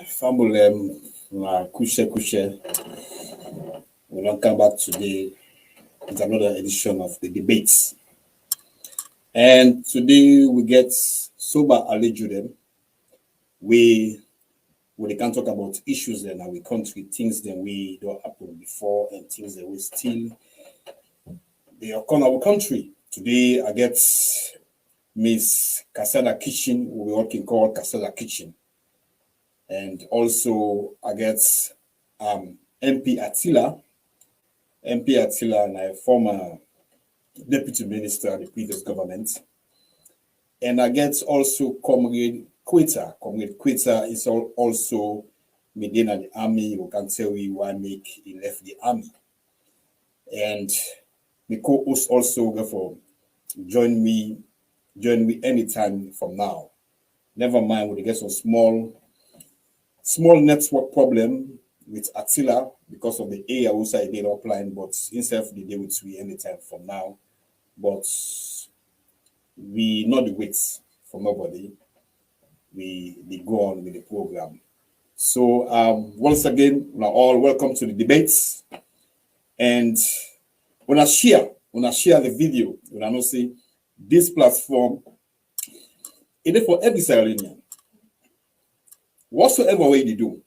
Famulem, Kushe. We will come back today with another edition of the debates. And today we get sober alleged. We can talk about issues in our country, things that we don't happen before, and things that we still they occur in our country. Today I get Miss Casada Kitchen, we working called Casada Kitchen. And also I get MP Attila and a former deputy minister of the previous government. And I get also Comrade Koita. Comrade Koita is also within the army. We can tell you why he left the army. And the co-host also therefore join me anytime from now. Never mind, we get some small network problem with Attila because of the area also I did offline, but instead of the day with we anytime from now. But we not the wait for nobody. We go on with the program. So once again, now all welcome to the debates. And when I share the video, when I know say this platform, it is for every Sierra whatsoever way they do.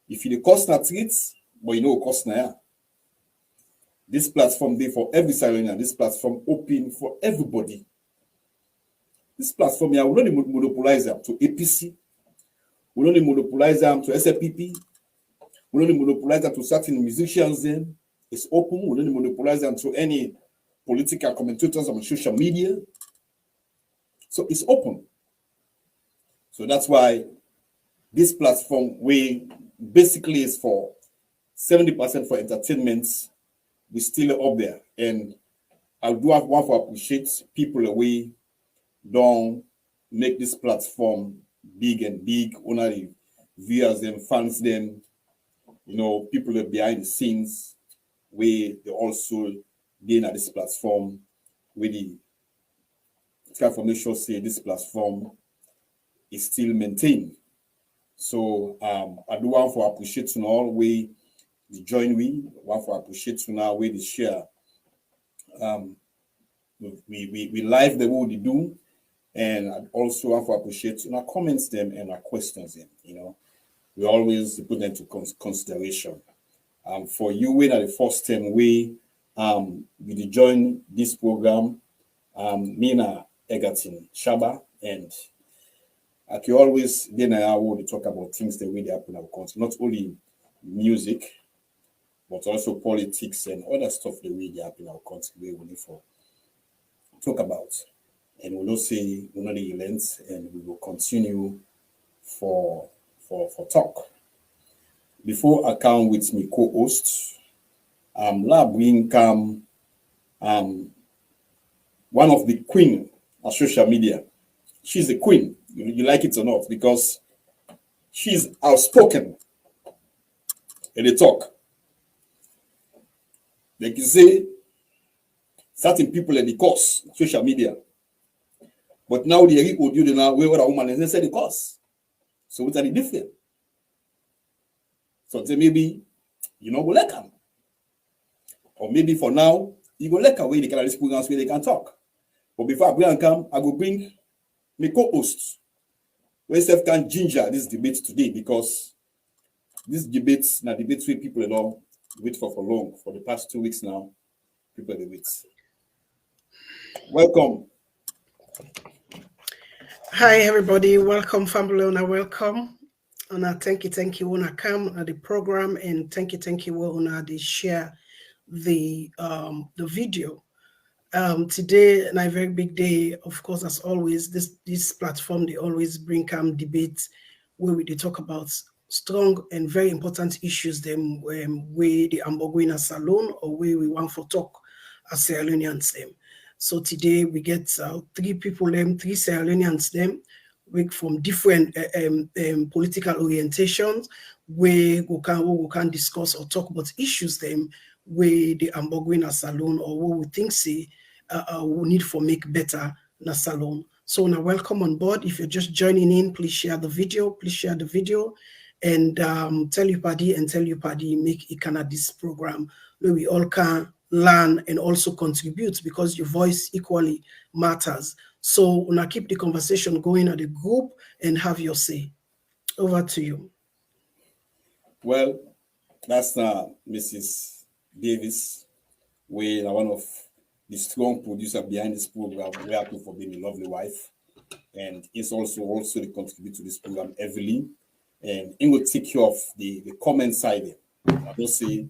If you cost not treats, but you know cost now. This platform there for every Sierra this platform open for everybody. This platform here will not monopolize them to APC, will not monopolize them to SFPP, will not monopolize them to certain musicians then. It's open, will not monopolize them to any political commentators on social media. So it's open. So that's why this platform we basically is for 70% for entertainment. We still up there. And I do have one for appreciate people away don't make this platform big and big. Only viewers them, fans them, people are behind the scenes where they also gain at this platform with the information say this platform is still maintained. So I do want for appreciate you all way the join we want for appreciate you now way the share. We live the way they do, and I also want for appreciate you comments them and our questions them. We always put them to consideration. For you, we the first time we join this program, Mina Egatin Shabba, and I can always then I will talk about things that really happen in our country, not only music, but also politics and other stuff that really happen in our country we will need for talk about. And we'll say we're not the length, and we will continue for talk. Before I come with my co-host, la bring one of the queen of social media. She's a queen. You like it or not, because she's outspoken in the talk. Like you say, certain people at the course, social media. But now they read audio now where a woman and they say the course. So what's the difference? So say maybe go like them. Or maybe for now, you go like a way they can have programs where they can talk. But before I bring and come, I go bring my co-hosts. We can ginger this debate today, because this debate now debates where people don't wait for long. For the past 2 weeks now, people they wait. Welcome. Hi everybody, welcome family, welcome. And thank you wanna come at the program, and thank you wanna share the video. Today, a very big day, of course, as always. This platform they always bring debates where we talk about strong and very important issues. Them where the Amboguina Salon, or where we want for talk as Sierra Leoneans them. So today we get 3 people, three Sierra Leoneans them, from different political orientations, where we can discuss or talk about issues them where the Amboguina Salon, or what we think say we need for make better na salon. So now welcome on board. If you're just joining in, please share the video. Please share the video and tell your party make it kind of this program where we all can learn and also contribute because your voice equally matters. So now keep the conversation going at the group and have your say. Over to you. Well, that's Mrs. Davis. We are one of the strong producer behind this program. We are for being a lovely wife. And it's also the contribute to this program heavily. And it will take care of the comment side. I will say,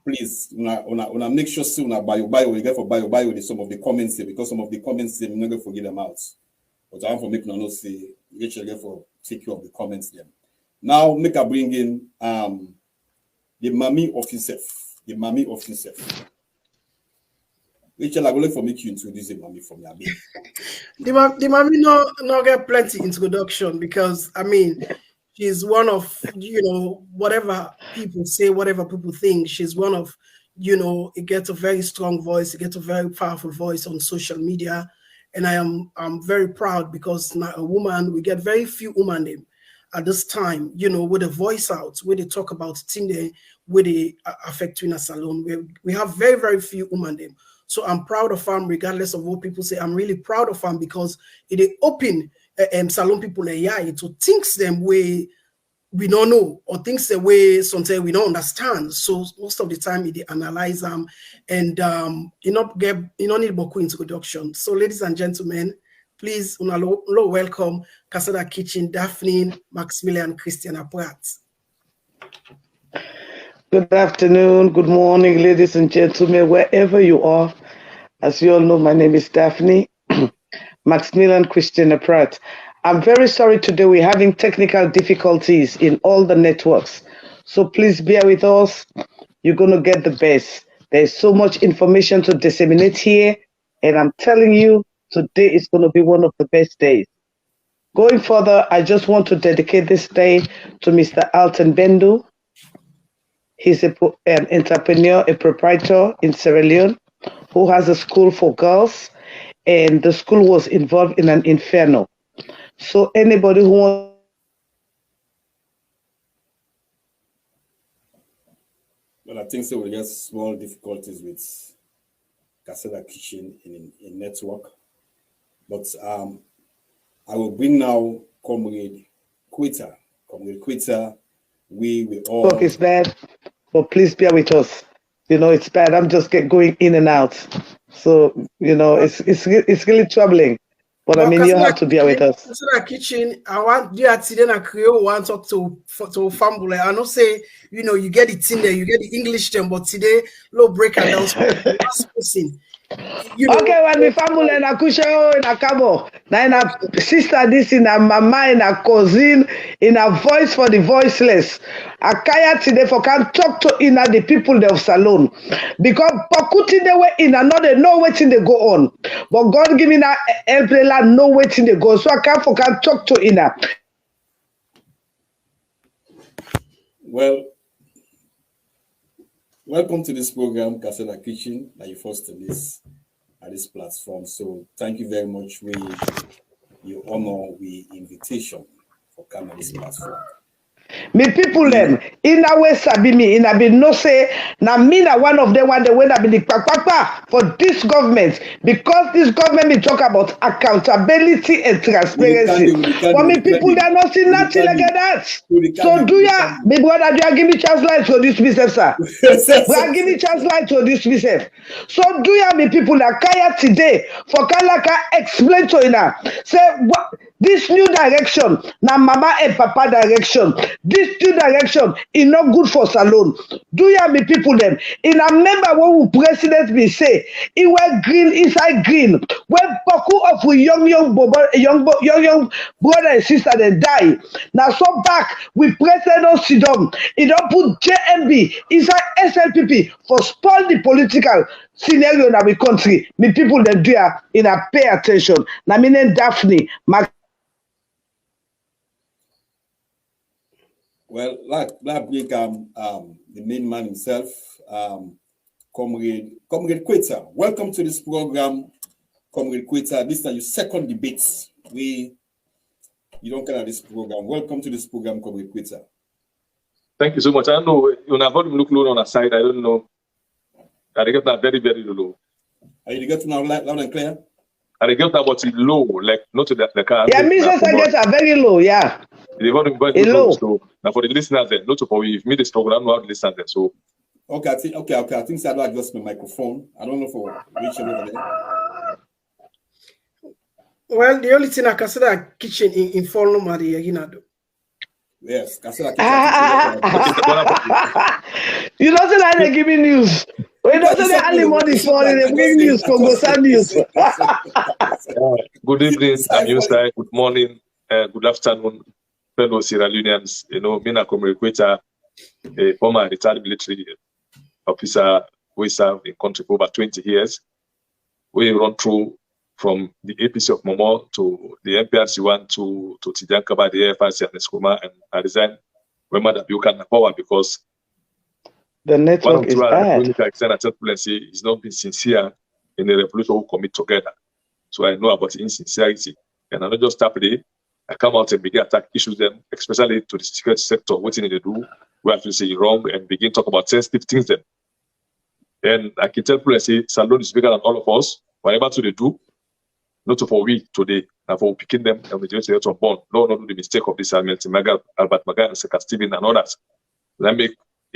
please, una make sure see una bio, we get for bio some of the comments here, because some of the comments there, we're not going to forget them out. But I want to make no say, Rachel get for take care of the comments there. Now, make a bring in the mommy of himself. The mommy of himself. Rachel, I will look for make you introduce the mommy from your baby. The mommy no get plenty introduction because I mean she's one of, you know, whatever people say, whatever people think, she's one of, you know, it gets a very strong voice, it gets a very powerful voice on social media. And I'm very proud because now a woman, we get very few women at this time, you know, with a voice out, where they talk about things where they affect in a salon. We have very, very few women. So I'm proud of them, regardless of what people say. I'm really proud of them because it open salon people to things them way we don't know, or things the way sometimes we don't understand. So most of the time they analyze them and you not need beaucoup introduction. So ladies and gentlemen, please welcome Casada Kitchen, Daphne, Maximilian, Christiana Pratt. Good afternoon, good morning, ladies and gentlemen, wherever you are. As you all know, my name is Daphne, Maximilian Christiana Pratt. I'm very sorry today we're having technical difficulties in all the networks. So please bear with us. You're going to get the best. There's so much information to disseminate here. And I'm telling you, today is going to be one of the best days. Going further, I just want to dedicate this day to Mr. Alton Bendu. He's an entrepreneur, a proprietor in Sierra Leone, who has a school for girls. And the school was involved in an inferno. So anybody who wants I think so we get small difficulties with Casada Kitchen in network. But I will bring now Comrade Koita. Comrade Koita, we all talk is bad, but please bear with us. You know, it's bad. I'm just going in and out. So, you know, it's really troubling. But I mean, you have to bear with us. Casada Kitchen, I want you at today and Creole want talk to family. I know say, you know, you get it in there, you get the English term, but today, low breaker down person. You know, okay, when we family and a kusho in a cabo, now a sister this in a mama in a cousin in a voice for the voiceless. A kaya today for can talk to in the people of salon because pakuti they were in another no waiting they go on, but God give me that help no waiting they go so I can talk to Ina. Well, welcome to this program, Casada Kitchen, that you first in this at this platform. So thank you very much. You honor the invitation for coming to this platform. Me people them in a way sabi me in a bit no say na me na one of them one the way that be the kpakpakpa for this government because this government be talk about accountability and transparency. For me people that not see nothing like that. So do ya me brother do ya give me chance light to this myself sir. Well, give me chance light to this myself. So do ya me people that kaya today for Kalaka explain to ina say what this new direction na mama and papa direction. This new direction is not good for salon. Do you have the people them? In a member what president be say, he wear green inside green. When poku of young brother and sister they die. Now so back we president sit down. He don't put JMB inside SLPP for spoil the political scenario in our country. Me people them do in a pay attention. Now me name Daphne. Well, like bring the main man himself, Comrade Koita. Welcome to this program. Comrade Koita, this is your second debate. You don't care this program. Welcome to this program, Comrade Koita. Thank you so much. I don't know, when I volume look low on the side, I don't know. I get that very, very low. Are you getting now loud and clear? I get that, but it's low, like not to the car. Yeah, Mrs. I get very low, yeah. The volume very low. So now for the listeners there, not for we've made this program, not the listeners there. So okay, I think I don't adjust my microphone. I don't know for which over there. Well, the only thing I consider kitchen in Follow Maria, you know. Yes, Casada. You don't say that they give me news. We don't say that early morning morning they bring news, Congosa news. Good evening, Amusai. Good morning, good afternoon, fellow Sierra Leoneans. You know, me na Comrade Koita, a former retired military officer who served in country for over 20 years. We run through from the APC of Momo to the MPRC1 to Tijankaba, the AFRC and Eskuma, and I resigned when Madam Buchanan power because the network is bad. He's not been sincere in the revolution who commit together. So I know about insincerity. And I not just stop there. I come out and begin attack issues them, especially to the security sector, what they do, we have to say wrong and begin talk about sensitive things then. And I can tell people, I say, Salon is bigger than all of us. Whatever to they do, not for we today, and for picking them and we just to born. No, not do the mistake of this Albert Maga and Seka Steven and others. Let me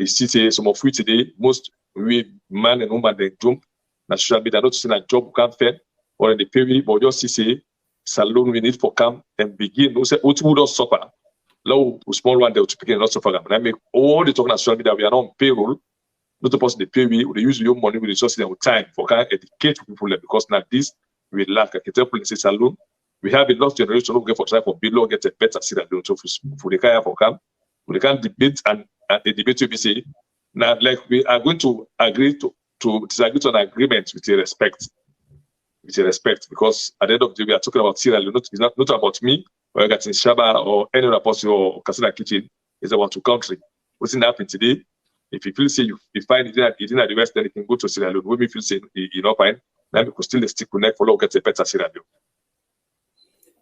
see some of we today, most we man and woman they jump, na social media not to a job can't fair or in the pay, but just say Salon we need for come and begin. No say what would not suffer. Low small one they to begin not suffer. And I make all the talking on social media, we are not on payroll. Not to pass the pay we use your money with resources and with time for can educate people because now this we lack. I can tell police Salon. We have a lost generation who get for try for below get a better Sierra Leone. So for the kind for come, we can debate and the debate will be say now like we are going to agree to disagree to an agreement with a respect. With a respect, because at the end of the day we are talking about Sierra Leone. It's not about me or getting Shabba or any other person or Casada kitchen. It's about two country. What's happening today? If you feel say you find it in the West, then you can go to Sierra Leone. When we feel say you know fine, then we could still stick connect for get a better Sierra Leone.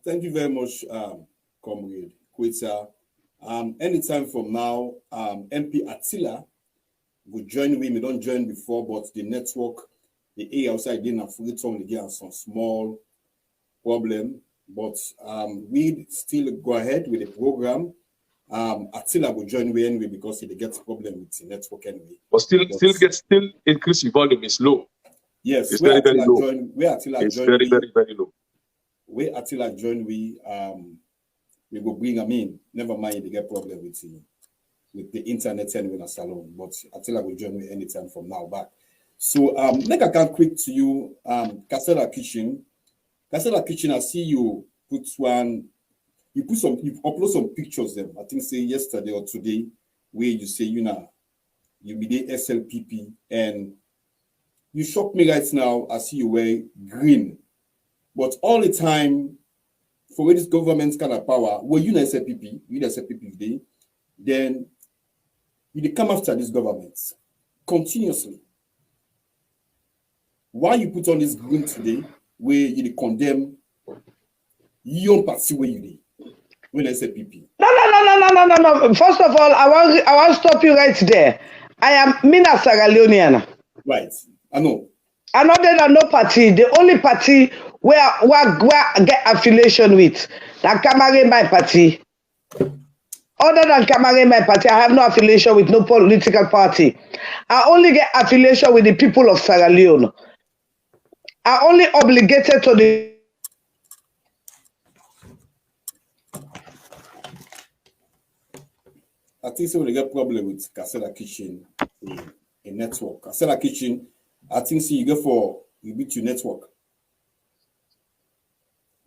Thank you very much, Comrade Koita. Anytime from now, MP Attila will join me. We don't join before, but the network, the area outside didn't have fully torn again, some small problem. But we still go ahead with the program. Attila will join me anyway because he gets problem with the network anyway. But still increase the volume is low. Yes, it's very low. It's very low. Where Attila join we will bring him in. Never mind, they get problem with the internet anyway in a salon. But Attila will join me anytime from now back. So make I come quick to you, Casada Kitchen. Casada Kitchen, I see you put you upload some pictures them. I think say yesterday or today, where you say you be the SLPP and you shock me right now. I see you wear green, but all the time for this government kind of power, were you not SLPP, today, then you come after this government continuously. Why you put on this green today, where you condemn your party where you did when SLPP? No. First of all, I want to stop you right there. I am Mina Sierra Leonean. Right, I know. Another than no party, the only party where I get affiliation with, that Kamare my party. Other than Kamare my party, I have no affiliation with no political party. I only get affiliation with the people of Sierra Leone. I only obligated to the I think so we get problem with Casada Kitchen in network. Casada Kitchen, I think so you beat your network.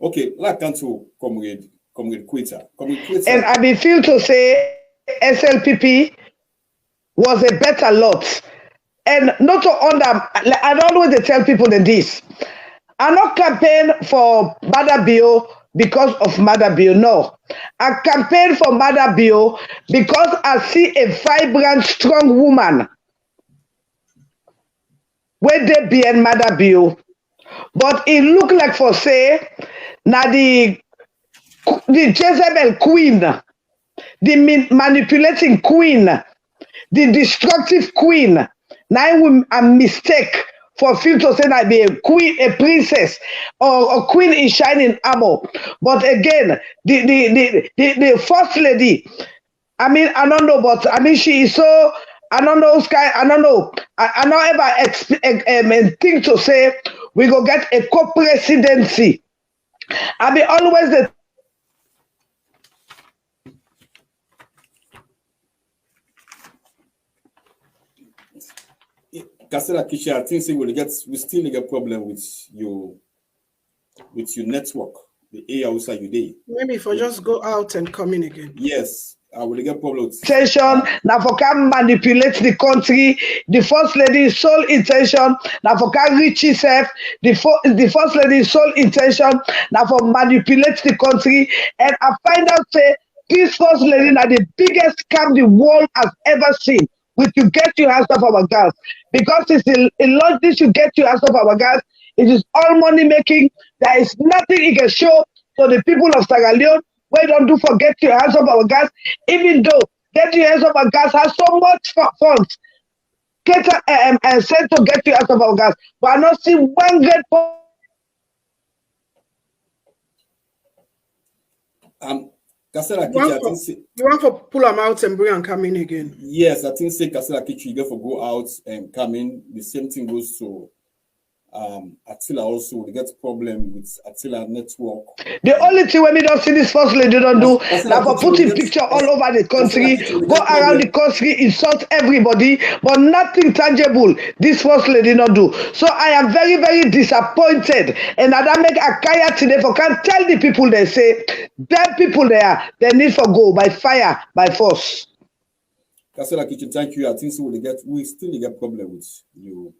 Okay, like to Comrade Koita. And I be feel to say SLPP was a better lot. And not to I don't always tell people this. I not campaign for Madabio because of Madabio. No. I campaign for Madabio because I see a vibrant, strong woman. Where they be in Madabio. but it look like for say now the Jezebel queen, the manipulating queen, the destructive queen. Now we a mistake for film to say that be a queen, a princess, or a queen in shining armor. But again, the first lady, I mean, I don't know, but I mean, she is so, I don't know, Sky, I don't know. I don't ever think to say we go get a co-presidency. I mean, always the Casada Kishi, I think we still get problem with your network, the area outside you day. Maybe if I just go out and come in again. Yes, I will get problem with intention. Now for can manipulate the country. The first lady's sole intention. Now for can reach herself. The first lady's sole intention. Now for manipulate the country. And I find out say this first lady now the biggest scam the world has ever seen. With you get your hands off our gas. Because it's a lot this you get your hands off our gas. It is all money making. There is nothing you can show to the people of Sierra Leone. We don't do forget your hands off our gas. Even though get your hands off our gas has so much funds. Get and send to get your hands off our gas. But I not see one great Casada You want to pull them out and bring and come in again? Yes, I think say Casada Kichi, you get for go out and come in. The same thing goes to Attila also. We get problem with Attila network. The only thing when we don't see this first lady don't do now for putting picture all over the country, go around the country, insult everybody, but nothing tangible this first lady not do. So I am very, very disappointed. And I make a kaya today for can tell the people they say, them people there, they need for go by fire, by force. Casada Kitchen, thank you. I think so we still get problem with you.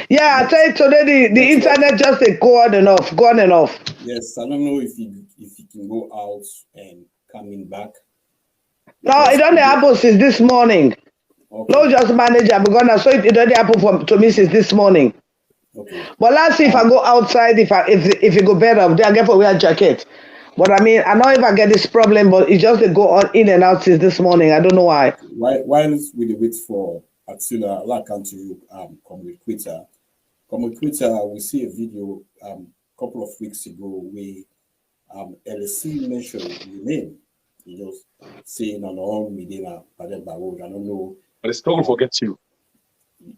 Yeah, I tell you today the internet just go on and off. Yes, I don't know if you can go out and coming back. No, it only happened since this morning. Okay. No, just manager because I saw it only happened to me since this morning. Okay. But let's see if I go outside, if it go better, then I get for wear a jacket. But I mean, I know if I get this problem, but it just go on in and out since this morning. I don't know why. While we wait for Attila, I'd like to you come with Koita. Come with Koita, we see a video couple of weeks ago where LSC mentioned your name. You just saying on all Medina, Pademba Road. I don't know. But the struggle forgets you.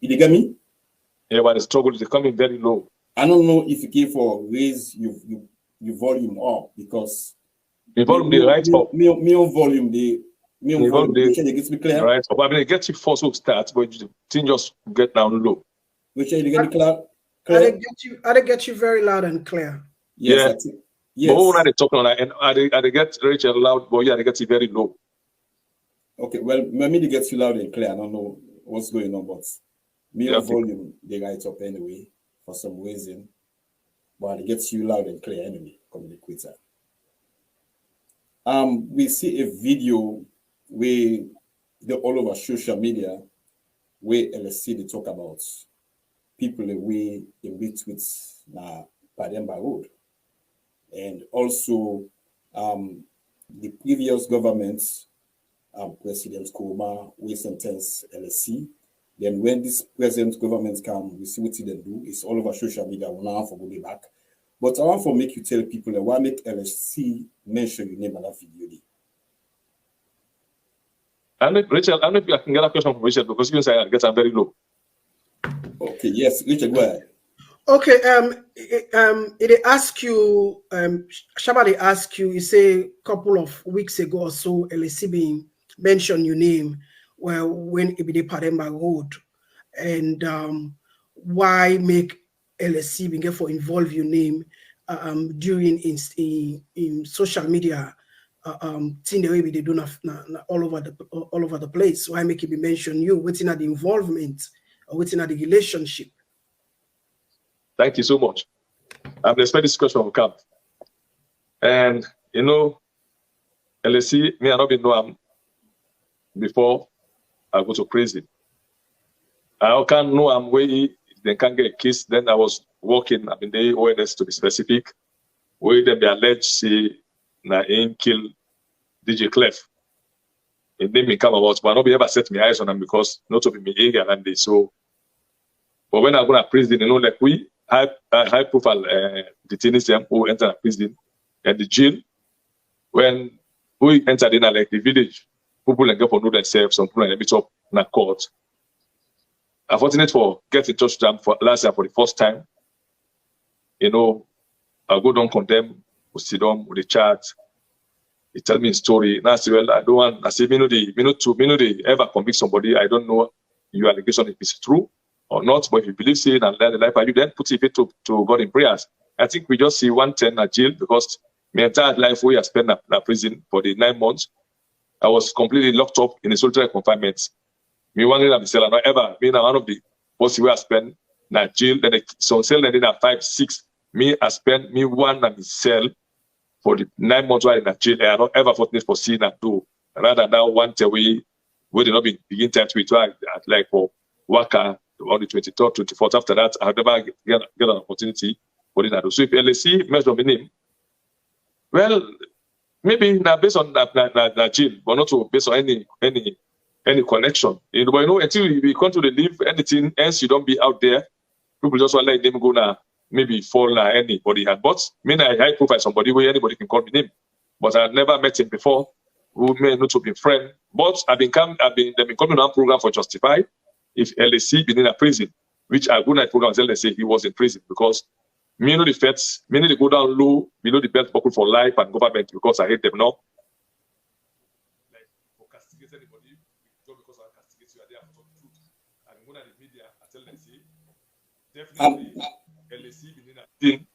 You get me? Yeah, but the struggle is coming very low. I don't know if you give for raise your volume up because the volume the right up. Me on volume the volume they get me clear. Right. But I mean, it gets you first to start, but the thing just get down low. Which they get me clear. I get you very loud and clear. Yes. Yeah. Yes. But when they talking on that, and they get Rachel loud, but yeah, they get it very low. Okay, well, maybe they get you loud and clear. I don't know what's going on, but me on volume they write up anyway for some reason. But it gets you loud and clear anyway. Communicator. We see a video where all over social media where LSC they talk about people away in meet with Pademba Road. And also the previous governments, President Koma, we sentence LSC. Then when this present government come, we see what they do. It's all over social media. We now for go back. But I want to make you tell people that why make LSC mention your name on that video. Rachel, I don't know if I can get a question from Rachel because you say I get very low. Okay, yes, Rachel, go ahead. Okay, it ask you, Shabba, they ask you, you say a couple of weeks ago or so, LSC being mentioned your name, well, when it be the Pademba Road, and why make LSC being for involve your name during in social media thing the way they do all over the place. Why make it be mention you? Waiting at the involvement or waiting at the relationship? Thank you so much. I'm expecting this question will come. And you know, LSC, me I not been know before I go to prison. I can't know I'm way they can't get a kiss. Then I was working, I mean, the ONS to be specific, where they be alleged say na in kill DJ Clef. It made me come about, but I not be ever set my eyes on them because not to be me area and they so. But when I go to prison, you know, like we high profile detainees them who enter prison and the jail, when we entered in like the village, people like get for know themselves, some people like meet up in a court. I'm fortunate for getting in touch with them for last year for the first time. You know, I go down condemn, we sit down with the chat. He tell me a story. Now I say, well, I don't want. I say, me know they ever convict somebody. I don't know your allegation if it's true or not. But if you believe sin and learn the life, you then put it to God in prayers. I think we just see 110 at jail because my entire life we have spent in prison for the 9 months. I was completely locked up in a solitary confinement. Me wondering at the cell, not ever being one of the most where I spent in jail. Then some cell then in 5, 6. Me I spent me one at the cell for the 9 months while in that jail. I don't ever fortunate for seeing that do. Rather than one way we did not begin time to try like for Waka on the 23rd, 24th. After that, I never get an opportunity for it. So if LSC measure my name, well, maybe now based on that jail, but not to based on any connection. You know, until we come to the live anything else, you don't be out there. People just want to let them go now. Maybe fall anybody had, but me I high profile somebody where anybody can call me name, but I never met him before. We may not to be friend, but they've been coming on program for Justify. If LSC been in a prison, which a good night program tell LSC he was in prison because me know the feds, me need to go down low below the belt buckle for life and government because I hate them now. Like for castigate anybody, just because I castigate you, are there for the truth. And when the media I tell LSC, definitely. LSC been in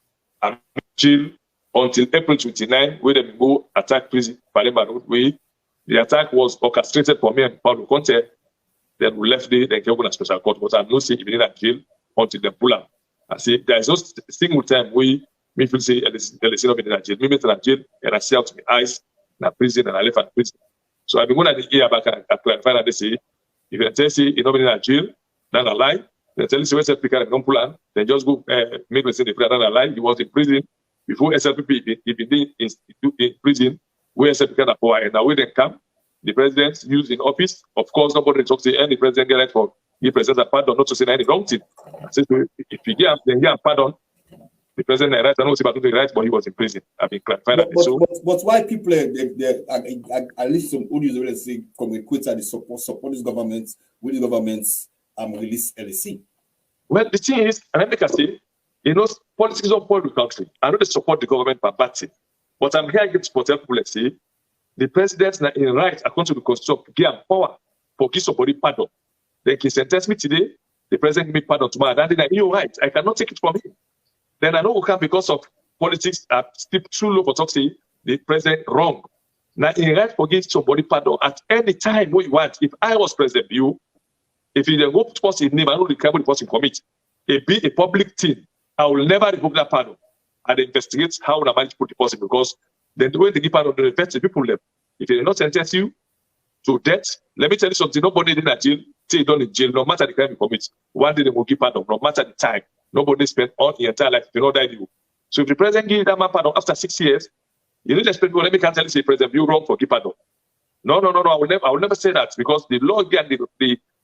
a jail until April 29, where they go attack prison Palema Road way. The attack was orchestrated for me and Paulo Conte. Then we left there, then came on a special court. But I'm not saying he been in a jail until they pull up. I say there is no single time we me feel say LSC not been in a jail. Me been in a jail and I see out my eyes in a prison and I left at prison. So I've been going to the ear back and clarify that they say if you tell say he not been in a jail, that's a lie. They tell you SLP can come pull then just go make the same prayer line. He was in prison before SLP he been in prison where SLP can power and now when they come, the president used in office. Of course, nobody talks to any president get right for he presents a pardon, not to say any wrong thing. So if he get pardon, the president right, I don't say about the right, but he was in prison. I mean clarify that. But why people at least some audios already say from Koita they support this government with the government's release LSC. Well, the thing is, and let me say, you know, politics don't point the country. I know they support the government by party, but I'm here to support people. Let's say the president in right according to the constitution give power for give somebody pardon. They can sentence me today. The president give me pardon tomorrow. And then you're right. I cannot take it from him. Then I know we can because of politics. I still too low for talk say the president wrong. Now in right for give somebody pardon at any time what you want. If I was president, if you then go to post his name, I know the crime the person commit. It be a public thing. I will never revoke that pardon and investigate how I manage to put the person because then the way they give pardon, they invest the people left. If they do not sentence you to death, let me tell you something. Nobody in a jail, stay done in jail, no matter the crime you commit. One day they will give pardon, no matter the time. Nobody spent all the entire life, they don't die you. So if the president give that man pardon after 6 years, you need to expect, well, let me can't tell you, say, President, you wrong for give pardon. No, I will never say that because the law again,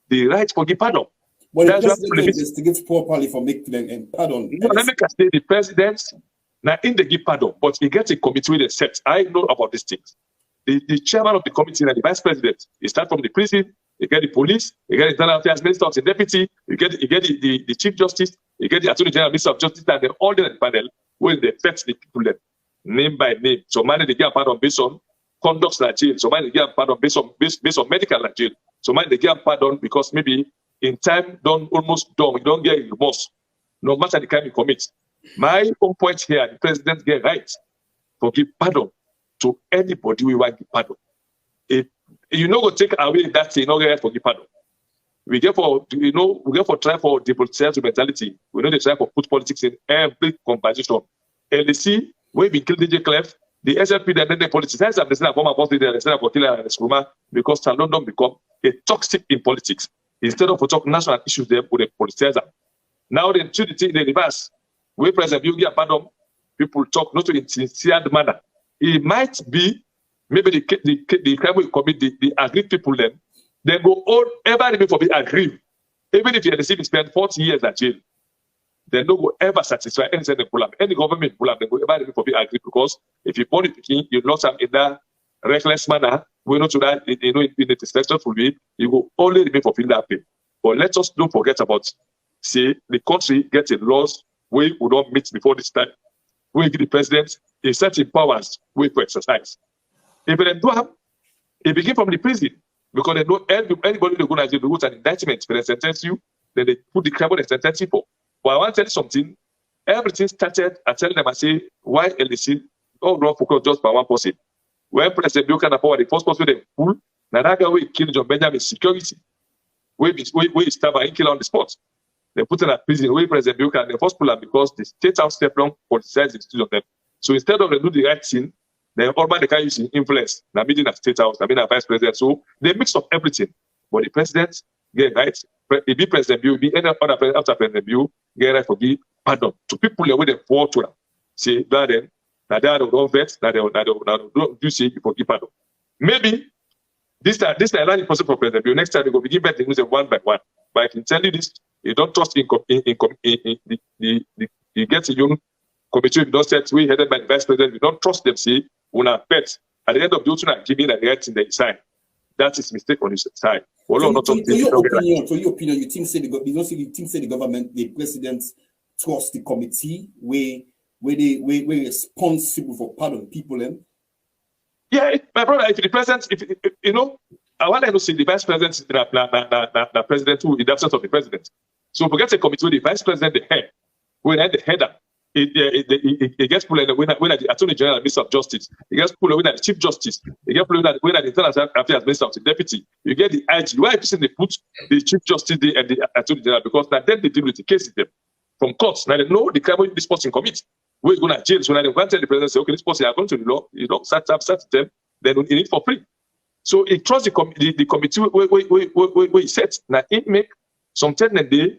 the right for give pardon. But the president investigates properly for making and pardon. No, let me say the president now in the give pardon, but he gets a committee with a set. I know about these things. The chairman of the committee and the vice president, he start from the prison, you get the police, you get the internal affairs minister, the deputy, you get the chief justice, you get the attorney general, minister of justice, and then all the panel when they fetch the people them name by name. So man they get pardon based on conduct like jail. So man they get pardon based on medical like jail. So man they get pardon because maybe in time almost done, you don't get remorse, no matter the crime you commit. My own point here, the president get right to give pardon to anybody we want to give pardon. If you know go take away that thing, not get right for give pardon. We get for try for depoliticize mentality. We know they try for put politics in every conversation. LSC, we been killed DJ Clef, the SLP then they politicize and they say former boss leader, they say for killer and Skruma because London become a toxic in politics. Instead of talk national issues, they put a politicizer. Now they treat the thing in the reverse. where President Yogi and pardon, people talk not in a sincere manner. It might be maybe the crime will commit the aggrieved people then go all ever remain for being aggrieved. Even if you had spent 40 years at jail, they no go ever satisfy any pull-up. Any government pull-up, they go ever remain for being aggrieved, because if you born it, you lost them in that reckless manner, we know to that, in a disrespectful way, you will only remain for feeling that pain. But let us don't forget about, say, the country gets a laws we would not meet before this time. We give the president a certain powers we to exercise. If they do have, it begin from the prison, because they know anybody they go to jail, they go to an indictment, they sentence you, then they put the crime on the sentence for. But I want to tell you something. Everything started, I tell them, I say, why LDC, all wrong focus just by one person. When President Buchanan power, the first person they pull, now that guy will kill John Benjamin security. We stab and kill on the spot. They put in a prison where President Buchanan, the first pull up, because the state house step long politicize the institution of them. So instead of they do the right thing, then all they can use influence. Now meeting at state house, I mean a vice president. So they mix up everything. But the president get right. It be President Bill, be any other president after President Bill, get right for give pardon to people where they fall to them. Say that then. Now they don't vet, now they don't do say you forgive pardon. Maybe this time not impossible for President Bill. Next time they go begin betting one by one. But I can tell you this: you don't trust you get a young committee, you don't set we headed by the vice president. You don't trust them. Say una bet at the end of the day, giving the right thing they decide. That is mistake on his side. For your opinion, you think say the government, the president trust the committee where they responsible for pardon people then? Yeah, my brother, if the president, if you know, I want to see the vice president is the president who in the absence of the president. So forget a committee with the vice president, the head, when the header, it gets pulled when the Attorney General and Minister of Justice, it gets pulled when the Chief Justice, it gets pulled when the Internal Affairs Minister of the Deputy, you get the IG. Why is they put the Chief Justice there and the Attorney General? Because now then they deal with the cases them from courts. Now they know the crime this person commit. We're going to jail. So now they want to tell the president, say, okay, this person are going to the law, you know, start them, then you need for free. So it trusts the committee where he sets. Now it make some 10 a day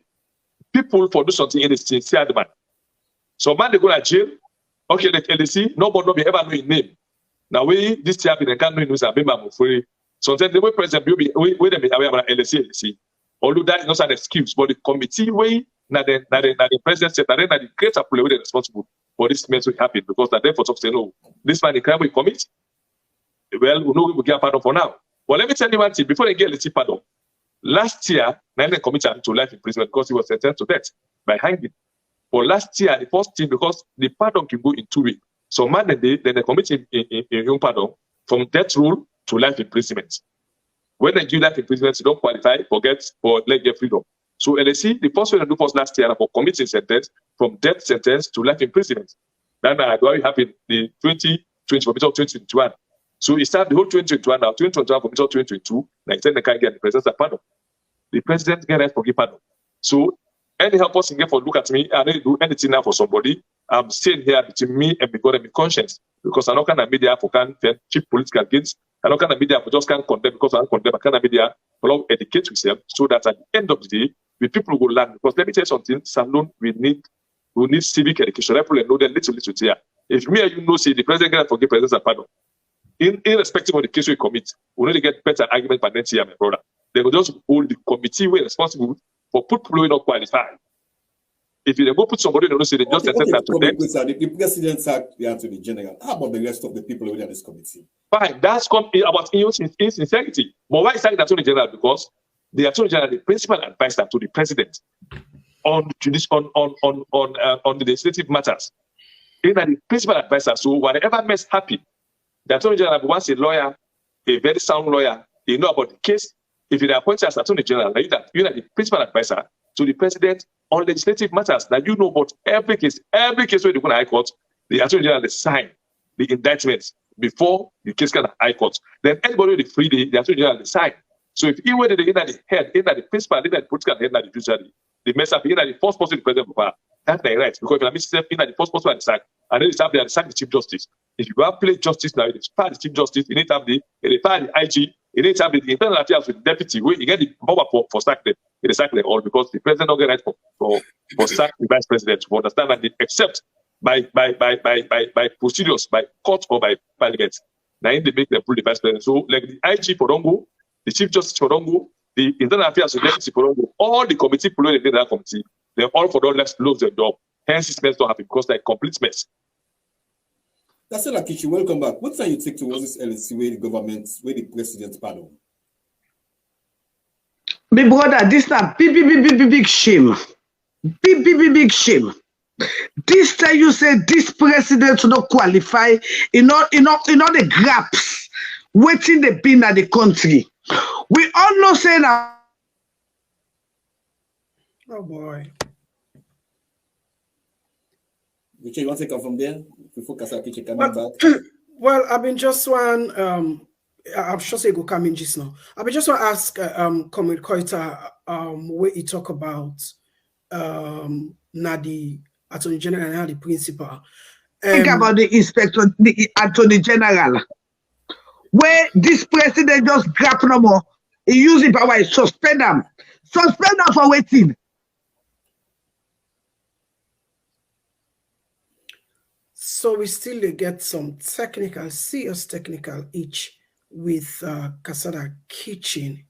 people for do something in the sincere demand. So man, they go to jail. Okay, like LDC, nobody will be ever know his name. Now we this year they can't know his name. For sometimes the way president will be wait a minute away about LDC. Although that is not an excuse, but the committee way now the president said that then the greater people were responsible for this mess will happen, because that therefore say no, this man the crime we commit. Well, we know we will get pardon for now. But let me tell you one thing before they get LDC pardon. Last year, they committed him to life imprisonment because he was sentenced to death by hanging. But last year, the first thing, because the pardon can go in 2 weeks. So man, then they commit in young pardon from death row to life imprisonment. When they do life imprisonment, you don't qualify for let get freedom. So LSC, the first one they do first last year for committing sentence from death sentence to life imprisonment. Then what happened the 2020 for 2021. So it started the whole 2021 now, 2021 for 2022. Like then they can't get the president's pardon. The president get right for give pardon. So any help us get for look at me, I don't do anything now for somebody. I'm staying here between me and God and my conscience, because I'm not kind of media for can cheap political gains. I'm not kind of media for just can't condemn because I condemn. I kind of media for educate yourself so that at the end of the day, the people will learn. Because let me tell you something, Salon, we need civic education. People know that little here. If me and you know, say the president can forgive president's pardon, irrespective of the case we commit, we only get better argument by next year, my brother. They will just hold the committee where responsible for people who are not qualified. If you go put somebody in the city, they just accept that to them. The president sacked the Attorney General. How about the rest of the people within this committee? Fine, that's about insincerity. But why is that the Attorney General? Because the Attorney General, the principal advisor to the president on the legislative matters. In the principal advisor, so whatever mess happen, the Attorney General wants a lawyer, a very sound lawyer, you know about the case. If you are appointed as Attorney General, you're the principal advisor to the president on legislative matters. Now you know about every case where you go to High Court, the Attorney General sign the indictments before the case can High Court. Then anybody with the free day, the Attorney General sign. So if he were the head, the principal, the political head, the judiciary, the mess up, the first person the president of power. That's my right. Because if I miss the first person at the sack, and then it's up there and sack the chief justice. If you go and play justice now, it's part of the chief justice, you need to have the IG, you need to have the internal affairs with the deputy, where you get the power for sack them, in the sack them all, because the president don't get right for sack the vice president to understand that except by procedures, by court or by parliament. Now they make them pull the vice president. So like the IG for Dongo, the chief justice for Dongo, the internal affairs with the deputy for Dongo, all the committee below the that committee, they're all for don't let's lose their job. Hence this mess don't happen because they're complete mess. Casada Kichi, welcome back. What time you take towards this LSC where the government, where the president pardon? My brother, this is a big shame. Big shame. This time you say this president not qualify in the gaps waiting the pin at the country. We all know say now. Oh boy. Which you want to come from there before Casada Kichi coming back? Well, I've been just one. I'm sure say go come in just now. I've been just want to ask Comrade Koita where he talk about Nadi Attorney General and the principal. Think about the inspector, the Attorney General, where this president just grab no more. He use the power, suspend them for waiting. So we still get some serious technical itch with Casada Kitchen.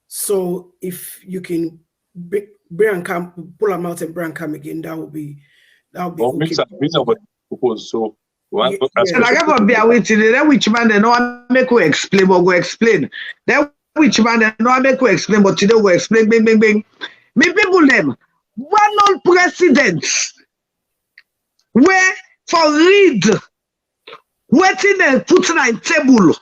So if you can bring come, pull them out and bring come again, that would be okay. So and I never be waiting. Then which man they know make we explain, but go explain. Then which man they know make we explain, but today we explain. Bing. Me people them one old president where for read waiting and putting on table.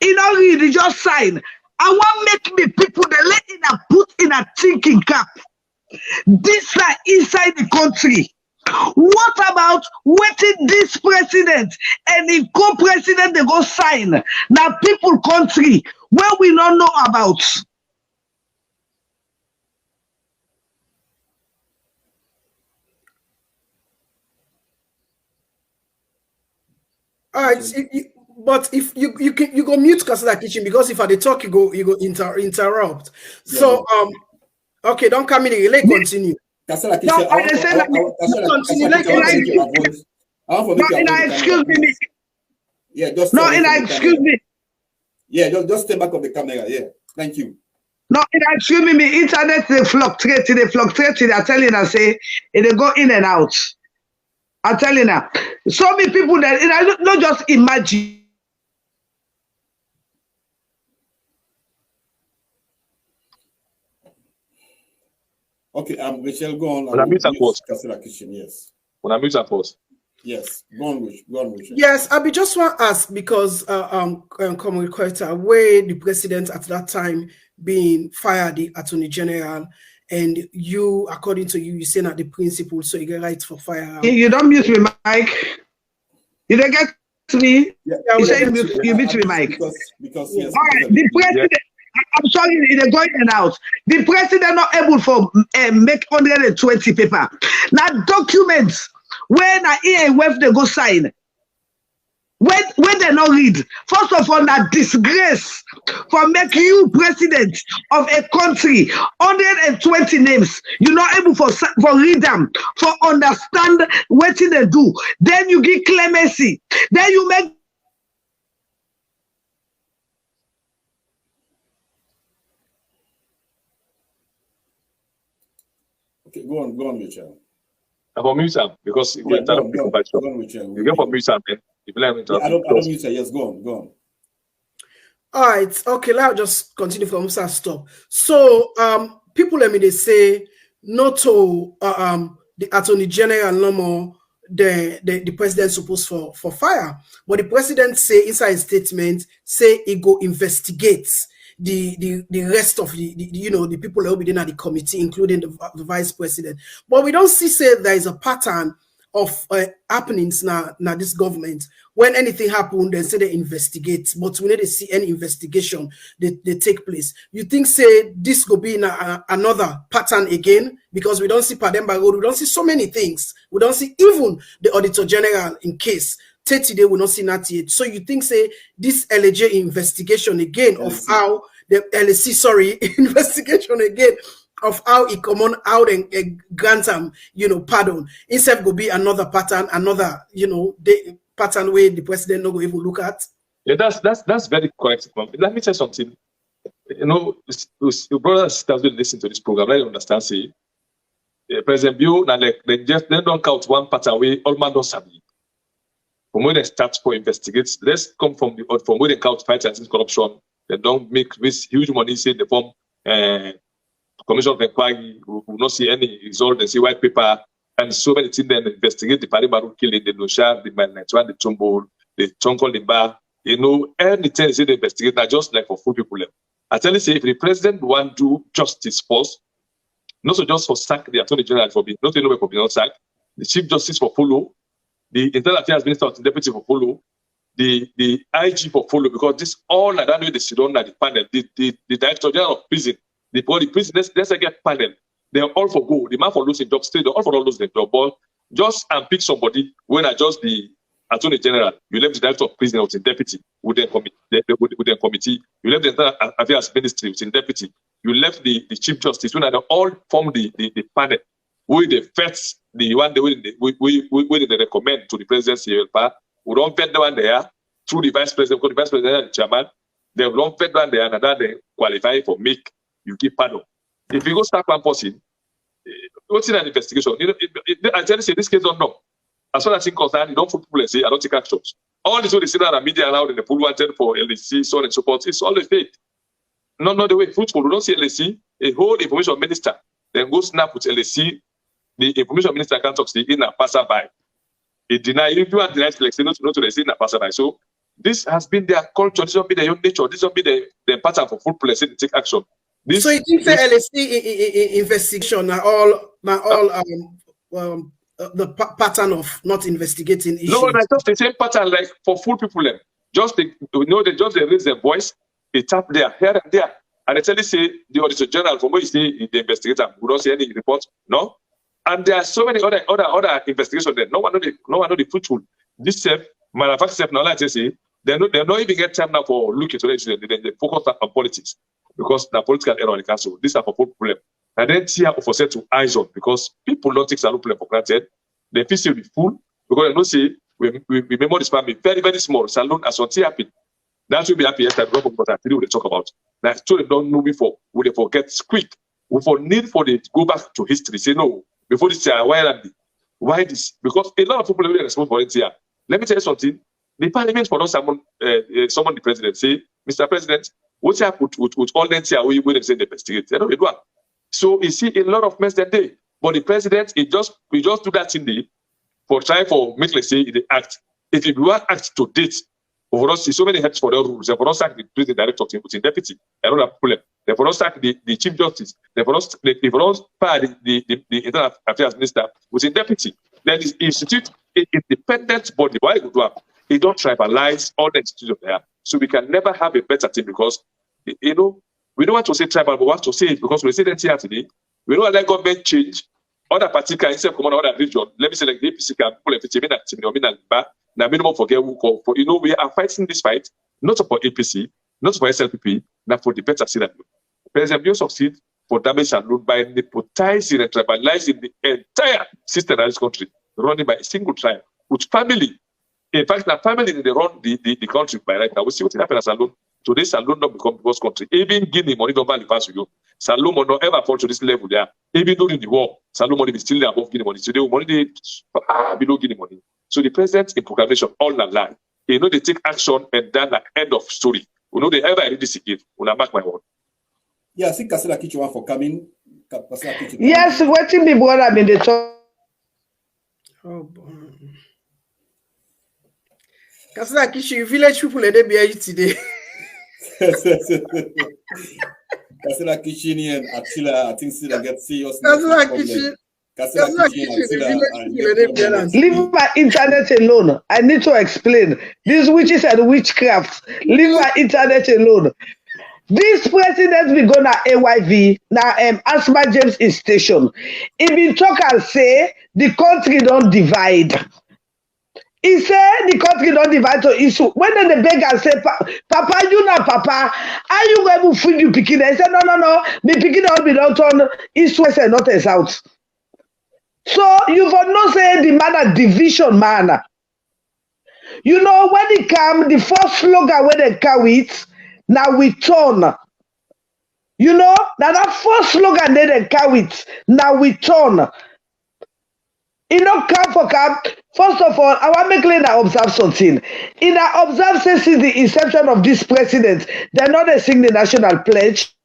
You know, read, he just sign. I want make me people they let in a put in a thinking cap. This are inside the country. What about waiting this president and the co-president they go sign? Now people country where we don't know about. All right, but if you go mute Casada Kitchen because if I dey talk you go interrupt. Yeah. So okay, don't come in here. Let's continue. Casada Kitchen. Excuse me. Yeah, just excuse me. Yeah, just stay back of the camera. Yeah, thank you. No, excuse me. Me internet they fluctuate. They're telling us say they go in and out. I'm telling you, so many people that I don't just imagine. Okay, Rachel, go on. When I meet Casada Kitchen, yes. When I meet her first. Yes, go on, Rachel. Yes, I just want to ask because Comrade Koita, where the president at that time being fired the Attorney General. And you, according to you, you say that the principle, so you get right for fire. You don't mute me, Mike. You don't get to me. Yeah, you say you mute me, Mike. Because yes. All right, the president. I'm sorry, they're going in and out. The president not able for make 120 paper. Now documents when I hear where they go sign. When they not read, first of all, that disgrace for making you president of a country, 120 names, you're not able for read them, for understand what they do. Then you give clemency. Then you make. Okay, go on, Richard. I'm on mute because you get for mute then. I don't use it. Yes, go on. All right. Okay, let's just continue from stop. So people let me they say not to the Attorney General no more the president supposed for fire. But the president say inside his statement say he go investigate the rest of the people that will be in the committee, including the vice president. But we don't see say there is a pattern of happenings now this government. When anything happen, they say they investigate, but we need to see any investigation they take place. You think say this could be in another pattern again? Because we don't see Pademba Road, we don't see so many things. We don't see even the Auditor General in case 30 days we not see that yet. So you think say this LJ investigation again of how the LSC investigation again of how it come on out and grant them, pardon. Instead go be another pattern, another, the pattern where the president not go even look at. Yeah, that's very correct. Let me tell you something. Your brothers and sisters will listen to this program. Let you understand. See, President Bill, they don't count one pattern where all man don't sabi. From where they start for investigates, let's come from where they count fight against corruption. They don't make this huge money. Say they form commission of inquiry. We will not see any result. They see white paper and so many things. Then investigate the Paribaru killing, the Nosha, the Manatuan, the Tumbo, the Tonko Limba. Anything they say they investigate are just like for full people. I tell you, say if the president want to do justice first, not so just for sack the Attorney General for being not only for being not sack, the Chief Justice for follow, the Internal Affairs Minister and Deputy for follow, the IG for follow, because this all like that way they sit on at the panel, the Director General of Prison, the prison, let's get panel. They're all for go. The man for losing job, stay, they're all for losing job. But just pick somebody when I just the Attorney General, you left the Director of Prison with the deputy, with the committee, you left the Internal Affairs Ministry with the deputy, you left the Chief Justice, when they all form the panel, where they vet the one they recommend to the presidency. We don't vet the one there through the vice president, because the vice president and the chairman, they don't vet one there and they qualify for make you give pardon. If you go start one person, what's in an investigation? I tell you, this case don't know. As far as it's concerned, you don't put people and say, I don't take actions. All this what they see that media now in the pool wanted for LSC, so on and so forth, it's always fake. Not the way fruitful. We don't see LSC, a whole information minister, then go snap with LSC, the information minister can't talk to the in and passerby. It deny, if you want denied flexibility, not to the in and passerby. So this has been their culture, this will be their own nature, this will be the pattern for food policy to take action. So you think the LSC investigation are all the pattern of not investigating issues? No, it's just the same pattern like for full people. Just they raise their voice, they tap there, here and there. And they tell you say the Auditor General, from where you see the investigator, we don't see any report, no? And there are so many other investigations there. No one know the fruitful. This self, manufacturer now, like I say, they don't even get time now for looking to the they focus on politics. Because the political error in the council, these are for full problem. And then here for set to eyes on, because people don't take salute for granted. They feel still be full because they don't say we remember this family very, very small. Salon as what happened. That will be happy yesterday because I think we talk about. That so they don't know before. We they forget quick. We for need for they go back to history. Say no, before this year, why this? Because a lot of people are responsible for it here. Let me tell you something. The parliament for not someone the president say, Mr. President, what's happened with all that here we say they investigate. They don't do it. So you see a lot of mess that day. But the president, we just do that in the for try for make let's say the act. If you want act to date, for us see so many heads for the rules. They for us sack the president director with deputy. I don't have problem. They for us sack the chief justice. They for us fire the internal affairs minister with deputy. Then the institute independent body. Why would do it don't tribalize all the institutions there. So we can never have a better team because we don't want to say tribal, but we want to say it because we say that here today. We don't let government change. Other parties can instead come on other region. Let me say like the APC can pull a minimum forget who call for. We are fighting this fight not for APC, not for SLPP, not for the better scenario. President Bill succeed for damage and load by nepotizing and tribalizing the entire system of this country, running by a single tribe with family. In fact, the family they run the country by right now. We see what happened at Salon. Today, Salon not become the worst country. Even Guinea money don't value pass you. Salon will not ever fall to this level there. Even during the war, Salon money is still above Guinea money. Today, money below Guinea money. So the president in proclamation all that lie. They take action and then the end of story. They ever read this again. Mark my word. Yeah, I think Casada Kichwa for coming. Yes, watching me brother in the talk. Oh boy. Casada Kichi, village people they be here today. Casada Kichi and Attila, I think still get serious. Casada Kichi. Casada Kitchen, Leave my internet alone. I need to explain. These witches and witchcrafts. Leave my internet alone. This president be gonna AYV now. Asma James is station. If you talk and say the country don't divide. He said the country don't divide to issue. When then the beg and say, Papa, you know, Papa, are you going to feed you picking? He said, no. Me picking all be not on east, west, and north and south. So you for no say the man a division man. You know when it come, the first slogan when they carry it, now we turn. You know, now that first slogan they carry it, now we turn. You know, come for camp. First of all, I want to make clear that observe something. In our observe since the inception of this president, they're not a sing the national pledge.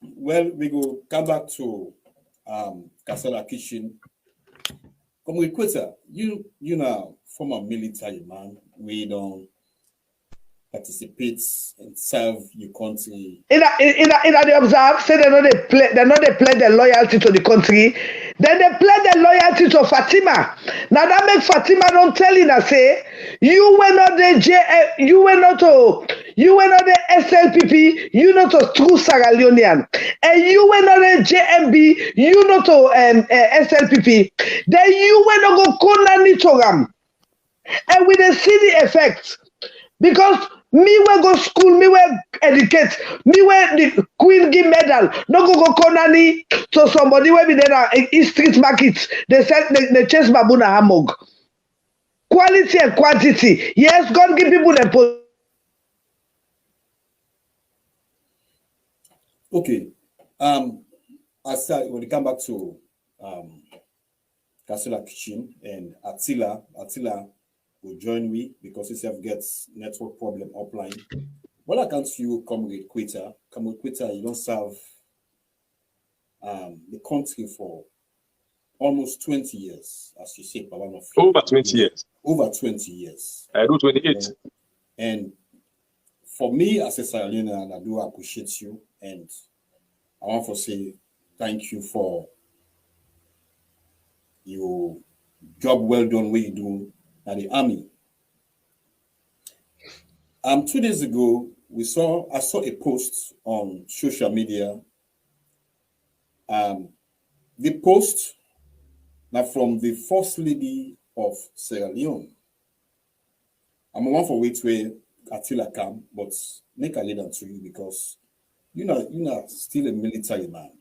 Well, we go come back to Casada Kitchen. Come with Koita, you know, former military man, we don't participate and serve your country. In the observe, say they're not they play their loyalty to the country. Then they play their loyalty to Fatima. Now that make Fatima don't tell you that say you were not the you were not the SLPP, you not a true Sierra Leonean, and you were not a JMB, you not a SLPP. Then you were not go Konani Toram, and with the see the effect because. Me we go school, me we educate, me we the Queen give medal. No go Konani to somebody where be there in street market. They sell they chase babuna hamog. Quality and quantity. Yes, God give people the. Okay. I said when we come back to Casada Kitchen and Attila will join me because he self gets network problem offline. Why can't you come with Koita? Come with Koita, you don't serve the country for almost 20 years, as you say, Papa. Over 20 years. Over 20 years. I do 28. And for me, as a Sierra Leonean, I do appreciate you. And I want to say thank you for your job well done, what you do at the army. 2 days ago, I saw a post on social media. The post now from the First Lady of Sierra Leone. I'm one for wait where Attila come, but make a leader to you because you're not still a military man.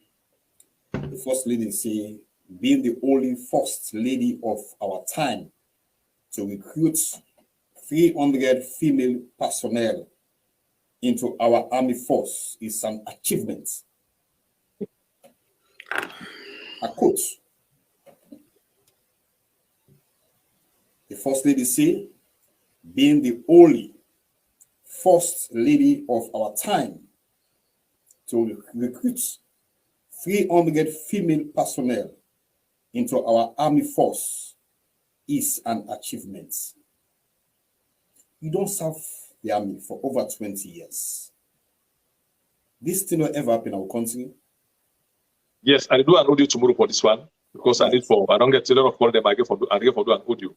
The First Lady say, being the only First Lady of our time to recruit 300 female personnel into our army force is an achievement. A quote. The First Lady say, being the only First Lady of our time to recruit 300 female personnel into our army force is an achievement. You don't serve the army for over 20 years. This thing will ever happen in our country. Yes, I do an audio tomorrow for this one because I don't get a lot of call them. I get for do an audio.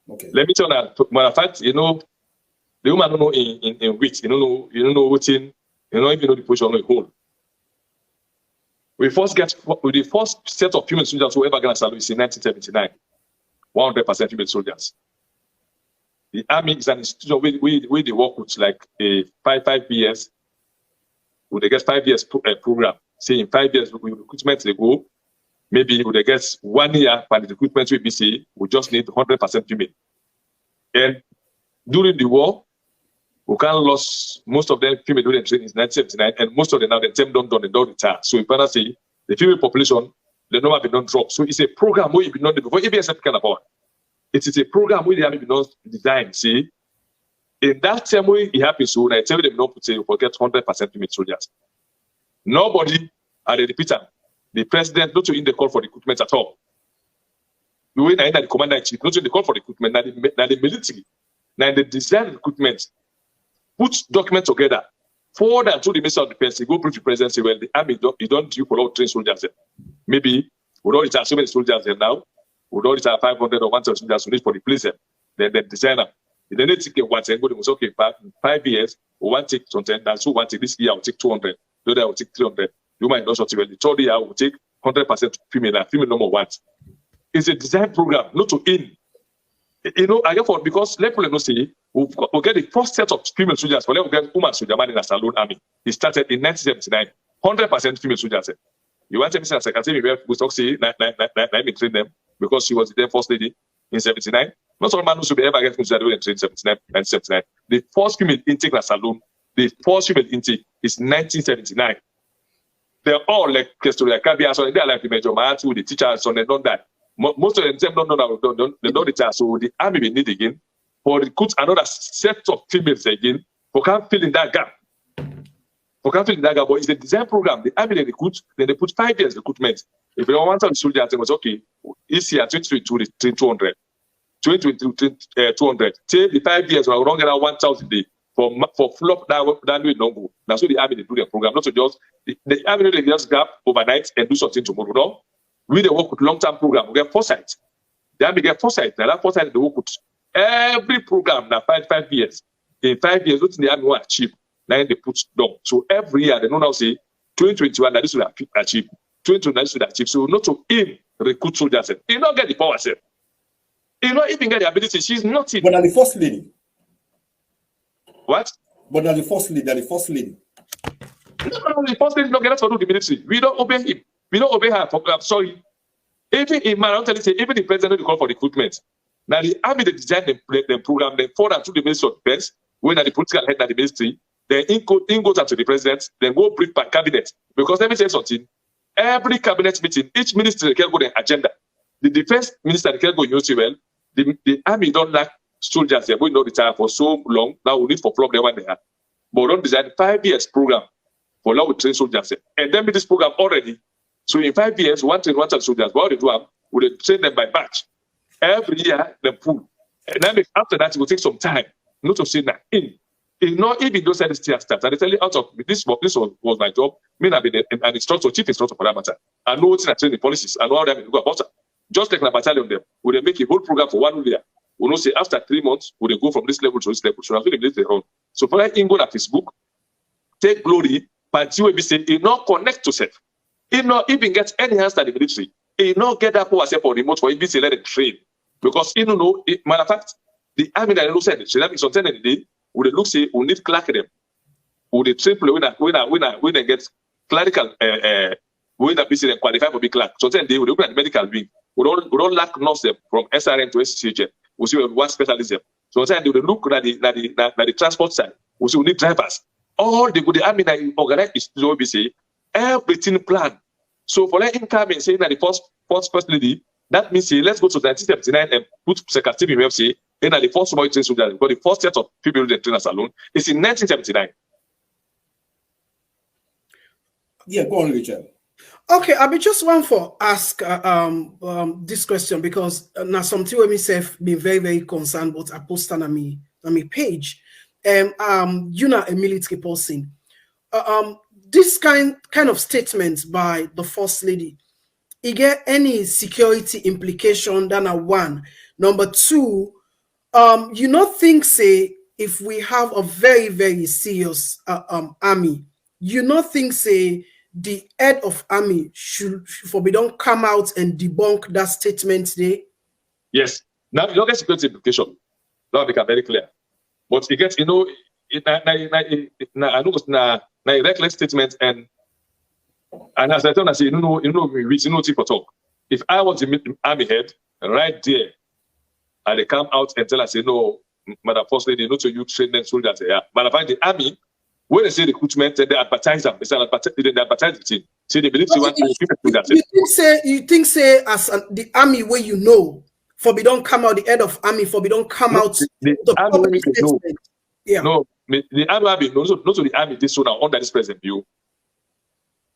Okay. Let me tell you that matter of fact, the woman don't know in which you don't know what in even know the position on the whole. We first get with the first set of female soldiers who ever gonna salute is in 1979. 100% female soldiers. The army is an institution where they work with like a 5 years. Would they get 5 years program? Say in 5 years, with recruitment they go. Maybe would they get 1 year by the recruitment we say we just need 100% female. And during the war, we can't lose most of them female during training in 1979, and most of them now the term don't retire. So if I say the female population, the number be not drop. So it's a program where you be not before EBSF kind of power. It is a program where the army be not designed. See, in that term where it happens, so I tell them not to say forget 100% female soldiers. Nobody, I repeat, the president not to in the call for recruitment at all. The way that the commander in chief not in the call for recruitment, now the military, now the design recruitment, put documents together, forward to the Minister of Defense, he go brief the president, say, well, the army, you don't do for all train soldiers. Maybe we don't retire so many soldiers there now. We don't retire 500 or 1,000 soldiers we need for the place. Then design them. Then they take one thing, go to okay, 5 years, we want to take something, that's who want to this year, I will take 200, the other I will take 300. You might not something well. The third year, I will take 100% female and female number one. It's a design program, not to in. You know, I therefore, because let people know say we'll get the first set of female soldiers, but we'll get woman soldier man in a saloon army. It started in 1979, 100% female soldiers. You want to say Secretary we talk say let me train them because she was the first lady in 79. Not all man who should be ever get soldier in 79, 1979. The first female intake in a saloon, the first female intake is 1979. They're all like Kabia, so they're like the major man, the teachers, so they don't die. Most of them don't know the task, so the army will need again for recruit another set of females again for can fill in that gap. For can fill in that gap, but it's a design program. The army they recruit, then they put 5 years recruitment. If you don't want to soldiers, it was okay. This year 2022 200, 2023 200. Take the 5 years, we're going to get 1,000 day for flop that way don't go. That's what the army they do their program. Not to just the army they just gap overnight and do something tomorrow. No. We they work with long-term program. We get foresight. The army get foresight. Now that foresight they work with every program now 5 years. In 5 years, what the army will achieve, now they put down. So every year they know now say 2021 that this will achieve, 2021 this will achieve. So not to aim recruit soldiers. He not get the power self. He not even get the ability. She's not even. But the first lady. What? But the first lady. The first lady. No, the first lady don't get us to do the military. We don't obey him. We don't obey her. I'm sorry. Even in man, I'll tell you, even the president will call for recruitment. Now the army they design the program, then forward to the Ministry of Defense, when the political head of the ministry, then in goes up to the president, then go brief by cabinet. Because let me say something. Every cabinet meeting, each ministry can go their agenda. The defense minister can go, you see well. The army don't lack soldiers. They're going to retire for so long. Now we need for flop the one they have. But don't design 5 years program for now we train soldiers. And then with this program already. So in 5 years, one soldiers, what they do, we train them by batch. Every year, they pull. And then after that, it will take some time. Not to say that not even those say this start. And they tell you out of this was my job. Me, I've been an instructor, chief instructor for that matter. I know what's in the training policies. I know how they go about it. Just like the battalion them, we make a whole program for 1 year. We know say after 3 months, we go from this level to this level. So that's what they run. So for that, in go to Facebook, take glory, but you will be saying, it not connect to self. He not even get any answer to the military. He not get that power for remote for him to let it train. Because he don't know, matter of fact, the army that looks at it, so that means on 10 day, we look say we need clerk them. We train people when they get clerical when they be qualified for be clerk. So 10 day we look at the medical wing. We don't lack nurse them from SRM to SCHM. We see one specialism. So 10 day we look at the transport side. We see we need drivers. All the army that organize is to be say everything planned. So for that income and saying that the first lady, that means say let's go to 1979 and put Secretary in say and the first small train soldiers because the first set of people that train us alone is in 1979. Yeah, go on, Richard. Okay, I be just one for ask this question because now something with myself been very, very concerned about I post on me page. You know a military person. This kind of statement by the first lady, it get any security implication than a one. Number two, you not think say if we have a very, very serious army, you not think say the head of army should don't come out and debunk that statement today? Yes. Now you don't get security implication. That become very clear. But it gets, a reckless statement and as I tell you, say, tip for talk. If I was the army head right there, and they come out and tell us, say, no, Madam First Lady, not to you train them soldiers here. But I find the army, when they say recruitment, they advertise them. They advertise the team. See, they believe you think say as the army where you know, for we don't come out, the head of army, for we don't come out the army know. Yeah. No, the army not to the army this so now under this present view.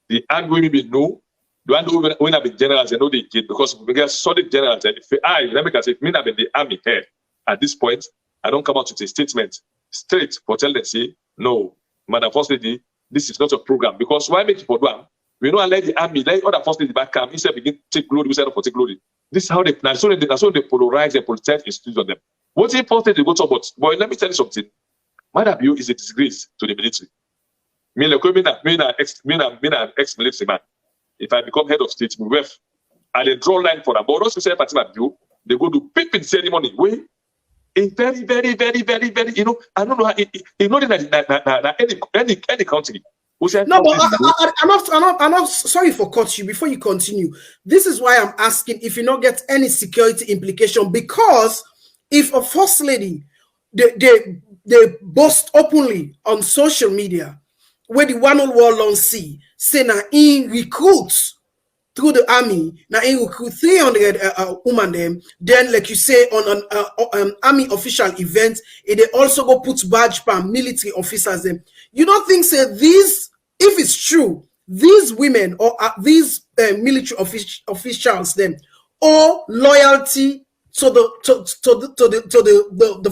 The army will be no. The one when I be generals, they know they get because we get solid generals. If me have been the army head at this point, I don't come out with a statement straight for tell them say no. Madam First Lady, this is not a program. Because why make it for them? We know let the army, let other First Lady back come, instead begin take glory, instead of take glory. This is how they plan. So they polarize and politicize institutions on them. What's important to go to about? But let me tell you something. Madam, you is a disgrace to the military. Me an ex-military man. If I become head of state, and they draw line for them. But also say party view, they go to pippin ceremony. Wait, a very, very, very, very, very, you know, I don't know how any country. No, but I'm not sorry for cutting you before you continue. This is why I'm asking if you not get any security implication, because if a first lady they boast openly on social media where the one on wall on see say now in recruits through the army, now in recruit 300 women them, then like you say on an army official event, they also go put badge for military officers them. You don't think say these, if it's true, these women or these military officials them or loyalty to the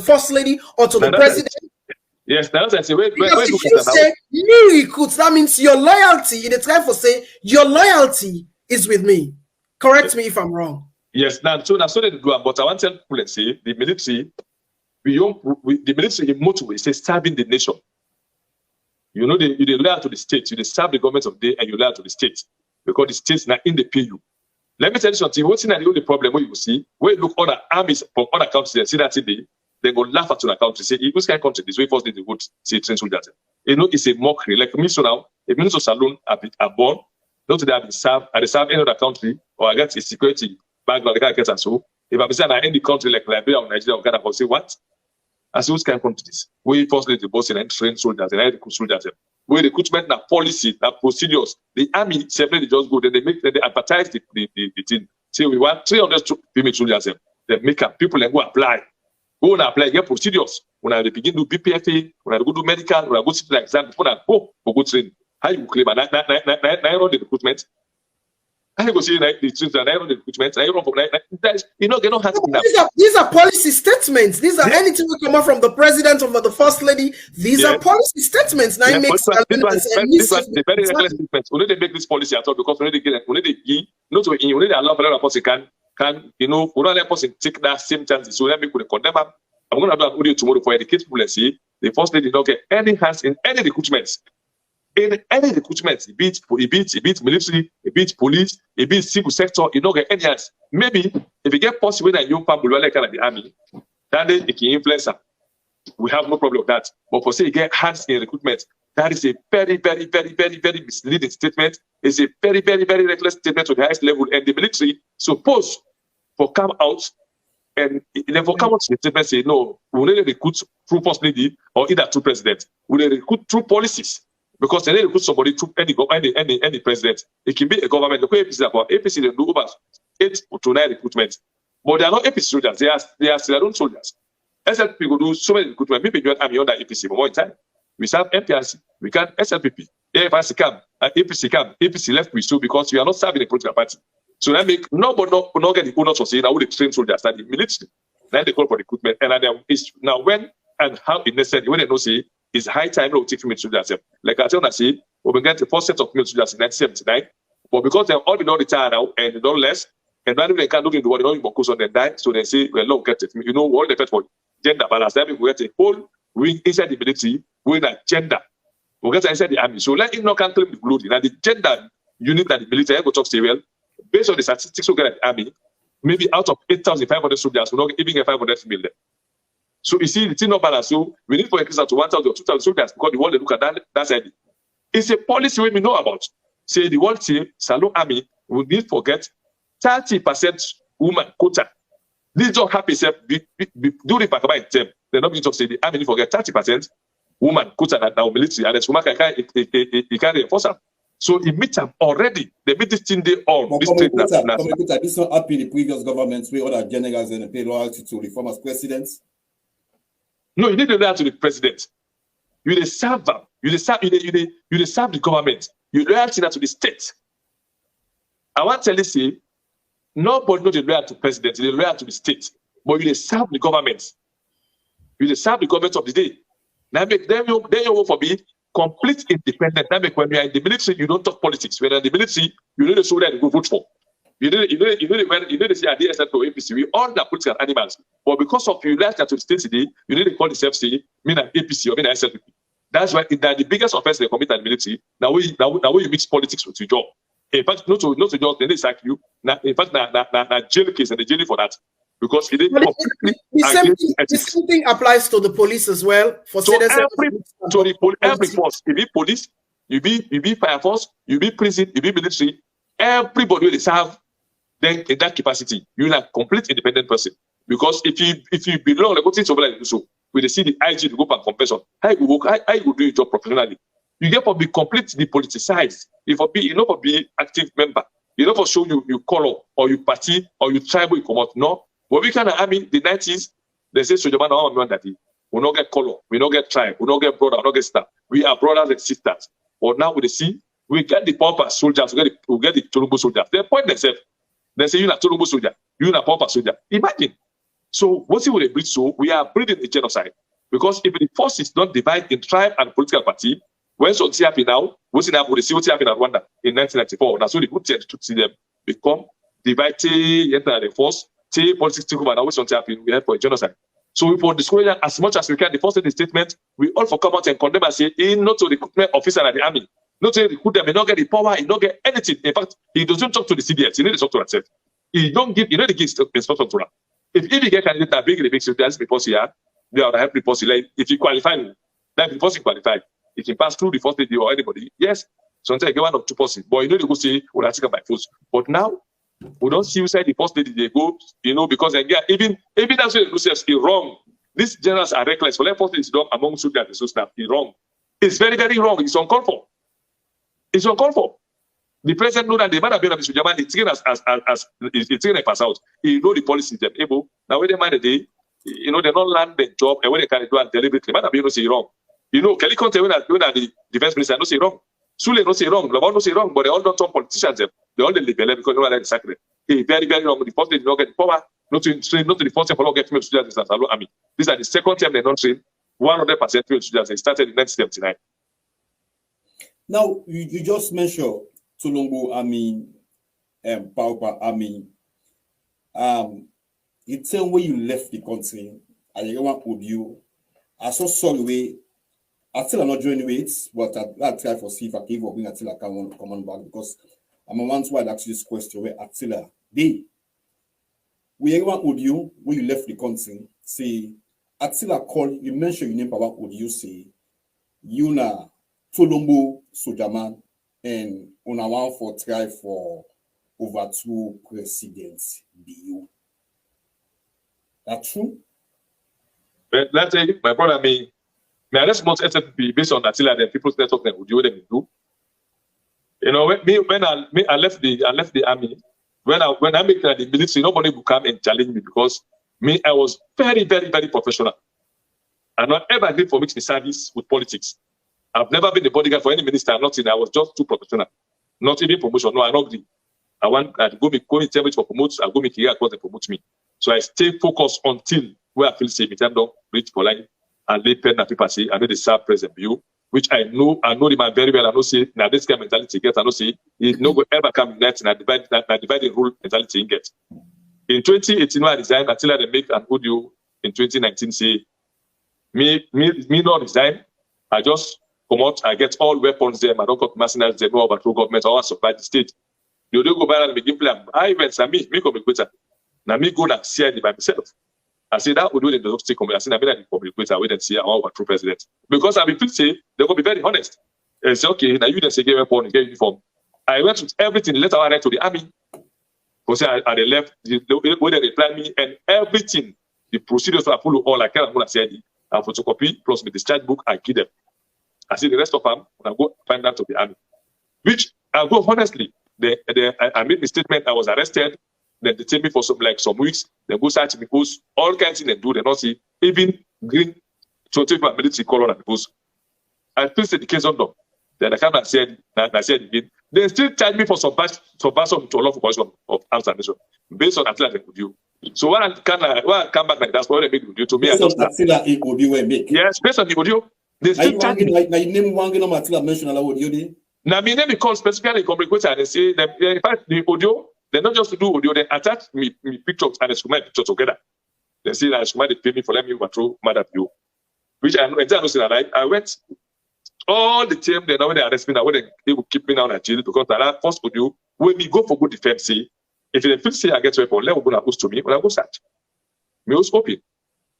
first lady or to the president? Yes, that's I say. Because if you say new recruits, that means your loyalty. In the time for say your loyalty is with me. Correct me if I'm wrong. Yes, now so they do. But I want to tell people and say the military, the military in motto is serving the nation. You know, you loyal to the state, you serve the government of the day, and you loyal to the state because the state's not in the PU. Let me tell you something. What's in the only problem where you will see when you look other armies from other countries and see that today, they go laugh at the country, say, which kind of country this way first they go say train soldiers. You know, it's a mockery. Like me so now, if Minister Saloon are born, not today I've been served, and they serve any other country, or I get a security background, I get and so. If I'm saying I end the country like Liberia or Nigeria or Ghana, I'll say what? I say, which kind of country this? We first the boss and train soldiers and recruit soldiers. Where recruitment na policy, na procedures. The army separately just go, then they advertise the thing. Say we want 300 female soldiers. They make up people and go apply. Go and apply, get procedures. When they begin to do BPFA, when they go do medical, when they go to the exam, before they go for good training. How you claim and I run the recruitment? How you go see the training and I run the recruitment? I run for you know, they don't have to. These are policy statements. These are anything we come out from the president or the first lady. These are policy statements. Now it makes the very reckless statements. Only they make this policy at all because when they allow another person can you know, when another person take that same chance, so let me put condemn them. I'm going to do an audio tomorrow for educate people and say the first lady don't get any hands in any recruitments. In any recruitment, it beats military, it beats police, it beats civil sector, you don't get any hands. Maybe if you get possible that young people like the army, then it can influence them. We have no problem with that. But for say you get hands in recruitment, that is a very, very, very, very, very misleading statement. It's a very, very, very reckless statement to the highest level. And the military supposed for come out and never come out to the statement say, no, we will not recruit through first lady or either through president. We will recruit through policies. Because they recruit somebody through any president. It can be a government. The APC they do over 8 to 9 recruitment. But they are not APC soldiers. They are their own soldiers. SLPP will do so many recruitment. Maybe you are under APC, but more time. We serve MPRC, we can SLPP. AFRC come, and APC come. APC left with you because you are not serving a political party. So that make nobody not get the bonus of saying I would train soldiers that the military. Then they call for recruitment. And now when and how it necessary, when they don't say it's high time to take female soldiers. Like I tell you, say, we get the first set of female soldiers in 1979, but because they've all been on retired now and they don't less, and then they can't look into what they don't even on and die, so they say, well, no, get it. You know, all the for gender balance. That means we get a whole wing inside the military with a gender. We get inside the army. So let him not claim the glory. Now the gender unit that the military go talk say, well, based on the statistics we get at the army, maybe out of 8,500 soldiers, we're not even get 500 female there. So you see, the thing not balance. So we need to increase that to 1,000 or 2,000 soldiers because the world they look at that side. It's a policy we know about. Say the world say Salon Army will need to get 30% woman quota. This don't happen do the back about them. They're not going to say the army need to get 30% woman quota that now military and the woman can enforce them. So it meets them already. They meet this thing they all. This is not happy the previous governments where other generals and pay loyalty to reform as presidents. No, you need to loyal to the president. You serve them. You serve the government. You loyal to the state. I want to tell you, say, nobody knows loyal to the president. They loyal to the state. But you serve the government. You serve the government of the day. Now make them you work for me complete independent. That means when you are in the military, you don't talk politics. When you're in the military, you need a soldier to go vote for. You need to see a DSN or APC. We all are political animals. But because of you left that to the state today, you need to call yourself, say, mean an APC or mean an SLP. That's why the biggest offense they commit in the military. Now you mix politics with your job. In fact, not to just then they sack you. Now, in fact, na jail case and the jail for that. Because it didn't the same thing applies to the police as well. For every force, you be police, you be fire force, you be prison, you be military, everybody will serve. Then in that capacity, you're a complete independent person. Because if you belong, like what's over so with the see the IG to go back compassion, how you will do your job professionally. You therefore be completely politicized. You not be active member. You not for show you color or you party or you tribal you come out. No. But we kind of the 90s, they say so that we not get color, we not get tribe, we not get brother, we not get star. We are brothers and sisters. But now with the see, we get the pauper soldiers, we get the Tolombo soldiers. They point themselves. They say you're not Tolombo soldier, you're not pauper soldier. Imagine. So what's it with a breed? So we are breeding a genocide. Because if the forces don't divide in tribe and political party, when something happen now, what's happening with what's happened in Rwanda in 1994? That's what the good chance to see them become divided, enter the force, take politics take over. Now what's something happen? We have for a genocide. So we for discourage as much as we can. The first statement, we all for come out and condemn and say, not to recruitment officer at the army, not to recruit them, he not get the power, he not get anything. In fact, he doesn't talk to the CDS, he need to talk to himself. He don't give, the give instruction to her. If he get candidate that big, the big secretaries before here, they are help report. Like if you qualify, like before you qualify, you can pass through the first lady or anybody. Yes, sometimes you get one or two persons, but you know they go say, well, I take by force. But now we don't see you say the first lady they go, because they get even that's what they say is wrong. These generals are reckless. For that first lady done among soldiers and so stuff, it's wrong. It's very, very wrong. It's uncalled for. It's uncalled for. The president know that the man have been a Mr. Jaman, it's taken it's taken a pass out. He know the policy them able. Now when they mind the day, they don't land the job and when they can do it deliberately, man have been say wrong. Kelly Conte when the defense minister no say wrong. Sule no say wrong, Lamar no say wrong, but they all don't turn politicians them. They all libel because they don't like the sacred. Very, very wrong. The first they did not get the power, not to train, not to the first time for not get female soldiers in the army. These are the second time they don't train 100% female soldiers. They started in 1979. Now you just mentioned Tolombo Army, Pauper Army. The same way you left the country, I want with you. I saw sorry way. I still am not joining it, but I'll try for see if I can even bring until I come on back because I'm a once why I ask you this question where Attila they we everyone would you when you left the country say Attila call you mention your name Papa would you say you na Tolombo Sojaman and on a one for try for over 2 presidents be you. That true? But let's say my brother may let's not SFP based on Attila the people's network that would do them do. When I left the army, when I make the military, nobody would come and challenge me because I was very, very, very professional. I not ever agreed for mixing service with politics. I've never been the bodyguard for any minister, nothing. I was just too professional. Not even promotion. No, I don't agree. I want to go in terms for promote, I go make career across and promote me. So I stay focused until where I feel safe in terms of reach for line and lay pen and people say, I know the serve president view, which I know the man very well. I know say now this kind of mentality get, I know say it no go ever come in that dividing rule mentality in get. In 2018, when I resigned, until I make an audio in 2019 say me not resign. I just come out, I get all weapons there, I don't got mercenaries, they no overthrow government, I want to supply the state. You don't go by and begin plan. I events and me come Koita. Now me go and see it by myself. I say that would do in the state community. I say I been at the Koita, wait and see how overthrow president. Because I be quick say they're gonna be very honest. And say, okay, now you then say get weapon, get uniform. I went with everything, letter I write to the army. Because I they left, when they reply me and everything, the procedures I follow all I can say and photocopy plus my discharge book, I give them. I see the rest of them, and I go find out to the army. Which I go honestly. I made the statement, I was arrested, then they take me for some weeks, then go search me post, all kinds of things they do, they not see, even green, so take my military color and post. I still say the case on them. Then I come and said again, they still charge me for some batch to a lawful position of arms and nation, based on Attila with you. So when I come back like that's what they make with you to me. Based on Attila, it would be where make. Yes, based on the audio. They still charge me. Now you name one number until I mention audio. Now, me name because specifically communicator and they say that in fact the audio, they not just to do audio, they attach me pictures and my picture together. They say that they pay me for letting me overthrow mother view. Which I know exactly that I went all the time they know when they arrest me now, when they will keep me now in jail because that first audio, when me go for good defense, say, if they feel say I get weapon, let me go and to me, when I go search. Me was open.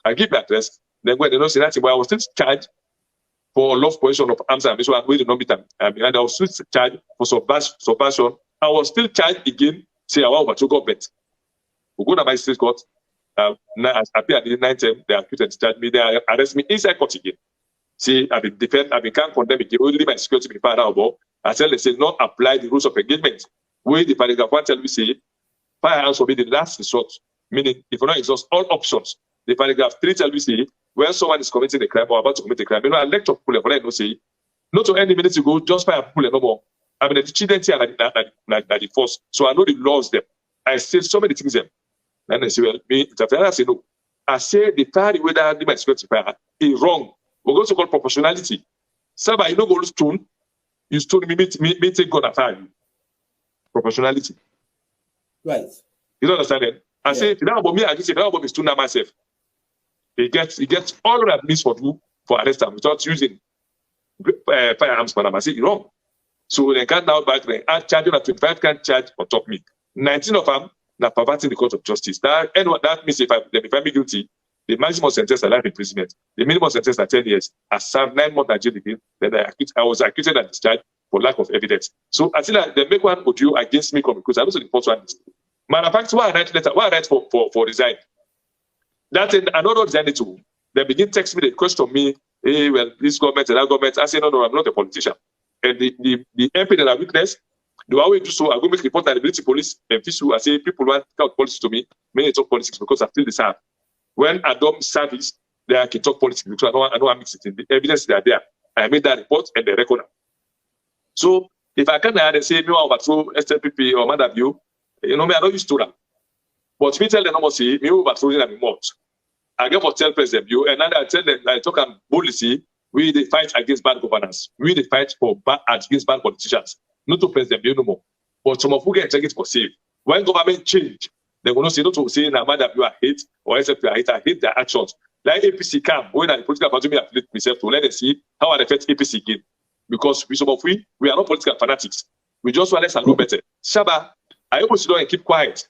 I give my address, then when they don't say that, but I was still charged for lost possession of arms and ammunition, and not meet them. And I was still charged for subversion. I was still charged again, say I want to government. We go to my state court. As appear at the 9 time, they accused and charged me. They arrest me inside court again. See, I've been defended, I can't condemn again. Only my security be found out about. I tell they say not apply the rules of engagement. Where the paragraph 1 tell me say firearms will be the last resort. Meaning, if you not exhaust all options, the paragraph 3 tell me say when someone is committing a crime or about to commit a crime, you know, I lecture people for no say not to any minutes ago, just fire people no more. I mean, the children here like the force. So I know the laws them. I say so many things them. And I say, well, me, I say no. I say the fire way that my security fire is wrong. We're going to call proportionality. Saba, you know, go stone. You stone me take God at you. Proportionality. Right. You don't understand it? I say, if you don't about me, I just say, if you don't about me, stone myself. He gets all that means for you for arrest him without using firearms for them. I say, you're wrong. So they can't now back there. I charge you that 25 can charge on top me. 19 of them now perverting the court of justice. That means if I find me guilty, the maximum sentence is life imprisonment. The minimum sentence is 10 years. I served 9 months in jail again. Then I was acquitted and discharged for lack of evidence. So I see that they make one audio against me because I also the first one. Matter of fact, why I write letter, why I write for resign. That in another resign too. They begin text me, they question me, hey, well, this government and that government. I say, no, I'm not a politician. And the MP that I witnessed, the way we do so, I go make report at the military police and FISU. I say people want to talk politics to me, many talk politics because I feel the same. When I don't service, they can talk politics because I know I mix it in. The evidence they are there. I made that report and they record it. So if I can't and say me overthrow SLPP or Mandaview, you know me, I don't use to that. But me tell them no say me overthrowing them more. I get for tell President you and then I tell them I talk and boldly say we they fight against bad governance. We they fight for against bad politicians. Not to President you no more. But some of who get it for safe. When government change, they will not say not to say na Mandaview I hate or SLPP I hate their actions. Like APC come when the political party me affiliate myself to let them see how I affect APC again. Because we are not political fanatics. We just want less and know better. Shabba, I always sit down and keep quiet.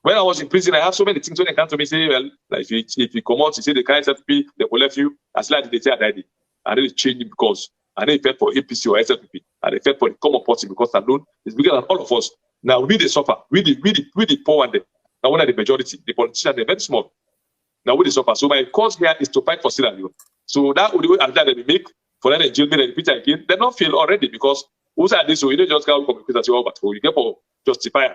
When I was in prison, I have so many things when they come to me say, well, like if you come out, you say the kind of SLPP, they will left you. As like they say I died. I really change it because I didn't fight for APC or SLPP. I didn't fight for the common party because alone is bigger than all of us. Now we the suffer. We the poor one. Now one of the majority, the politicians, they're very small. Now we the suffer. So my cause here is to fight for Sierra Leone. So that would be that they make for them jail me and repeat again. They don't feel already because who's at this so you don't just go communicate as you but you get for justify.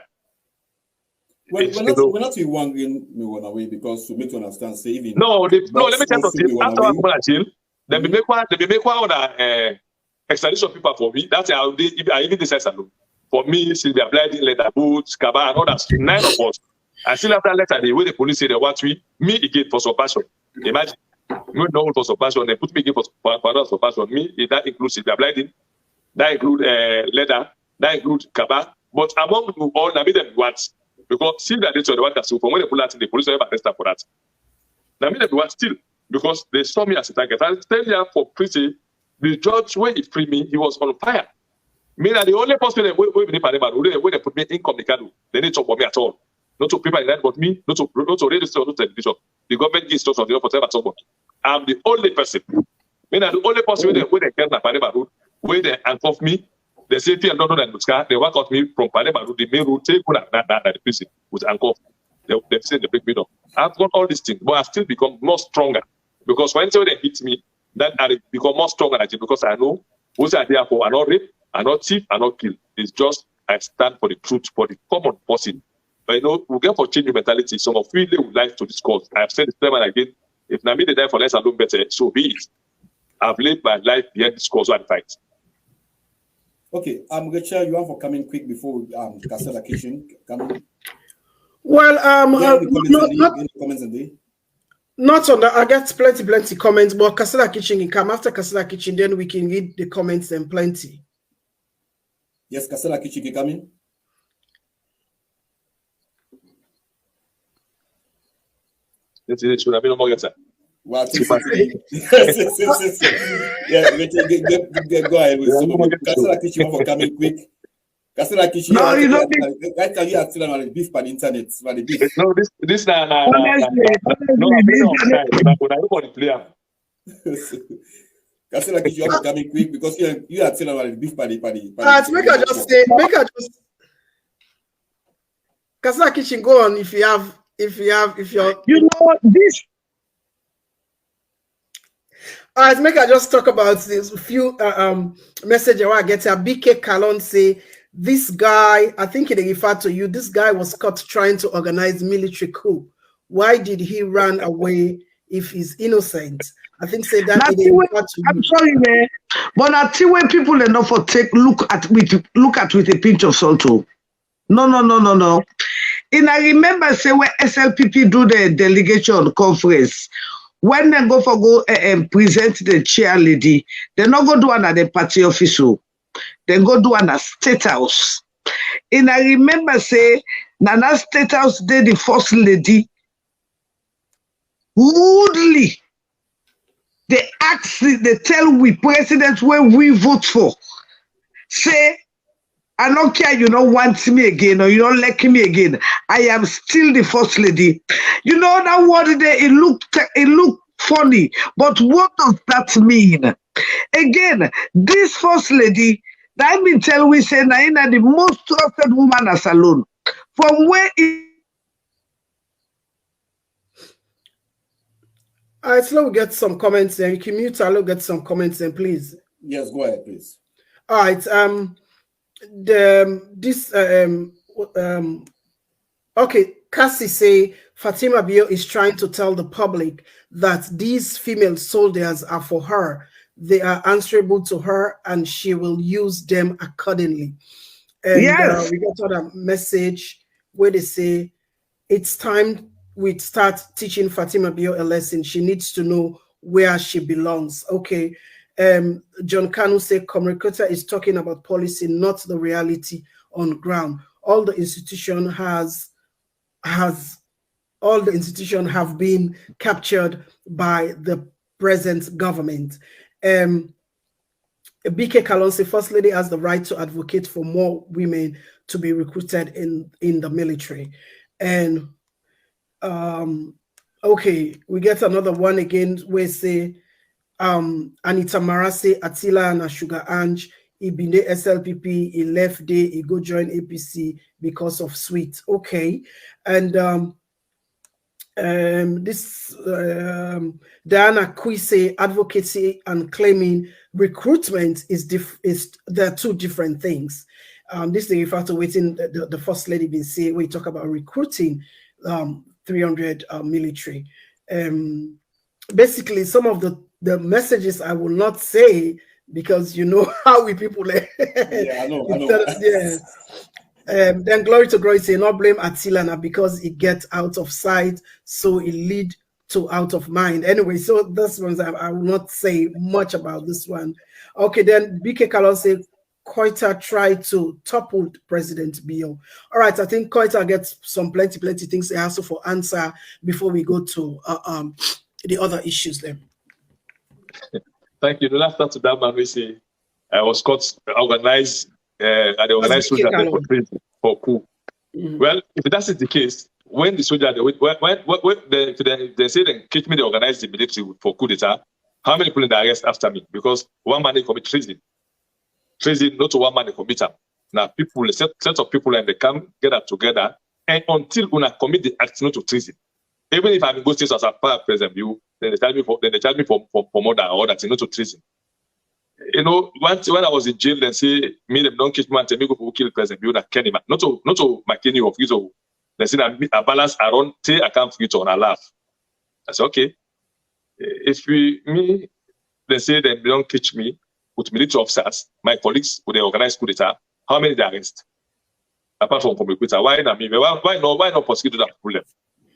We're not wondering me one away because to make you understand, say even no, let me tell you after I come out jail, they be make one other extradition people for me. That's how I even decide alone. For me, since they are blinding letter boots, Kaba and others, 9 of us. I still after letter the way the police say they want me again for subversion. Imagine me no for subversion, they put me again for subversion. Me, that includes they are blinding, that include leather, that include Kaba. But among all, I made them once. Because see that they the one that so from when they pull out in the police never arrest them for that. Now me they want still because they saw me as a target. I tell you for pretty the judge when he freed me, he was on fire. Me that the only person when they put me in communicado, they didn't talk about me at all. Not to people in that but me, not to radio station, not to television. The government gives instructions they don't for talk about. I'm the only person. Me that the only person when they get Parema road, when they handcuff me. They say, if you don't know that they work out me from Parema road, the main road, take one at the prison with handcuff. They say they break me down. I've got all these things, but I've still become more stronger. Because when they hit me, that I become more stronger because I know what are there for. I not rape, I not thief, I not kill. It's just I stand for the truth, for the common person. But you know, we get for changing mentality. Some of we live life to this cause. I have said this time and again, if Nami they die for less and do better, so be it. I've lived my life behind this cause and fight. Okay, Rachel, you want for coming quick before Casada Kitchen coming? Well, Not on the, I get plenty comments, but Casada Kitchen can come after Casada Kitchen, then we can read the comments and plenty. Yes, Casada Kitchen can come in. It should have been no more sir. Well, yeah, go ahead with some of it. Casada Kitchen for coming quick. Casada Kitchen. No, you know, I tell you, I'm still on the beef by the internet. By the beef. No, this no, Casada Kitchen for coming quick because you are still on the beef by the. Make I just say, Casada Kitchen, go on if you're. You know this. All right, make I just talk about this few message I get here. BK Kalon say this guy, I think he referred to you. This guy was caught trying to organize military coup. Why did he run away if he's innocent? I think say that I'm sorry, man, but I see when people enough for take look at with a pinch of salt. No. And I remember say when SLPP do the delegation conference. When they go present the chair lady, they not go do another party office. They go do another state house. And I remember say, Nana state house did the first lady rudely. They tell we president where we vote for. Say, I don't care, you don't want me again or you don't like me again. I am still the first lady. You know that word there, it looked funny, but what does that mean? Again, this first lady, that mean tell we say Naina the most trusted woman as alone. From where all right, so we'll get some comments there. You can mute, I'll get some comments then, please. Yes, go ahead, please. All right, okay, Cassie say Fatima Bio is trying to tell the public that these female soldiers are for her. They are answerable to her and she will use them accordingly. And yes. We got a message where they say it's time we start teaching Fatima Bio a lesson. She needs to know where she belongs. Okay. John Kanu said Koita is talking about policy, not the reality on ground. All the institution have been captured by the present government. BK Kalonse, First Lady has the right to advocate for more women to be recruited in the military. And okay, we get another one again where say Anita Marase, Attila and Sugar Ange, he been the SLPP, he left there, he go join APC because of sweet. Okay. And this Diana Kwise advocacy and claiming recruitment they're two different things. This they refer to waiting the first lady been say we talk about recruiting 300 military. Basically, some of the messages I will not say because you know how we people. Yeah, I know. Yeah. Then glory to glory say not blame Attila because it gets out of sight, so it lead to out of mind. Anyway, so this ones I will not say much about this one. Okay, then BK Kalon say Koita tried to topple President Bio. All right, I think Koita gets some plenty things to ask for answer before we go to the other issues then. Thank you. The last time to that man we say I was caught organized at the organized soldier for prison for coup. Well, if that is the case, when the soldier they say they catch me, they organize the military for coup d'etat, how many people in the arrest after me? Because one man they commit treason. Treason, not one man they commit them. Now people, a set of people and they come gather together and until una commit the act not to treason. Even if I'm in good states as a part President View, then they charge me for murder or that not to treason. You know, when I was in jail, they say me them don't catch me and tell me go kill President View that Kenny, not to McKinney of his own. They say that a balance around say I can't fit on a laugh. I say okay. If they say they don't catch me with military officers, my colleagues would they organize coup d'etat, how many they arrest? Apart from Koita, why not me? Why not prosecute that problem?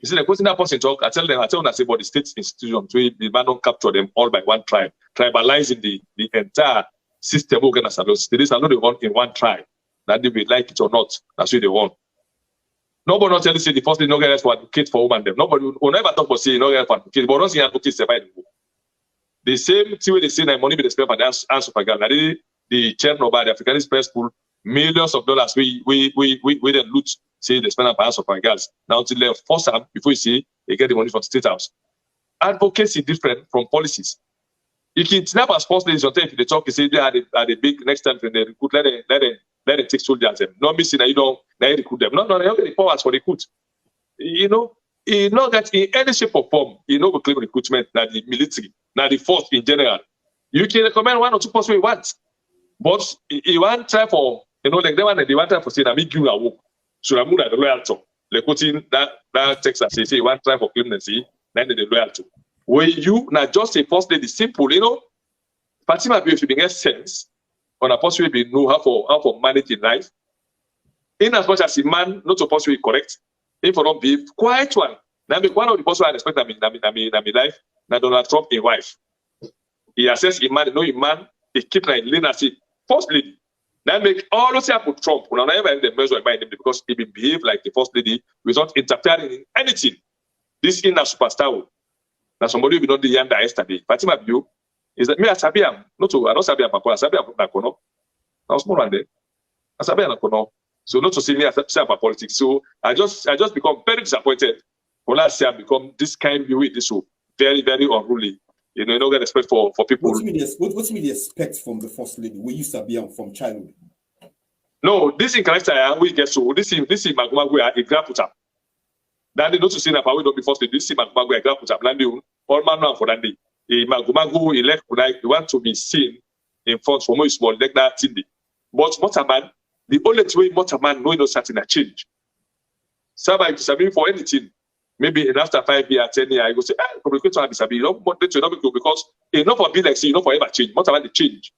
You see, the question that person talk, I tell them, I say about the state institutions, so the man don't capture them all by one tribe, tribalizing the entire system organized. There is a lot of one in one tribe, that they will like it or not. That's what they want. Nobody not tell you say the first thing no get for advocate for women them. Nobody will never talk about say no get for advocate, but don't see advocate survive the book. The same thing they say that money be the spent for the answer for girl. The chairman of the Africanist press pool, millions of dollars we then loot, say they spend on answer for girls. Now until they force them before you see they get the money from the state house. Advocacy different from policies. You can snap as first ladies on time if they talk, you say they are the big next time when they recruit, let them take soldiers them. Not missing that you don't recruit them. No, they don't get the powers for recruit. You know that in any shape or form, we claim recruitment, that the military, that the force in general. You can recommend one or two posts we want. But you want try for, like they want try for saying that me give a work. So I'm the loyal to. Like quoting that text that say you want try for clemency, then the loyal to. When you not just a first lady simple, Fatima if you get sense on a possible know how for managing life. In as much as a man not supposed to be correct, if not be quiet one. Now make one of the possible I respect in my life, now Donald Trump a wife. He assess a man, a man, he keep like lean as a first lady. That make all those happen Trump when I ever the measure by him because he behave like the first lady without interfering in anything. This in a superstar. Now somebody we don't do yonder yesterday. Fatima view is that me as Sabiam, I don't Sabiam Papa, Sabiam Nakono. Now small one day. Sabiam Nakono. So not to see me as about politics. So I just become very disappointed when last year I become this kind of way, this so very, very unruly. You don't get respect for people. What's the respect from the first lady? We used to be from childhood. No, this in character we get so this is Magumagwe a grand put up. Then they not to see that we don't be first lady. This is Magumagwe a grand put up. All man now for that day. Magumagu elect like you want to be seen in front for more small like that thing. But Motaman, the only way Motaman know no certain a change. Somebody to for anything. Maybe in after 5 years, 10 years, I go say, communicate on disability. Because enough of be like say, forever change. Motaman the change.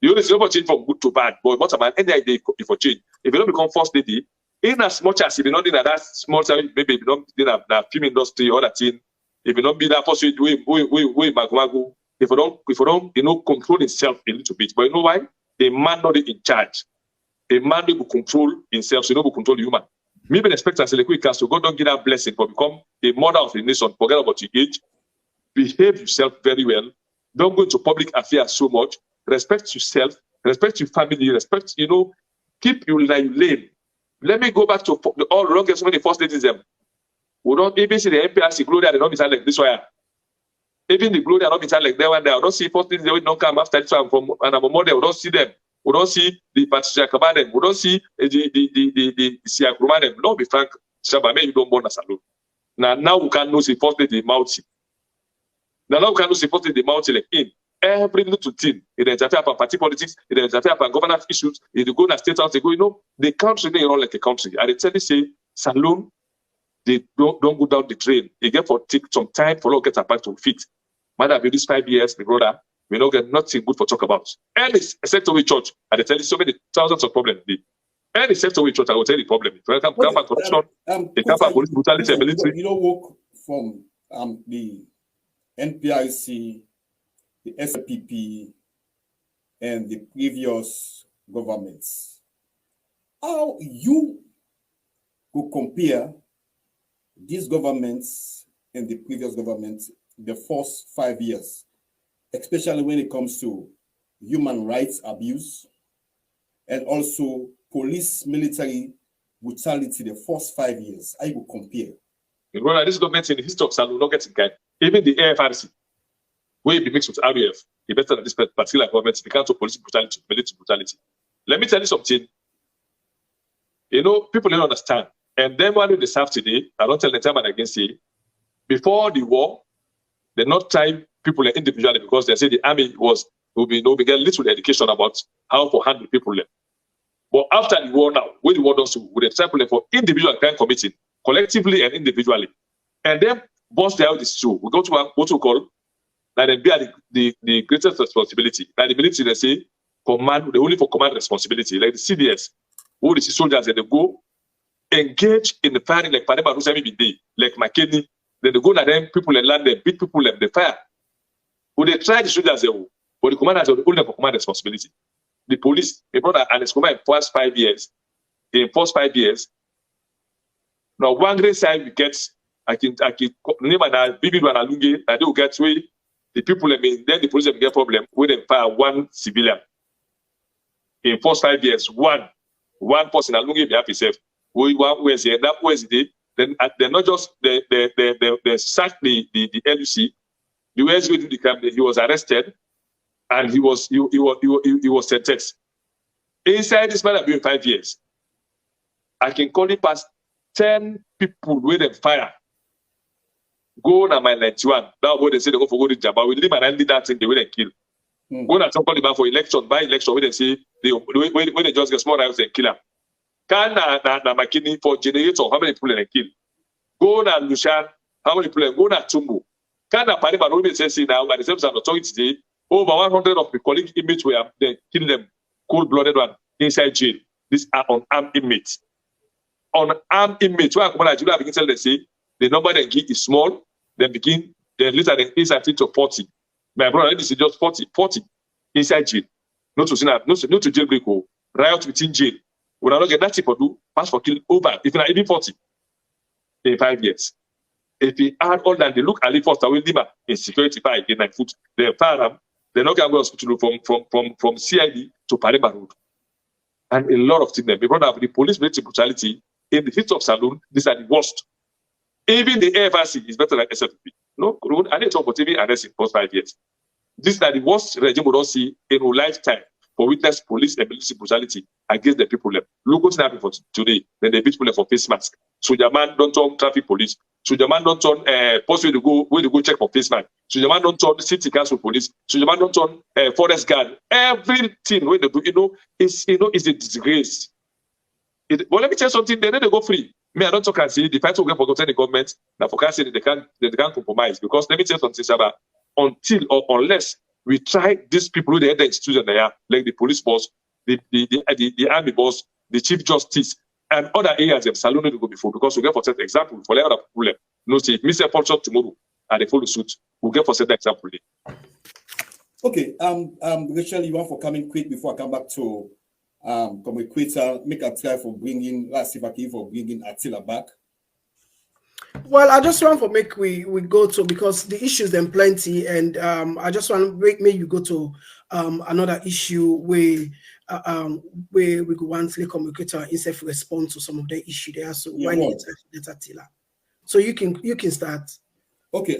The only thing change from good to bad, but Motaman any idea for change. If you don't become first lady, in as much as if you not in that small time, maybe if you don't in that film industry or that thing. If you don't be that person, way Magumagu, if you don't, control himself a little bit. But you know why? The man not in charge. The man will control himself, so he will control the human. Maybe expect as a quick so God don't give that blessing for become a mother of the nation. Forget about your age. Behave yourself very well. Don't go into public affairs so much. Respect yourself. Respect your family. Respect, keep your lane. Let me go back to all the longest so many first ladies them. We don't even see the MPRC Gloria, they don't sound like this way. Even the Gloria don't sound like that one there. We don't see first things they will not come after this one from and I'm a model. We don't see them. We don't see the Patricia Kabadem. We don't see the Siakruma. Don't be frank, Shabba, maybe you don't born as alone. Now we can know see first the mountain. Now we can know see first the mountain like in every little thing. It interfere upon party politics, it interfere upon governance issues, it go to state house, they go, the country they run like a country. And they tell you say, Salon, they don't go down the drain. They get for take some time for all get back to fit. Might have been this 5 years, my brother, we don't get nothing good for talk about. Any sector we church, and they tell you so many thousands of problems. Any sector we church, I will tell you the problem. It come back corruption, it come back police brutality, military. You don't work from the NPIC, the SPP, and the previous governments. How you could compare these governments and the previous governments, the first 5 years, especially when it comes to human rights abuse and also police military brutality, the first 5 years, how you would compare? Brother, this government in the history of Salon not getting kind. Even the AFRC, where it be mixed with RAF, it better than this particular government if it comes to police brutality, military brutality. Let me tell you something. People don't understand. And then what they serve today, I don't tell the time and again say, before the war, they not try people individually because they say the army will get little education about how to handle people. But after the war now, when the war does, we try people for individual crime committing, collectively and individually. And then boss the out this too. We go to what we call that then bear the greatest responsibility. Like the military, they say command, they only for command responsibility, like the CDS, who the soldiers and they go engage in the firing like Padema Rusami Binde, like McKinney, then they go at them, people and land them, beat people and they fire. Would they try the soldiers, but the commanders are the only command responsibility. The police, the brother and his command in first 5 years. In first 5 years, now one great side we get, I can name and Bibi and Alunge, and they will get way the people, I mean, then the police have get problem when they fire one civilian. In first 5 years, one person Alunge be happy safe. Where is he? That where is he? Then they're not just they sacked the LUC. The way he the camp, he was arrested, and he was sentenced. Inside this matter, been 5 years. I can call it past 10 people with them fire. Go na my 91. Now what they say they go for go to Jabba. We leave and lead that thing they will kill. Go na some call for election, by election, where they say when they just get small riots and kill them. Can na McKinney for generator, how many people they kill? Go na Lushan, how many people? Go na Tumbo. Can na Padima Robi say now by the same time authority today, over 100 of the colleague inmates were they kill them cold-blooded one inside jail. These are unarmed inmates. Unarmed inmates. Why come on Nigeria begin tell them say the number they give is small, then later they increase until to 40. My brother, this is just 40 inside jail. Not to jailbreak, riot within jail. When I don't get that tip or do, pass for kill over, if not even 40 in 5 years. If we add all that, they look at the first, I will leave in security by again, 9 foot. They fire them, they're not going to go hospital from CID to Parema Road. And a lot of things. My brother, the police military brutality in the heat of saloon, these are the worst. Even the AFRC is better than SFP. No, I didn't talk about even arrest in post 5 years. These are the worst regime we don't see in our lifetime for witness police and military brutality against the people. Look what's happening for today. Then they beat people for face mask. So your man don't turn traffic police. So your man don't turn post where to go check for face mask. So your man don't turn city council police. So your man don't turn forest guard. Everything where they do, is a disgrace. But let me tell you something. They go free. Me, I don't talk and say the fight will get forgotten the government. Now for can't say they can't compromise because let me tell you something, Shabba. Until or unless we try these people with the head institution they are, like the police boss, the army boss, the chief justice, and other areas of Salon to go before because we get for certain example for other people. No, say if Mr. Culture tomorrow and they follow suit, we'll get for certain example. Okay, Rachel, you want for coming quick before I come back to Koita, make a try for bringing, let's see if I can for bringing Attila back. Well, I just want to make we go to because the issues then plenty, and I just want to make you go to another issue where we could want to communicate instead of respond to some of the issue there. So why let Attila? So you can start. Okay,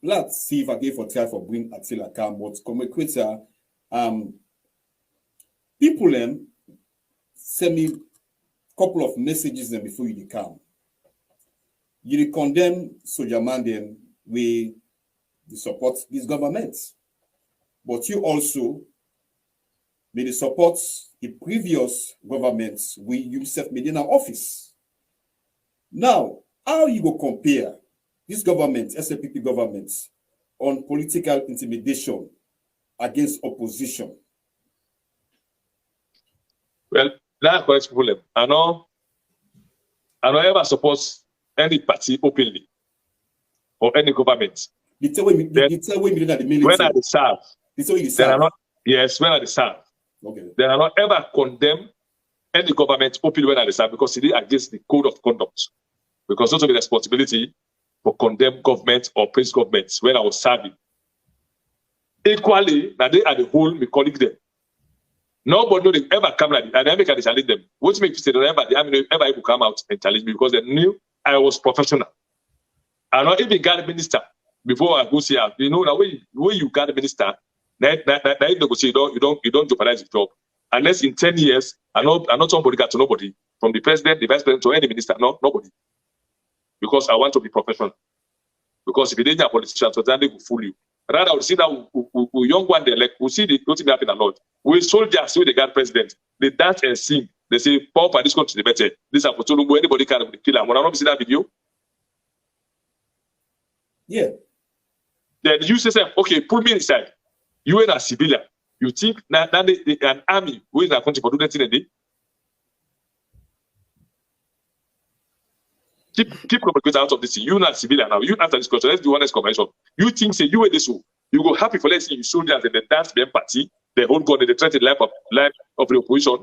let's see if I can for try for bring Attila come. But communicate people send me a couple of messages then before you come. You condemn soldier man them we support this government, but you also may support the previous governments we yourself made in our office. Now, how you go compare this government, SLPP government, on political intimidation against opposition? Well, that's quite problem. I know ever support any party openly or any government. The tell when I serve, then are not when I serve. Okay. Then I not ever condemn any government openly when I serve because it is against the code of conduct. Because those are the responsibility for condemn government or praise governments when I was serving. Equally, now they are the whole me colleague them. Nobody know they ever come like and they can challenge them. What makes you say they ever able to come out and challenge me because they knew I was professional. I not even got a minister before I go see her. You know the way you got a minister, that you say you don't jeopardize the job. Unless in 10 years, I not somebody got to nobody, from the president, the vice president to any minister, nobody. Because I want to be professional. Because if you didn't have politicians, so then they will fool you. Rather, we'll see that we young one they like we'll see the nothing happen a lot. We soldiers with the guard president, they dance and sing. They say, Paul, this country is better. This is for anybody can kill them. When I not see that video. Yeah. Then you say, okay, put me inside. You ain't a civilian. You think that an army who is a country for doing that thing a day? Keep Koita out of this thing. You not civilian now. You after this question, let's do honest convention. You think say you were this one. You go happy for let's see you soldiers and the dance the party, the whole gun, the threatened life of the opposition.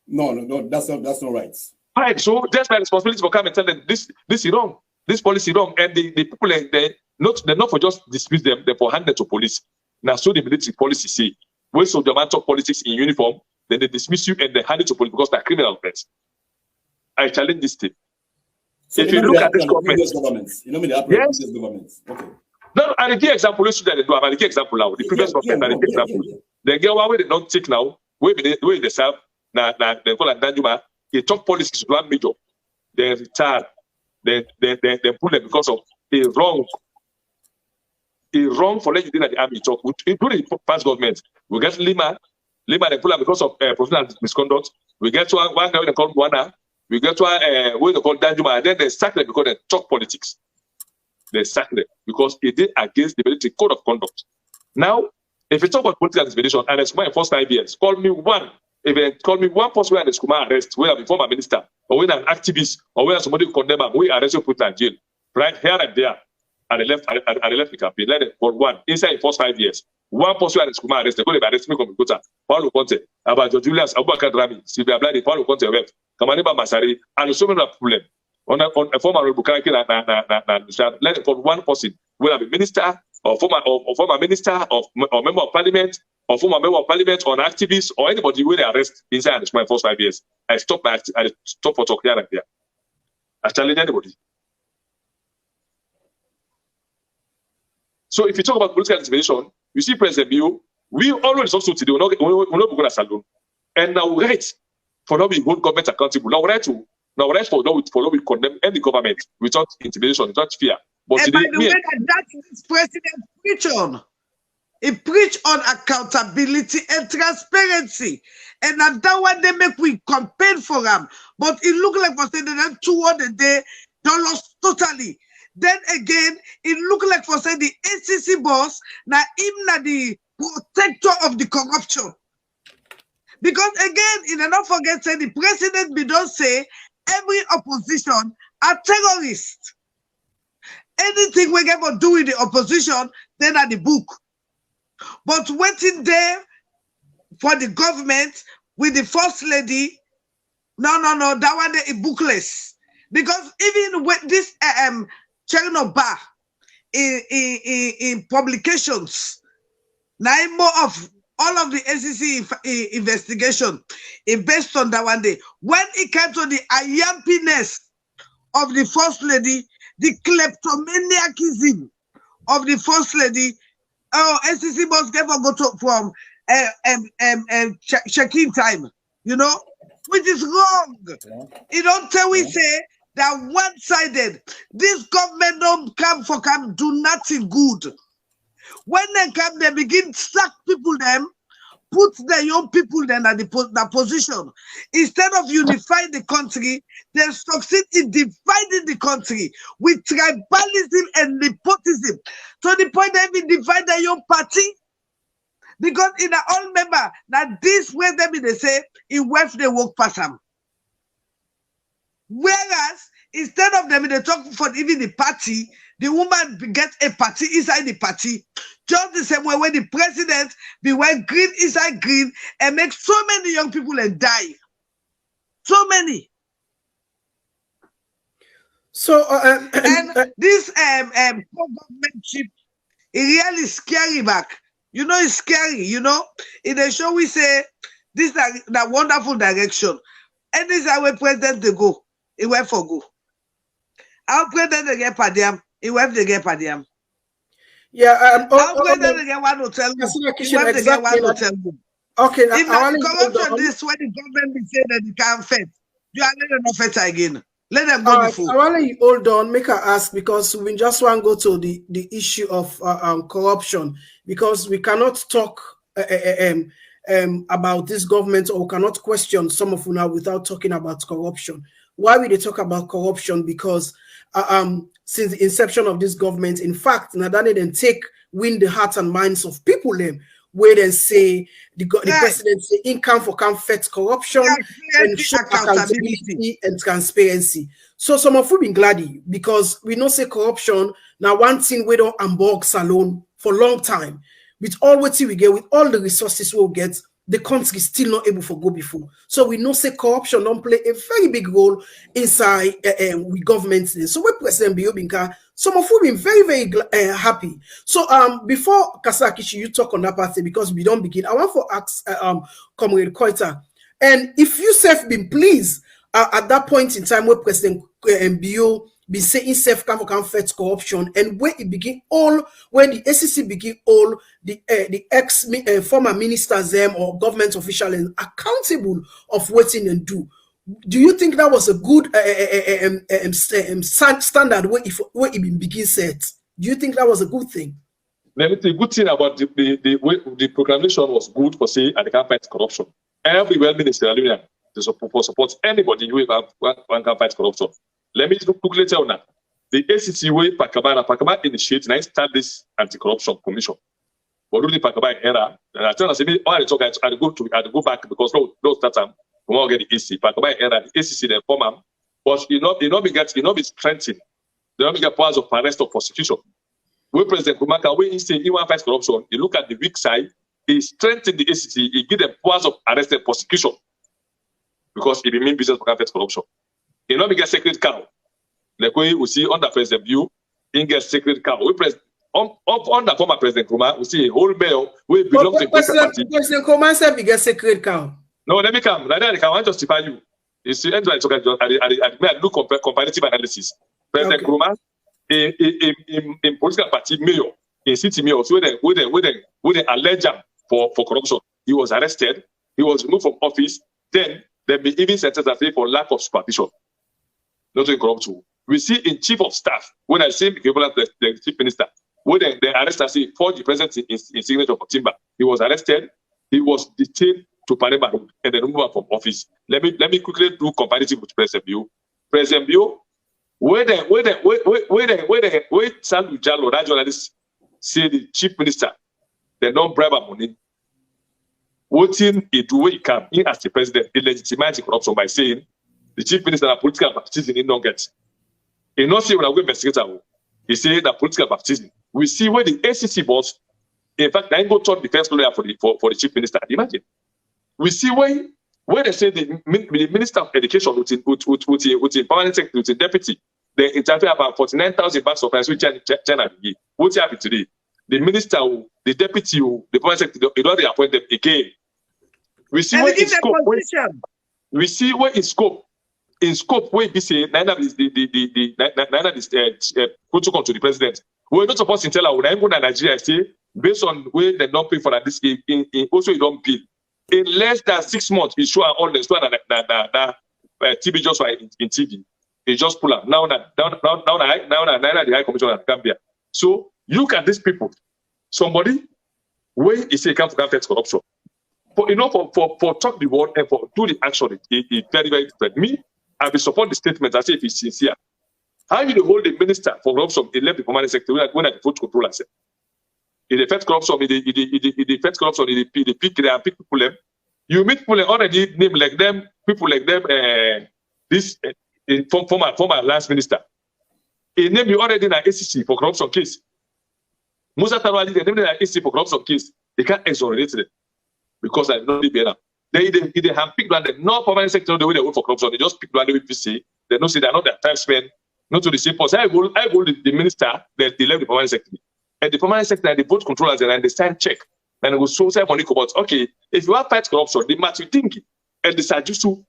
No, that's not right. Right. So that's my responsibility for coming and tell them this is wrong, this policy wrong, and the people they're not for just dismiss them, they're for hand them to police. Now, so the military policy say, when soldier man talk politics in uniform, then they dismiss you and they hand it to police because they're criminal offense. I challenge this thing. So if you look at this government, yes. Governments. Okay. No, and the key example, let's do that. And the key example now, the previous government, and the key example. The girl where they don't take now, where they serve, they call it Danjuma, they talk politics to one major. They retire, they pull them because of a wrong for letting you do at the army talk. During the past government, we get Lima, they pull them because of professional misconduct. We get to one guy they call Buana, we get to where they call Danjuma, and then they sack them because they talk politics. They sacked them because it did against the military code of conduct. Now, if you talk about political intimidation, and it's my first 5 years, call me one person where the school arrest, where a former minister, or when an activist, or when somebody condemn him, we arrest you, put in jail. Right here and there, at the left the campaign. Let it for one inside the first 5 years. One person where the school arrest, they're going to arrest me from Koita, Paulo Conte, about Julius, Abubakar Rami, Sylvia Blady, Paulo Conte, Kamaniba Masari, and so many problem. On a former Bukaki let it for one person, whether be minister or former minister or member of parliament or former member of parliament or an activist or anybody where they arrest inside my first 5 years. I stop for talk here and there. I challenge anybody. So if you talk about political intimidation, you see President Bio, we always also today we're not going to salon. And now right for not being hold government accountable. Now right for not we condemn any government without intimidation, without fear. But and today, by the way, that's this president preach on. He preach on accountability and transparency. And that one they make we campaign for them. But it look like for saying that toward the day, they lost totally. Then again, it look like for saying the ACC boss, now him na the protector of the corruption. Because again, in not forget, say the president be don't say every opposition are terrorists. Anything we get to do with the opposition, then at the book. But waiting there for the government with the first lady, no, that one is bookless. Because even with this Chernobyl in publications, now more of all of the SEC investigation is based on that one day. When it came to the ayampiness of the first lady, the kleptomaniacism of the first lady, SEC must never go to from check-in time, you know, which is wrong. You don't tell we say that one-sided, this government don't come do nothing good. When they come, they begin sack people them, put their young people then at the position. Instead of unifying the country, they succeed in dividing the country with tribalism and nepotism. To the point that we divide their young party. Because in our own member, now this way they say, in West they work past them. Whereas, instead of them, they talk for even the party, the woman gets a party inside the party. Just the same way when the president be wear green inside green and make so many young people and die. So many. So and this governmentship, it really scary back. You know, it's scary, you know. In the show we say this is that wonderful direction. And this is how the president they go. It went for go. Our president they get per diem. It went to get per diem. Yeah, our president they get one hotel room. It went to get one hotel room. Okay, if the corruption this way the government be saying that they can't fit, you are letting them fit again. Let them go before. I want to hold on, make her ask, because we just want to go to the issue of corruption, because we cannot talk about this government, or cannot question some of you now without talking about corruption. Why will they talk about corruption? Because since the inception of this government, in fact, Nadane then win the hearts and minds of people them, where they say the president say income for comfort corruption and show accountability and transparency. So some of we been glad because we know say corruption now one thing we don't embark salon for long time. With all what we get, with all the resources we'll get, the country is still not able to go before. So we know say corruption don't play a very big role inside with governments. So we President Biobinka, some of we been very, very happy. So before Kasakichi, you talk on that part because we don't begin. I want to ask Comrade Koita, and if you self been pleased at that point in time where President Bio be saying self can fight corruption and where it begin all when the SEC begin all the ex former ministers them or government officials accountable of what in and do. Do you think that was a good standard where it been begin set? Do you think that was a good thing? The good thing about the proclamation was good for say and they can fight corruption. Every well-minister to support anybody who can fight corruption. Let me quickly tell you now. The ACC way Pakaba initiated and established anti-corruption commission. But during the Pakaba era, and I tell us all the talk I go back because no that time we won't get the AC. Pakaba era, the ACC then form, but you not be strengthened. They don't get powers of arrest or prosecution. When President Kumaka when he say he want to fight corruption, he look at the weak side, he strengthened the ACC, he give them powers of arrest and prosecution. Because it mean business for fight corruption. He not get sacred cow. Like we see under President View, he get sacred cow. We under former President Kuma, we see a whole male we belong to President Kuma said he get sacred cow. No, let me come. Like that, I can't justify you. You see, I look comparative analysis. President Kuma, in political party mayor, in city mayor, so with the alleged for corruption, he was arrested, he was removed from office, then be even sentenced for lack of supervision. Not to corrupt you. We see in chief of staff, when I say the chief minister, when they arrest us, for the president in signature for Timber, he was arrested, he was detained to Parema and then removed from office. Let me quickly do comparative with President Bio. President Bio, where Salu Jallo, that journalist, say the chief minister, they don't bribe money. What in it do he come in as the president, he legitimize corruption by saying the chief minister and political baptism in don't get. He not say when I go investigate, he say that political baptism. We see where the ACC boss, in fact, I go talk defense lawyer for the chief minister. Imagine. We see where they say the minister of education with permanent secretary, with the deputy, they interview about 49,000 bags of rice which China give. What happened today? The minister, the deputy, the permanent secretary, they don't appoint them again. We see where in scope. We see where in scope. In scope, where we say neither is the protocol to the president. We're not supposed to tell our when Nigeria say based on where they don't pay for that. This also you don't pay. In less than 6 months, he show all the TB just in TV. He just pull up. Now the High Commissioner of Gambia. So look at these people. Somebody when he say come to fight corruption. For for talk the word and for do the action, it very, very different. Me, I will support the statement. I say if he's sincere. How you hold the minister for corruption, he left the permanent secretary when I vote control I said. In the first corruption, in the first corruption, in the pick people them. You meet people already name like them, people like them, this former last minister. He named you already in an ACC for corruption case. Musa Tarwali, they named an ACC for corruption case. They can't exonerate them. Because I don't be better. They have picked one, no permanent secretary the way they work for corruption. They just pick one with VC. They don't say they're not their time spent, not to the same person. I go the minister, they left the permanent secretary. And the permanent secretary, the vote controllers, and they sign check. And it was so say money about okay, if you have fight corruption, the Matthew Dingy and the Sajusu,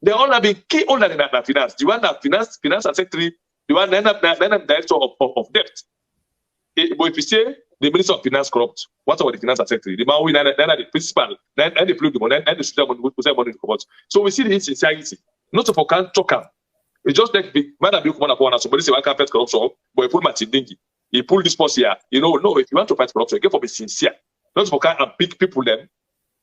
they all have been key older than that finance. The one that finance secretary, the one that director of debt. But if you say the minister of finance corrupt, what about the finance secretary? The man who the principal, then the plug the money, and the student who say money to corrupt. So we see the insincerity. Not to can't talk him. It's just like the man that come upon somebody say I can't fight corruption, but he pull Matthew Dingy. He pull this post here. No, if you want to fight corruption, you get for be sincere. Not for kind of big people them,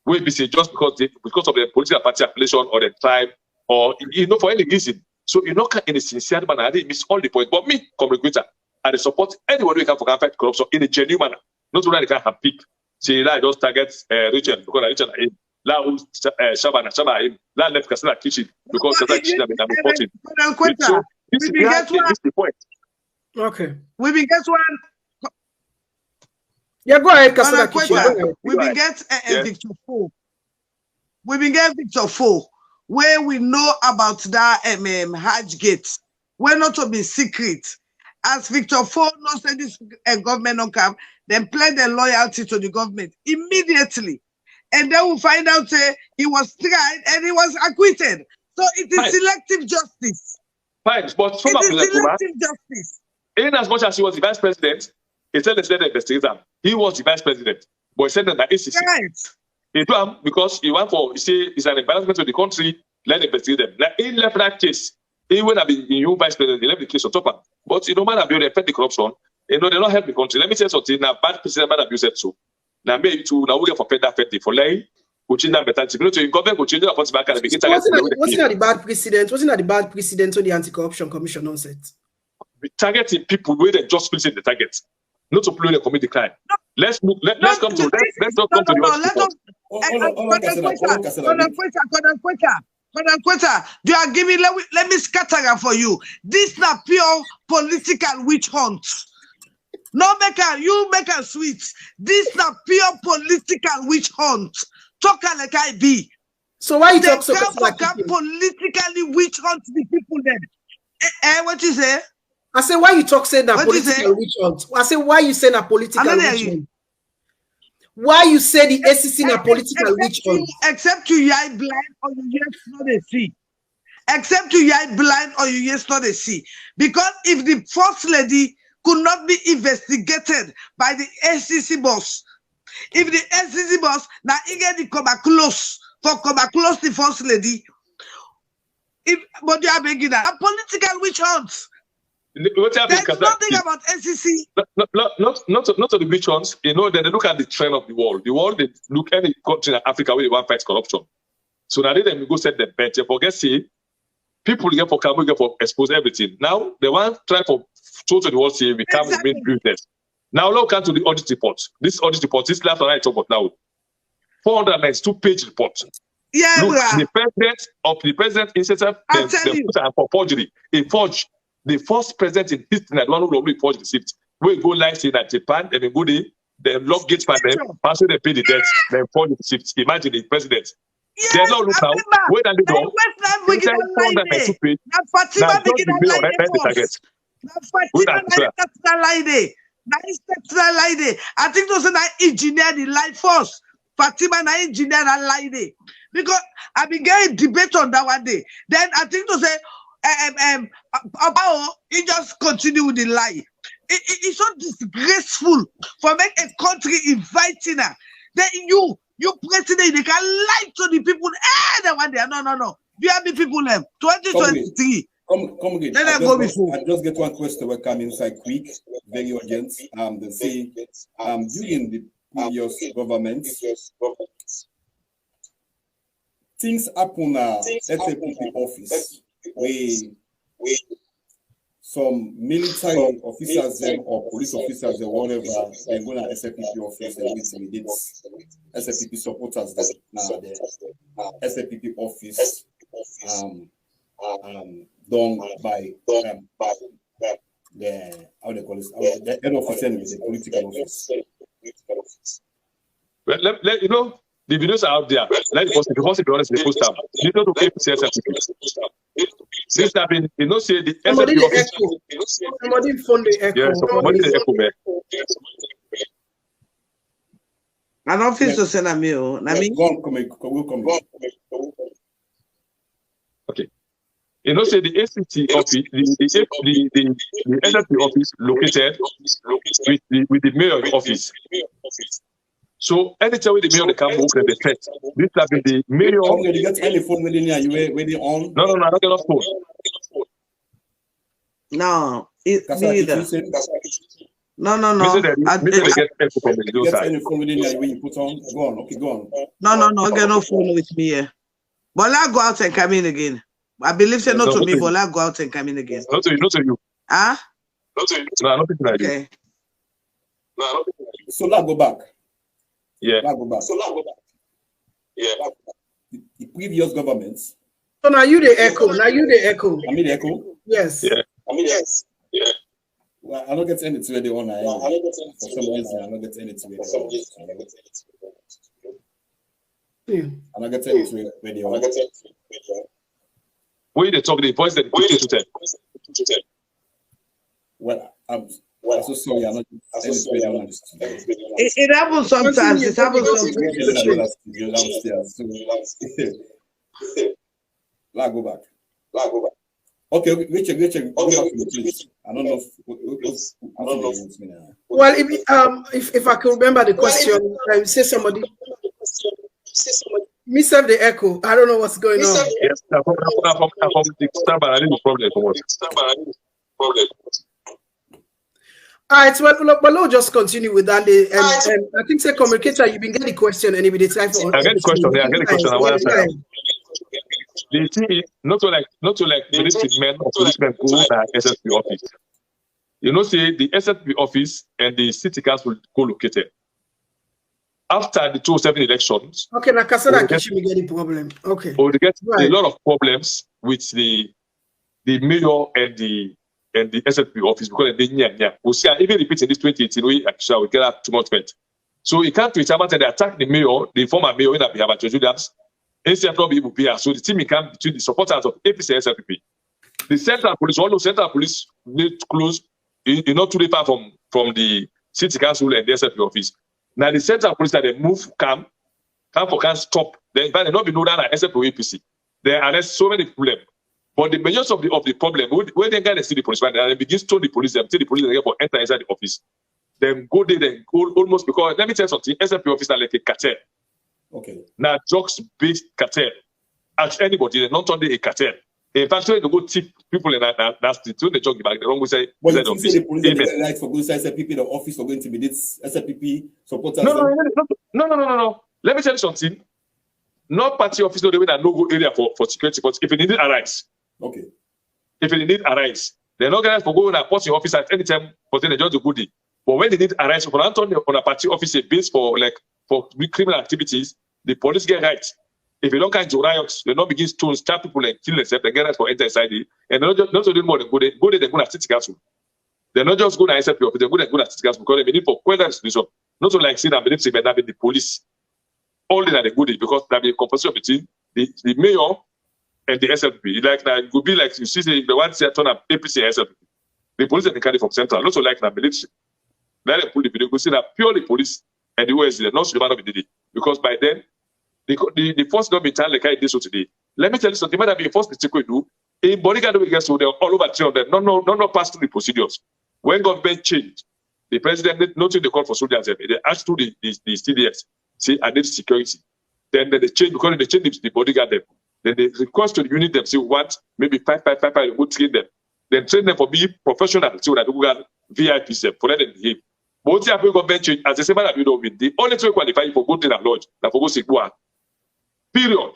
will be say just because of the political party affiliation or the tribe or for any reason. So in a sincere manner, I didn't miss all the point. But me, Comrade Koita, I support anyone who can fight corruption in a genuine manner. Not only they can have pick. Say I just target Richard because Richard Shabba, left Casada kitchen because Casada kitchen have been important. So this is the point. Okay. We will get one. Yeah, go ahead, Casada kitchen. We will get Victor Four. We will get Victor Four, where we know about that Hajj gate. We're not to be secret. As Victor Four knows that this government don't come, then pledge their loyalty to the government immediately. And then we'll find out he was tried and he was acquitted. So it is selective justice. Fine, but it is selective justice. In as much as he was the vice president, he said let's let the investigator. He was the vice president, but he said that the ACC. Right. He do him because he went for, he say it's an embarrassment to the country, let them investigate them. Now, he left that case. He would have been new vice president, he left the case on top of. But you know, man, they affect the corruption. You know, they don't help the country. Let me tell you something. Now, bad president, bad abuse too. Now, maybe to now we get for pay that for lay. Which that better. You know, to government will change the funds back and begin to. Wasn't that the bad precedent? Wasn't that the bad precedent to the anti-corruption commission nonsense? Targeting people where they just visit the target, not to play the community crime. Let's come to the you are giving. Let me scatter for you. This not pure political witch hunt. No you make a switch. This not pure political witch hunt. Talk like I be. So why you talk so politically witch hunt the people then? What you say? I say why you talk say that political witch hunt? I say why you say that political witch hunt? Why you say the SEC na political witch hunt? Except you are blind or you yes not a see. Except you are blind or you yes not a see. Because if the first lady could not be investigated by the SEC boss, if the SEC boss now again the come close the first lady, but you are begging that a political witch hunt. There's nothing about SEC. Not to the witch hunts. You know, they look at the trend of the world. The world, they look any country in Africa where they want to fight corruption. So now they go set the bench. They forget, see, people get for camera, get for expose everything. Now they want to try for show to the world, say we can't win business. Now look at the audit report. This audit report, this last one I talk about now, 492-page report. Yeah, look, the president himself, they put for forgery. He forged. The first president in history that one who normally forged receipt. We go live in Japan, and go there, they lock gates for them, after they pay the debt, then forge the receipt. Imagine the president. Yes, they don't look out. Wait and they go. I think those are engineer the life force. Fatima na engineer and lie because I've been getting debate on that one day. Then I think to say he just continue with the lie. It's so disgraceful for make a country inviting her. Then you president, they can lie to the people. That one day. No. You have the people them 2023. Come again. Then I go before. I just get one question will come inside quick, very urgent. They say during the previous government, things happen SAPP office. We some military officers or police officers or whatever, they go to SAPP office and intimidate SAPP supporters that now the SAPP office done by the how they call it the head officer with the political office. Well, you know, the videos are out there. Let the person be honest, they post them. You know to pay for SAPP. This have been, you know, say the SAPP office. Somebody phone the echo. Yeah, somebody the echo there. An office to send a mail. Okay. You know, say the ACT office, the SAPP office located with the mayor office. So anytime the mayor come open the threat, this have been the mayor. You get any phone within here? You where they on? No, I don't get a phone. No, me either. No. You get any phone within here when you put on? Go on. Okay, go on. No. I get no phone with me here. But I go out and come in again. I believe say not to me, but I go out and come in again. Not to you. Huh? Not to you. No, not to you. Okay. So let's go back. Yeah. Let's go back. The previous governments. So now you the echo. Now you the echo. I mean the echo. Yes. Yeah. Well, I don't get any to the on. For some reason, I don't get any to the I don't get any to the When they talk, the voice that to tell. Well, I'm so sorry. I'm not. It happens sometimes. It happens sometimes. Go back. Okay, Richard, go back to the place. I don't know. Well, if I can remember the question, I say somebody. Miss up the echo. I don't know what's going on. Yes, from the Shabba, I need problem. All right, well, we'll just continue with that. And I think, say, communicator, you've been getting the question, and if it's time for. I get the question. I get the question. I want to say. The thing is, not to like policemen or policemen go to the SSP office. You know, say the SSP office and the city council co-located. After the 2007 elections. Okay, now Casada we get the problem. Okay. Or they get a lot of problems with the mayor and the SSP office because they we'll see even repeating this 2018 we get up too much meant. So it can't reach out and they attack the mayor, the former mayor in Abiyaba Williams. Instead of able to be here. So the team can between the supporters of APC and SLPP. The central police, all those central police need close, not too far from the city council and the SLP office. Now the central police that they move can stop. Then they not be known as SLP or APC. They arrest so many problems. But the majority of the problem, when they get see the police, they begin to tell the police, they police they get for enter inside the office. Then go there, then go almost because let me tell you something, SLP office are like a cartel. Okay. Now, drugs-based cartel. Ask anybody, they're not only a cartel. In fact, when they go tip people in that street, when they talk about the wrong way, say, but you think the police have the right for going to SLPP, the office for going to intimidate SLPP supporters? No. Let me tell you something. Not party office, no, the way that no go area for security, but if it need arise. Okay. If it need arise, they're not going to go in a party office at any time, but then they just do goodie. But when they need arise, for on a party office, a base for criminal activities, the police get right. If you don't catch the riots, they don't begin to stab people and kill themselves, they get right for enter inside it. And they're not doing more than go there, they go to city council. They're not just going to SLP office, they go to city council because they need for quite institution. Not so like saying that believe that the police. Only that they go there because there be a competition between the mayor and the SLP. Like now, it would be like you see the one say turn up APC and SLP. The police they carry from central. Not so like that military. Then they pull the video, you see that purely police and the OSD, they're not Suleiman Obididi. Because by then, the first government time they carry this today. Let me tell you something, might be a first mistake we do. In bodyguard we get so they're all over 300, no pass through the procedures. When government changed, the president not the call for soldiers, they asked to the CDS, say I need security. Then they change because they change the bodyguard them. Then they request to the unit them, say what, maybe 5, go train them. Then train them for being professional, so that we got VIP for them to behave. But the government change as the same as you know, the only way qualify for go to the lodge, that for go sick one. Period.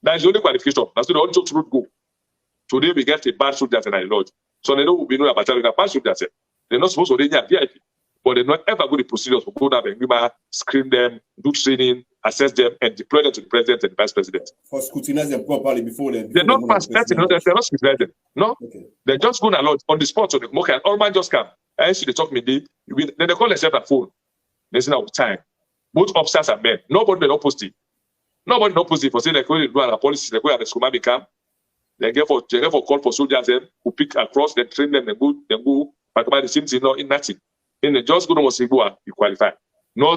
That is the only qualification. That's the only route go. Today we get a bad soldiers in the lodge. So they know we know about a bad soldiers. They're not supposed to be VIP, but they not ever go the procedures for go down and screen them, do training, assess them, and deploy them to the president and the vice president. For scrutinize them properly before them. They're not past that, they're not scrutinizing. No, okay. They're just going along on the spot. So the okay, all man just come. I used to talk me, then they call themselves a phone. They say now time. Both officers are men. Nobody may not post it. Nobody not post it for saying they're going to do a policy, they're going to the camp. They get for call for soldiers them who pick across, then train them, then go. But about the same thing, in nothing. In the just go to Mosegua, you qualify. No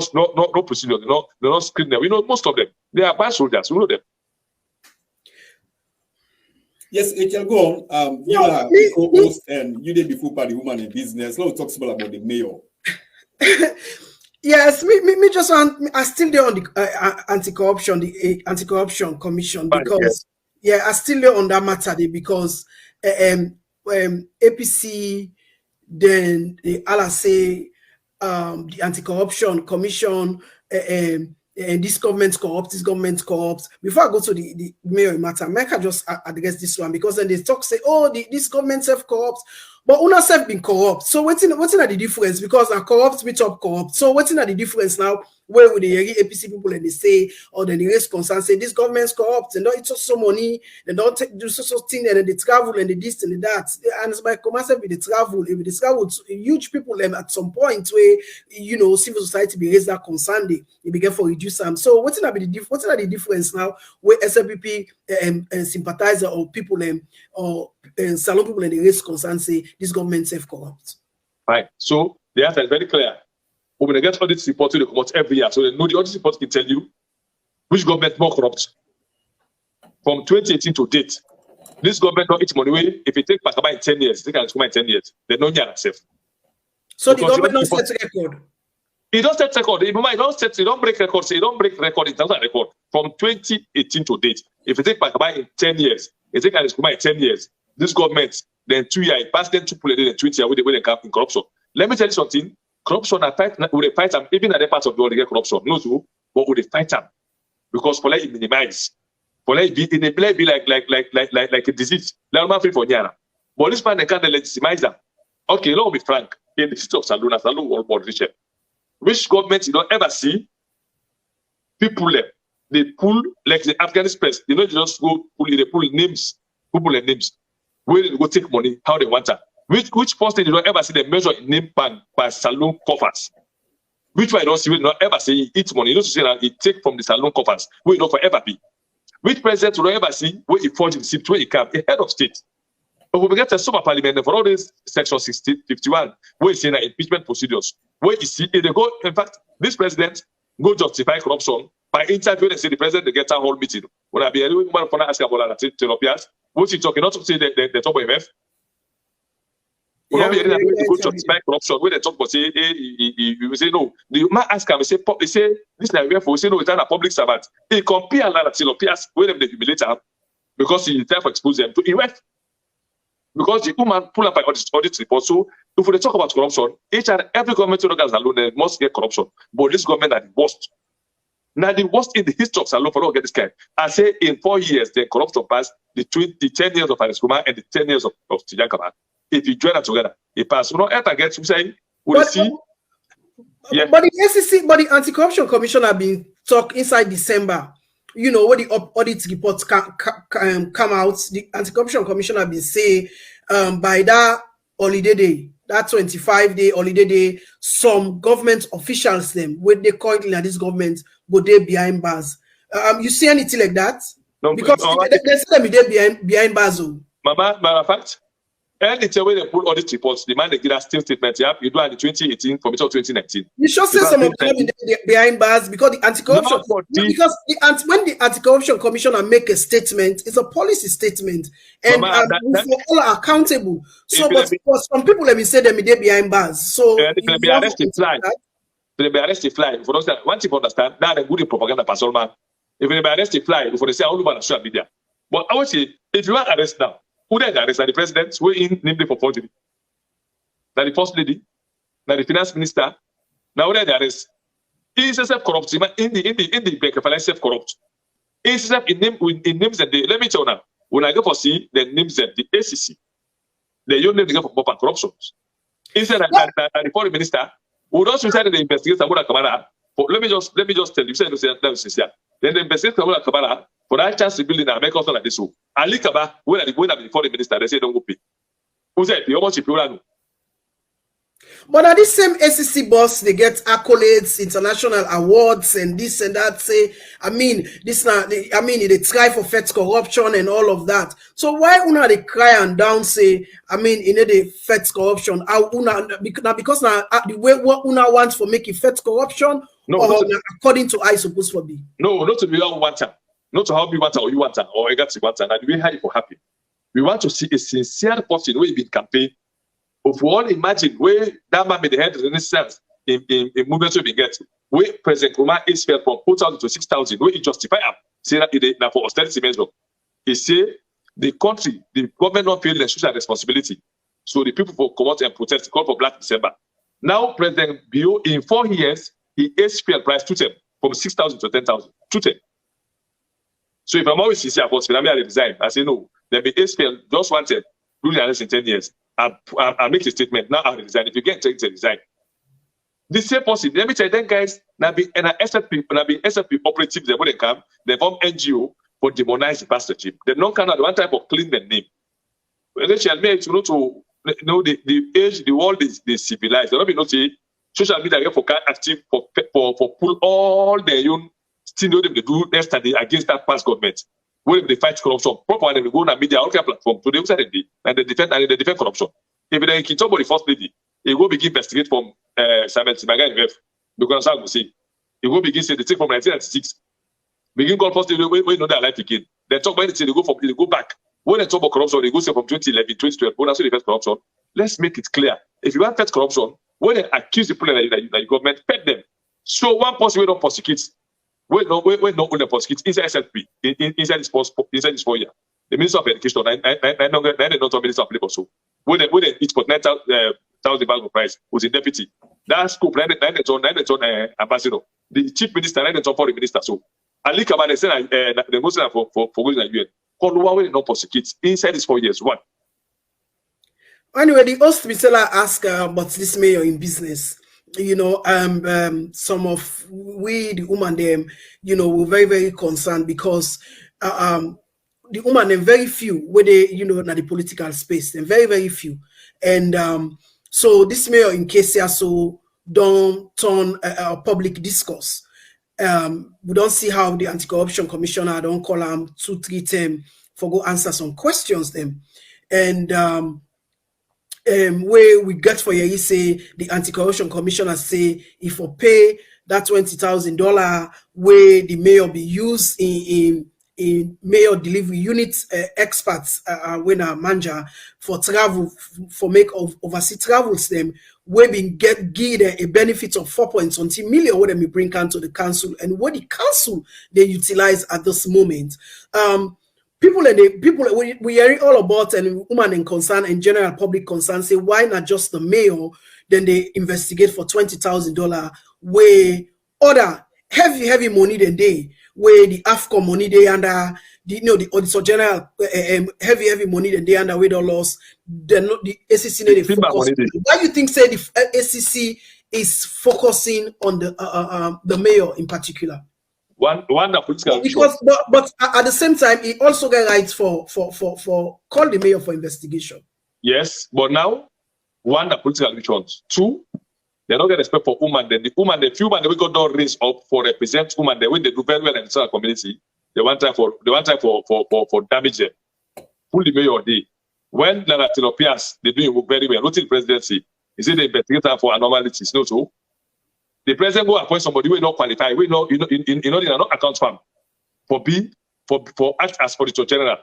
procedure, they're not screen them. We know most of them. They are bad soldiers, we know them. Yes, it can go on. You are the co-host and you did before party woman in business. Let's talk about the mayor. Yes, me just want. I still there on the anti-corruption commission because I still there on that matter because APC then the LSA the anti-corruption commission and this government co-ops. Before I go to the mayor matter, I can just address this one because then they talk say, oh, this government self co-ops, but una self been corrupt. So what's in the difference? Because I corrupt, we top corrupt. So what's in the difference now? where with the APC people and they say, or then the raise concern, say this government's corrupt and don't take so money, they don't do so thing, and then they travel and they this and that. And it's by commercial with the travel, if they travel, huge people them at some point where civil society be raised that concern, they begin for reduce them. So what's the difference now where SLPP sympathizer or people or salon people and the raise concern say this government self corrupt? Right. So the answer is very clear. When they get audit report, they come out every year. So they know the audit report can tell you which government more corrupt. From 2018 to date, this government don't eat money away. If it take back about 10 years, they can come in 10 years. They don't need safe. So the government don't set record. It don't set record. It don't break records. It don't break record. It doesn't record. From 2018 to date, if it take back about 10 years, it take come in 10 years. This government, then 2 years, it passed them to pull it in 20 years when they come in corruption. Let me tell you something. Corruption, would they fight them? Even at the parts of the world, they get corruption. No, so, but would they fight them? Because for like minimize, for like be in a play be like a disease. Like man free for Nyana. But this man they can't legitimize them. Okay, let me be frank. In the city of Saluna, World War Richard, which government you don't ever see people they pull like the Afghanistan press. They don't just go pull. They pull names, people and names. Where they go take money, how they want that. Which person you don't ever see them measure in name bank by saloon coffers? Which one you don't see, we don't ever say he eats money. You don't say that he take from the saloon coffers, where you don't forever be. Which president you don't ever see where he forge receipt, where he come, a head of state. But we get a super parliament for all this section 51, where you see that impeachment procedures, where you see if they go, in fact, this president go justify corruption by interviewing and say the president they get a whole meeting. When I be a woman for ask about that, what he talking, not to say the top of MF. We go justify corruption when they talk about say you say no. The man ask him, say this is where for say no, it's not a public servant. He compare a lot of Tilopias when they humiliate him because he try to expose them to EF. Because the woman pull up by audit report. So if we talk about corruption, each and every government organ alone must get corruption. But this government are the worst. Now the worst in the history of Salon for not get this guy. I say in 4 years, the corruption passed the 10 years of Arisukuma and the 10 years of Tijankaba. If you join them together, it passes. You know, ever get to say, we'll see. Yeah. But the SEC, but the Anti-Corruption Commission have been talk inside December. You know, when the audit reports come out, the Anti-Corruption Commission have been say by that holiday day, that 25-day holiday day, some government officials them, when they currently at this government, but they behind bars. You see anything like that? No, because they say them behind bars. Mama, matter of fact, anytime when they pull audit reports, the man they give us still statement. Yeah, you do it in 2018 from 2019. You should say some of them behind bars because the anti-corruption when the Anti-Corruption Commissioner make a statement, it's a policy statement, and we all are accountable. So, but for some people, let me say them they behind bars. So they be arrested fly. They be arrested fly. For those that one thing to understand, that a good propaganda person man. If they be arrested fly, for they say all over the social media. But I would say if you want arrest now. Who then arrest? The president, who in named for forgery. Now the first lady, now the finance minister. Now who then arrest? He is self corrupt. In the bank, if self corrupt. He is self in names and let me tell you now. When I go for see the names and the ACC, the young name they go for corruption. He said that the foreign minister would also decide the investigation about Kamara. Let me just tell you, that was sincere. Then the investigation about Kamara. For that chance to build in America, like this. Ali Kaba, when I before the minister, they say don't go pay. Who said how much you run? But at this same SEC boss, they get accolades, international awards, and this and that. Say, they try for feds corruption and all of that. So why una they cry and down say, the feds corruption? Because now the way what una wants for making feds corruption, or according to I supposed to be? No, not to be all one time. Not to how you want or you want or I got you want and the way how you for happy. We want to see a sincere person where you been campaign. If we all imagine where that man made the head resistance in movements we get, where President Kuma is fell from 4,000 to 6,000, where he justify him, say that for austerity measure. He say the country, the government not paying their social responsibility. So the people will come out and protest, call for Black December. Now President Bio in 4 years, he HPL price to them from 6,000 to 10,000 to them. So if I'm always sincere about I resign, I say no. Then the HPL just wanted ruling arrest in 10 years. I make a statement. Now I resign. If you get to resign. The same person, let me tell you, then guys, now be an SFP operatives, they wouldn't come, they form NGO for demonize the pastorship. They don't kind of one type of clean the name. When they shall make to know the age, the world is civilized. They don't be not say social media for active for pull all their own still know them they do yesterday against that past government. When they fight corruption, proper they go on a media all kind of platform to the outside and they defend corruption. If they can talk about the first lady, he go begin investigate from Samuel Timaga IMF because I will say he go begin say the thing from 1996. Begin call first lady we know their life again. Then talk about anything they go back. When they talk about corruption, they go say from 2011, 2012. When that's the first corruption. Let's make it clear. If you want first corruption, when they accuse the people that the government, pet them. So one person we don't prosecute. We not only prosecute inside SLP, inside this 4 year. The Minister of Education, I not Minister of Labor. So when they each put 9,000 bag of price was a deputy. That scope 9 ambassador. The chief minister 9 foreign minister. So Ali Kabane said the Muslim for going to the UN. Call not prosecute inside these 4 years. One. Anyway, the host Mr. asked about this mayor in business. You know, some of we the woman them, you know, were very, very concerned because the woman them very few where they, you know, in the political space, and very, very few. And so this mayor in Casada so don't turn a public discourse. We don't see how the anti-corruption commissioner don't call him 2-3 times for go answer some questions them. And where we get for you say the anti-corruption commissioner say if we pay that $20,000 where the mayor be used in mayor delivery units experts when a manager for travel for make of oversee travels them we been give a benefit of 4.20 million what they bring to the council and what the council they utilize at this moment. People we hearing all about and women in concern and general public concern say why not just the mayor? Then they investigate for $20,000 where other heavy money than they where the AFCON money they under the auditor general heavy money than they under where the loss they're not the SEC they focus. Why you think say the SEC is focusing on the mayor in particular? One political because but at the same time he also got rights for call the mayor for investigation. Yes, but now one the political visions. Two, they're not getting respect for women. Then the few man we got don't raise up for represent women. They when they do very well in the social community. They want time for damage them. Pull the mayor day. When Lara Tilopias they doing very well. Not in the presidency. Is it the investigator for anomalies? No, so. The president go appoint somebody who not qualify, we know in not account firm for act as auditor general.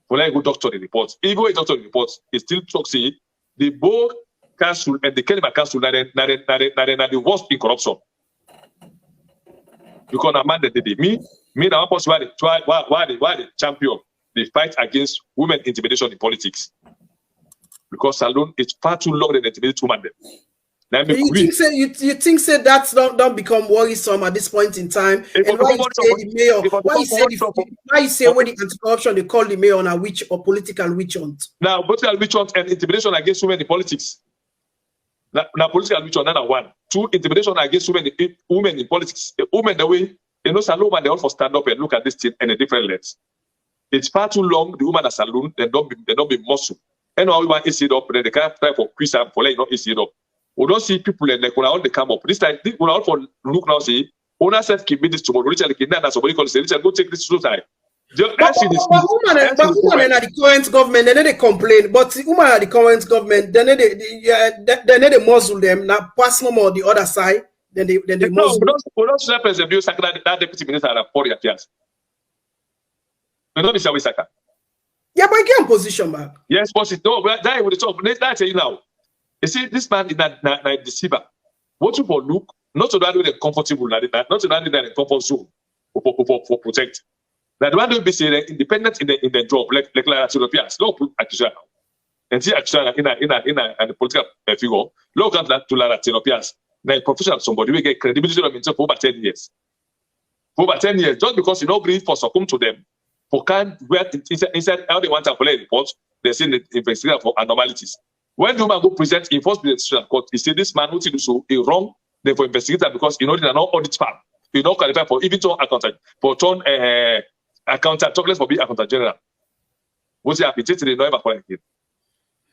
For like go doctor the reports. Even a doctor the reports, it still talk say the board council and the Kelima council are the worst in corruption. Because a man that did me now one person why the champion they fight against women intimidation in politics. Because salon is far too long than intimidate women them. You think that's don't become worrisome at this point in time? And why you say the mayor? Why you say when the anti-corruption they call the mayor on a witch or political witch hunt? Now political witch hunt and intimidation against women in politics. Now political witch hunt number one. Two, intimidation against women in politics. Women the way Salome they all for stand up and look at this thing in a different lens. It's far too long. The woman at saloon they don't be muscle. And all we want is it up. Then they can't try for quiz and for like not is it up. We don't see people and like when all they come up. This time, we all for look now say, owner said keep me this tomorrow. Richard somebody calls say, Richard go take this to time. But woman at the current government, then they complain. But the woman at the current government, then they muzzle them. Now pass no more the other side. Then they muzzle. We don't represent the abuse that deputy minister at 4 years. We don't be Saka. Yeah, but get in position back. Yes, boss. No, that with the talk. Let's say now. You see, this man is not deceiver. What you for look, not to that way they're comfortable, not to that way they're comfort zone for protect. Now the one will be saying independent in the job, like Europeans. No put accusation now. And see accusation in a political figure. Look at that to Europeans. Now professional somebody will get credibility of himself for over 10 years. For over 10 years, just because you don't agree for succumb to them, for can't where inside how they want to play reports, they say the investigator for anomalies. When the woman go present in first presentation court, he say this man who do so is wrong. They for investigate because you know they are not audit firm. You not qualify for even turn accountant for turn accountant, talk less for being accountant general. What's the appetite they never qualify again.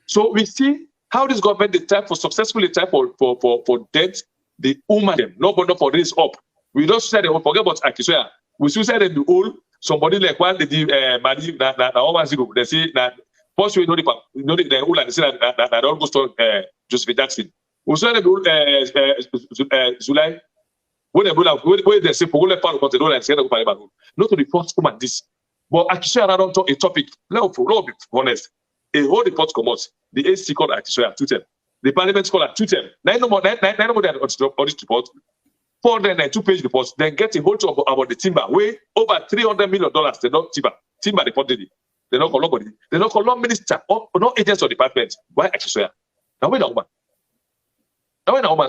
So we see how this government they try for successfully try for debt the woman them not for raise up. We don't say they will forget about Akisha. We still say they do all somebody like one the Madi na 110. They say that first we know the all and say that don't go to Joseph Jackson. We say they do July when they say for all part of the and say not to the first woman this. But Akisha don't talk a topic. Let be honest. A whole report come out. The AC called Akisha 2 them. The parliament called 2 them. Nine more than audit report. 492-page reports, then get a hold about the timber, way over $300 million. They not timber reported it. They not call nobody. They not call no minister or no agents or department. Why actually? Now when a woman.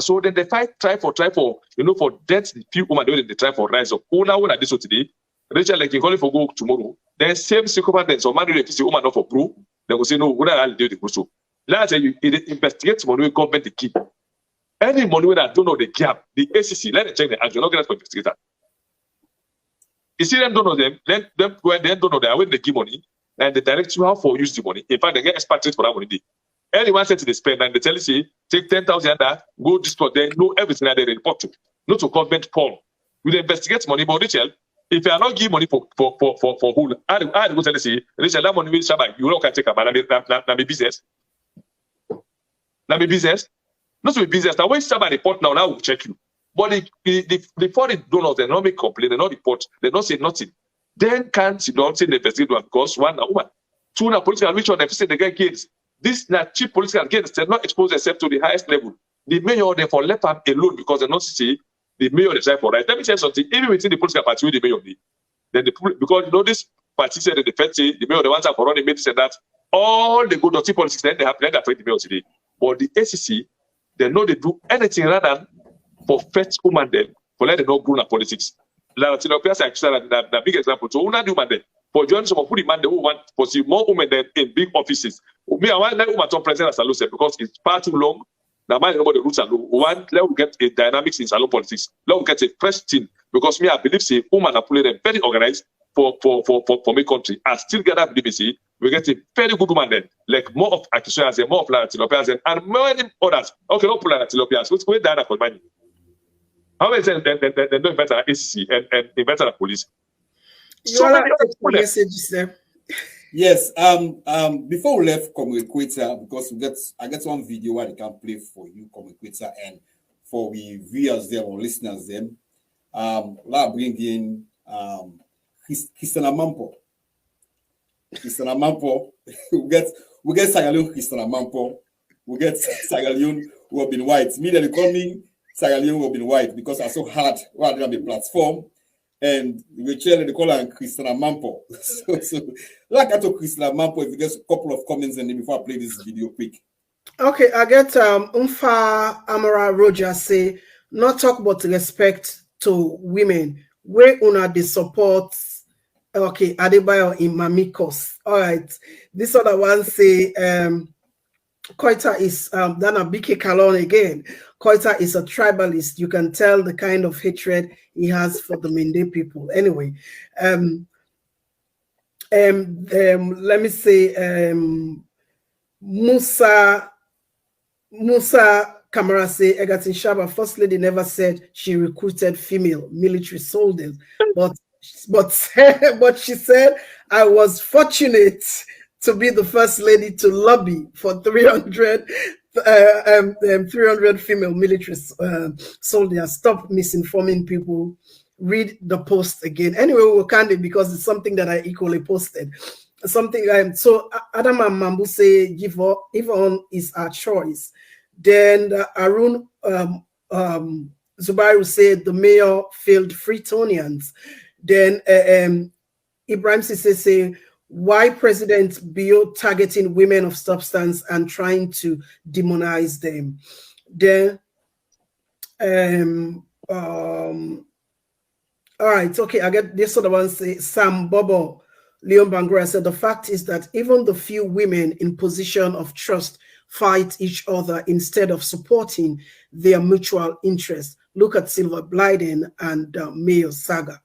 So then they try for for death. The few women they try for rise up. Who now when I do so today? Rachel like you call it for go tomorrow. Then same psychopath so man will see woman not for proof. They will say no. What I'll do the so. Let's say you investigate money government the key. Any money that don't know the gap, the ACC, let them check the action, not get us for investigator. You see them don't know them, then when they don't know them, when they give money, and they direct you how for use the money. In fact, they get expatriate for that money. Anyone said to the spend, and they tell you, say, take 10,000 that, go this for them, know everything that they report to. Not to government Paul. We investigate money, but Rachel, if you are not give money for who, I go tell you, say, Rachel, that money will Shabba, you don't can take about na business. Na business. Not to be business. Now when Shabba report now we'll check you. But the foreign donors, they not make complaint, they not report, they not say nothing. Then can't you don't say the investigate one because one a woman. Two na political which one they say they get gains. This na cheap political gains, they not expose themselves to the highest level. The mayor they for left them alone because they not see the mayor they try for right. Let me tell you something, even within the political party with the mayor then because you know this party said the first say the mayor the ones for running made said that all the good dirty politics then they have to affect the mayor today. But the ACC they know they do anything rather than for first woman then for let them not grow in politics. Like the big example. So woman do man then for joining some of the man who want for see more women than in big offices. Me I want let woman talk president as salon because it's far too long. Now mind about the roots alone. One let we get a dynamics in salon politics. Let we get a fresh team because me I believe say women are pulling them very organized for my country. I still get that BBC. We get a very good woman then, like more of Akisha and more of Tilapia and many others. Okay, not pull Tilapia. So we done for money. How many times they don't invent an ACC and invent a police? So many messages there. Yes. Before we left Koita, because I get one video where they can play for you, Koita, and for we viewers them or listeners them. Let's bring in Christina Mampo. Christina Mampo, we get Sagalion Christina Mampo, we get Sagalion who have been white. Me they call me Sagalion who have been white because I so hard rather than the platform, and Rachel they call her Christina Mampo. so like I told Christina Mampo, if you get a couple of comments and then before I play this video quick. Okay, I get Umfa Amara Roger say not talk about respect to women. Where una the support. Okay, Adebayo in Mamikos. All right. This other one say Koita is Dana Bike Kalon again. Koita is a tribalist. You can tell the kind of hatred he has for the Mende people. Anyway, let me say Musa Kamara say Egatin Shabba, First Lady never said she recruited female military soldiers, but she said I was fortunate to be the First Lady to lobby for 300 female military soldiers. Stop misinforming people. Read the post again. Anyway, we'll candy because it's something that I equally posted. Something so Adam and Mambu say give on is our choice. Then Arun Zubairu said the mayor failed Freetonians. Then Ibrahim Sisse say why President Bio targeting women of substance and trying to demonize them. Then all right, okay, I get this other one say Sam Bobo Leon Bangura said, the fact is that even the few women in position of trust fight each other instead of supporting their mutual interests. Look at Silver Blyden and Mayo Saga.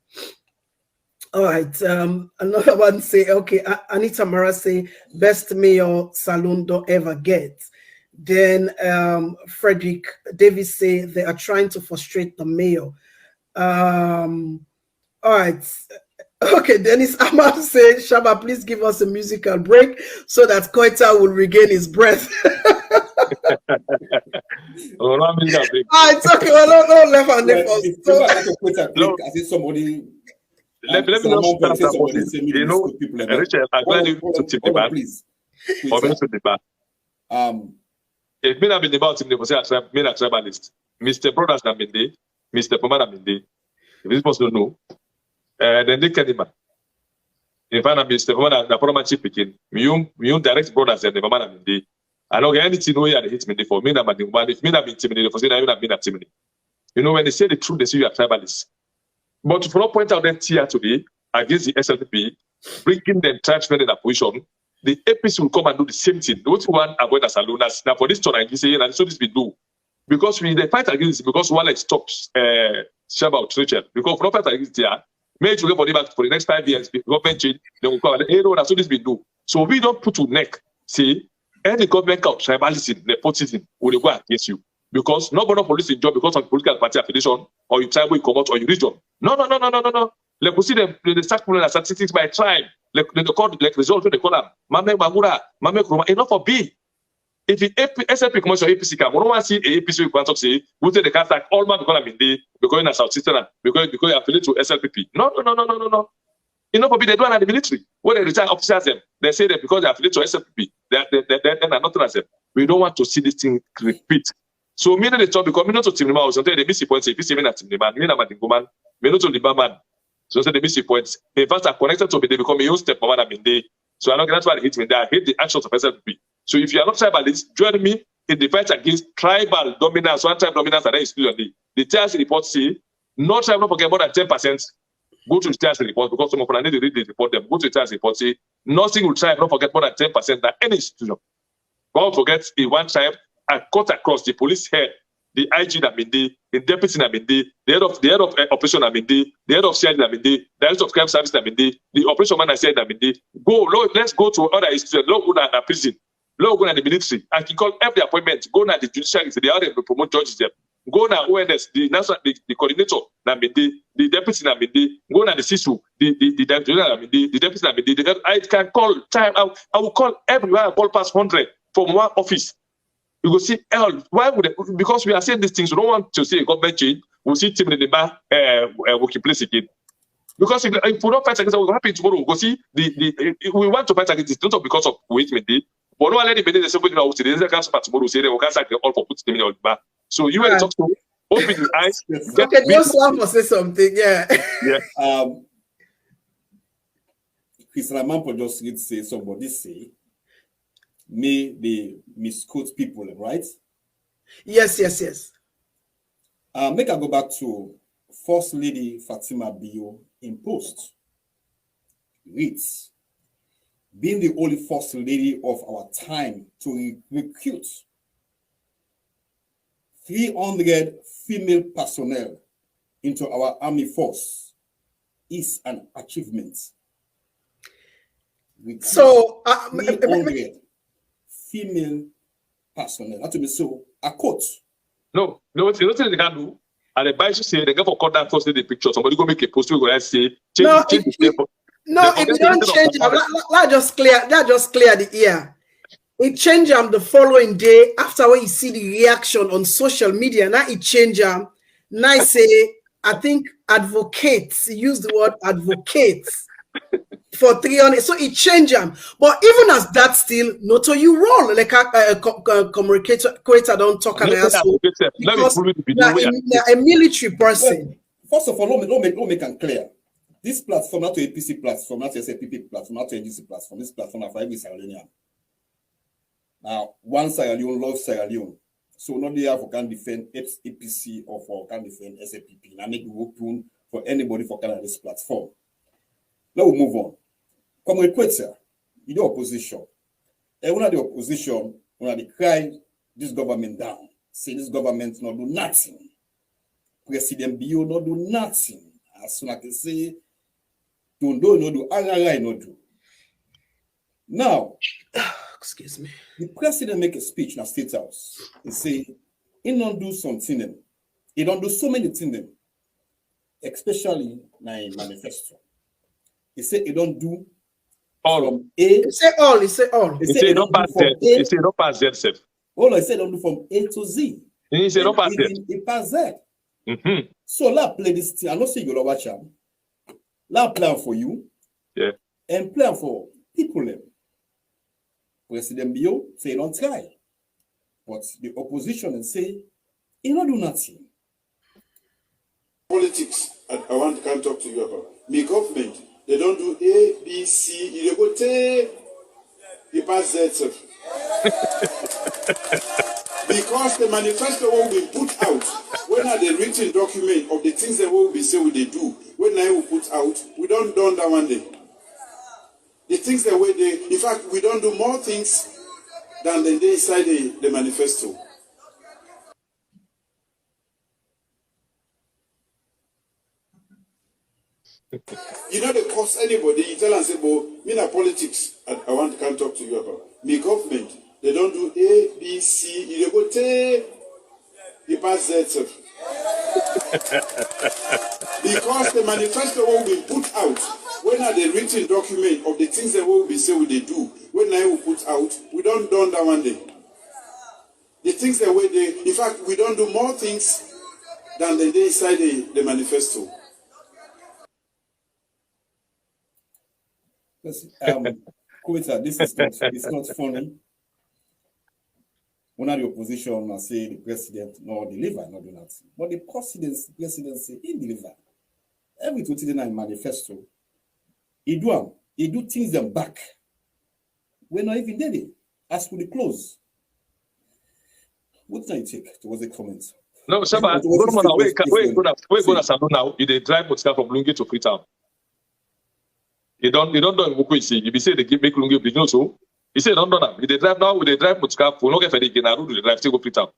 All right. Another one say, okay, Anita Mara say, best mayor Salon don't ever get. Then Frederick Davis say they are trying to frustrate the mayor. All right. Okay, Dennis Ahmad say, Shabba, please give us a musical break so that Koita will regain his breath. Oh, no, musical break. It's okay. Well, no left on the first. I think somebody. Let me just start about this. You know, Richard, I'm glad you to tip the ban. Please. For me to the ban. If me have been about him, they will say, me a tribalist. Mr. Brothers na mende, Mr. Poma na mende. If this person don't know, then they can him. In fact, Mr. Poma na Poma chief picking. Me direct brothers and the Mama na mende. I don't get anything no here hit me for me na mading. But if me na be intimidated, for say na you na be intimidated. You know, when they say the truth, they say you are tribalist. But to not point out that here today against the SLP, bringing them tribesmen in a position, the APC will come and do the same thing. What you want avoid as aloners. Now for this turn, I say, and so this we do. Because we they fight against it, because one like stops Shabba Rachel. Because not fight against it, make sure for the next 5 years, government change, they will come and hey, no, that's what this we do. So we don't put to neck, see, any government of tribalism, nepotism, will go against you. Because nobody police in job because of political party affiliation, or you tribal, you come out, or you region. No. Like we see them, they start pulling statistics by tribe. Like they call like result they call them Mame Magura, Mame Kroma. Enough for B. If the SLP commercial APC can, we don't want to see a APC we want to say, we say the can't like all man because I'm in the because in a South Eastern because you affiliate to SLPP. No. Enough for B. They do it in the military. When they retire officers them, they say that because they affiliate to SLPP, they are not as them. We don't want to see this thing repeat. So me the talk because me not to team was until they miss the points. If you see me not team man, me na madingoman, me not to the man. So they miss the points. In fact, I connected to me, they become a own step mama in day. So I don't that's why they hit me there. I hate the actions of SLP. So if you are not tribalist, join me in the fight against tribal dominance, one tribe dominance, and that is still on the TRC report say, no tribe not forget more than 10%. Go to the TRC report because some of them need to read the report them. Go to the TRC report say, nothing will tribe not forget more than 10% than any institution. Don't forget in one tribe. I cut across the police head, the IG Namindi, the deputy Namindi, the head of operation Namindi, the head of CID Namindi, the head of crime service Namindi, the operation man I said Namindi. Let's go to other institutions. Go to the prison, go to the military. I can call every appointment. Go to the judiciary. They are to promote judges there. Go to ONS, the national, the coordinator Namindi, the deputy Namindi. Go to the CISU, the deputy Namindi, the deputy Namindi. I can call time. I will call everywhere. I call past 100 from one office. You go see, why would they, because we are saying these things, we don't want to see a government change, we'll see team in the bar working place again. Because if we don't fight against it, we'll happen tomorrow. We'll go see, we want to fight against it, not because of wait me day, but don't let it be the same way now, they can't start tomorrow, say they will cancel all for putting them in the bar. So you want to talk to, open your eyes. Okay, just want to say something, yeah. Chris Lamanpo just did say, somebody say, may they misquote people, right? Yes. Make I go back to First Lady Fatima Bio in post. Reads, being the only First Lady of our time to recruit 300 female personnel into our army force is an achievement. So, 300 female personnel. That to be so. A quote. No, you know what they can do? And the Bible say they go for cut that first the picture. Somebody go make a post. We go say change the if you don't change them, that just clear the ear. It change them the following day after when you see the reaction on social media. Now it change them. Now I say, I think advocates, use the word advocates. For 300, so it changed them. But even as that still, not to you roll like a communicator don't talk and ask because a military person. Well, first of all, let me make it clear. This platform, not to APC platform, not to SAPP platform, not to NGC platform. This platform are for every Sierra Leonean. Now, one Sierra Leone loves Sierra Leone, so not there for can defend APC or for can defend SAPP. Now make it open for anybody for can this platform. Now we move on. Comme Koita, you do opposition. And one of the opposition, when they cry this government down, say this government not do nothing. President Bio not do nothing. As soon as I can say, don't do, no do, I no do. Now, excuse me. The president make a speech in the State House. He say, he don't do something. He don't do so many things, especially in manifesto. He say he don't do all from A. He say all. He say all. He say don't pass Z. He say don't pass Z. Self. All I said don't do from A to Z. He say don't pass Z. He pass Z. Mm-hmm. So let's play this thing. I don't say you're watch him. Let's plan for you. Yeah. And plan for people. President Bio say he don't try. But the opposition say he don't do nothing. Politics, I can't talk to you about. My government, they don't do A, B, C, they go take, they pass Z. Because the manifesto will be put out, when are the written document of the things that will be say we they do, when I will put out, we don't done that one day. The things that we they, in fact, we don't do more things than the day inside the manifesto. You know, they cost anybody. You tell and say, "Well, me na politics. I can't talk to you about. My government, they don't do A, B, C. They go take, they pass Z. Because the manifesto will be put out. When are the written document of the things that will be say we they do? When I will put out, we don't done that one day. The things that we they, in fact, we don't do more things than the day inside the manifesto. Koita, this is not, it's not funny. One of the opposition must say the president no deliver, not do nothing. But the president say he deliver. Every 29 manifesto, he do things them back. We're not even did it. As for the close. What do you take towards the comments? No, Shabba, we're going to Sandon now. You they drive Motsika from Lungi to Freetown. You don't know what you see. You be say they make Lungi business so. He said, don't do that. If they drive now, they drive Motsika for no get for the Genaru, they drive still go Freetown.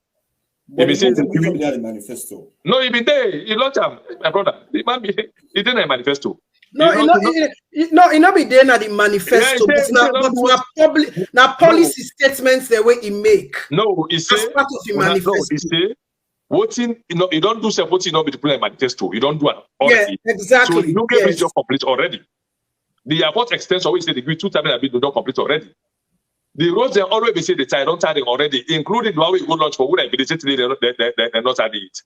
But he the manifesto. No, he been there. He launched him, my brother. He might be. He didn't have manifesto. No, it not be there na the manifesto, but na policy statements the way he make. No, he say as part of the manifesto. No, he say voting. You don't do some voting. Not be the plan manifesto. You don't do it Yeah, already. exactly. So you get this job complete already. The airport extension always say the 2 times have been done complete already. The roads they already be say the tie don't tie already, including the one we go launch for what I be today they're not adding it.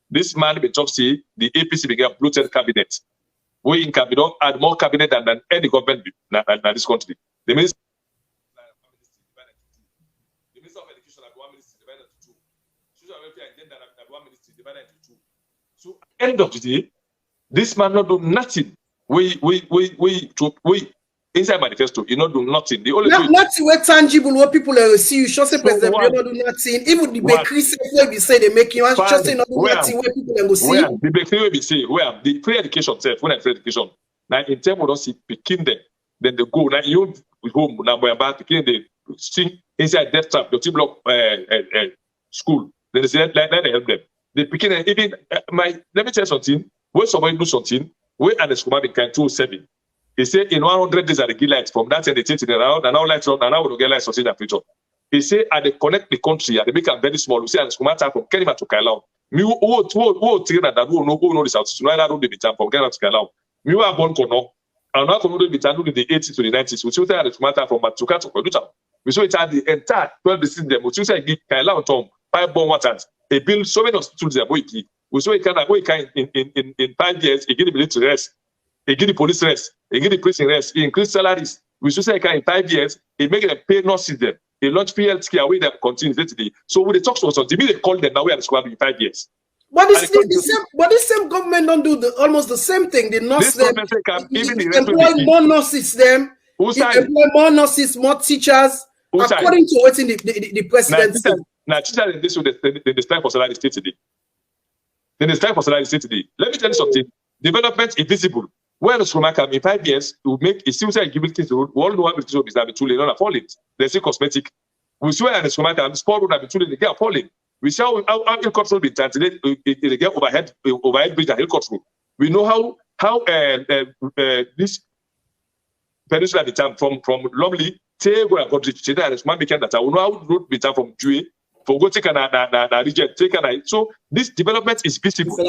This man be talk say the APC began bloated cabinet. We in cabinet don't add more cabinet than any government in this country. The minister of education at 1 ministry divided into 2. Social welfare agenda at 1 ministry divided into 2. So end of the day, this man not do nothing. We inside manifesto, you not do nothing. The only nothing where tangible what people see you just say president you not do nothing. Even the bakery where we say they make you just say not do nothing where people go see. Where the bakery where we say where the free education self when I free education now in terms we don't see picking them then they go now you home now boy about picking they sing inside death trap the block school then they say let help them. They picking even let me tell you something when somebody do something where and the school be kind 207. He said in 100 days at the lights from that and they change it around and now lights on and now we'll get lights in the future. He said at the connect the country and they make them very small. We say and school matter from Kenima to Kailao. Me who that who know this out to know that road be time from Kenima to Kailao. Me who are born kono and now kono be time in the 80s to the 90s. We still say the matter from Matuka to Koita. We saw it at the entire 12 districts them. We still say give Kailao Tom 5 bomb waters. They build so many hospitals there. We saw it in 5 years. He give the military rest. He give the police rest. He give the prison rest. He increase salaries. We should say in 5 years, he make them pay nurses them. He launch PL care away them continue today. So when they talk to us, they call them now we are squad in 5 years. But this same government don't do almost the same thing. They nurse them. Employ more nurses them. Employ more nurses, more teachers. According to what the president said. Now teachers in this way they strike for salary state today. Then they strike for salary state today. Let me tell you something. Development is visible. When the Skromaka in 5 years, it will make it still say give it to road. We all know what it will be that too late, not falling. They say cosmetic. We see when the Skromaka sport road have been too late, they get falling. We see how hill control be translated, they get overhead bridge and hill control. We know how this peninsula be time from Lumley, take go and country to the man making that. We know how road be time from Jue for go take a region, take an. So this development is visible. I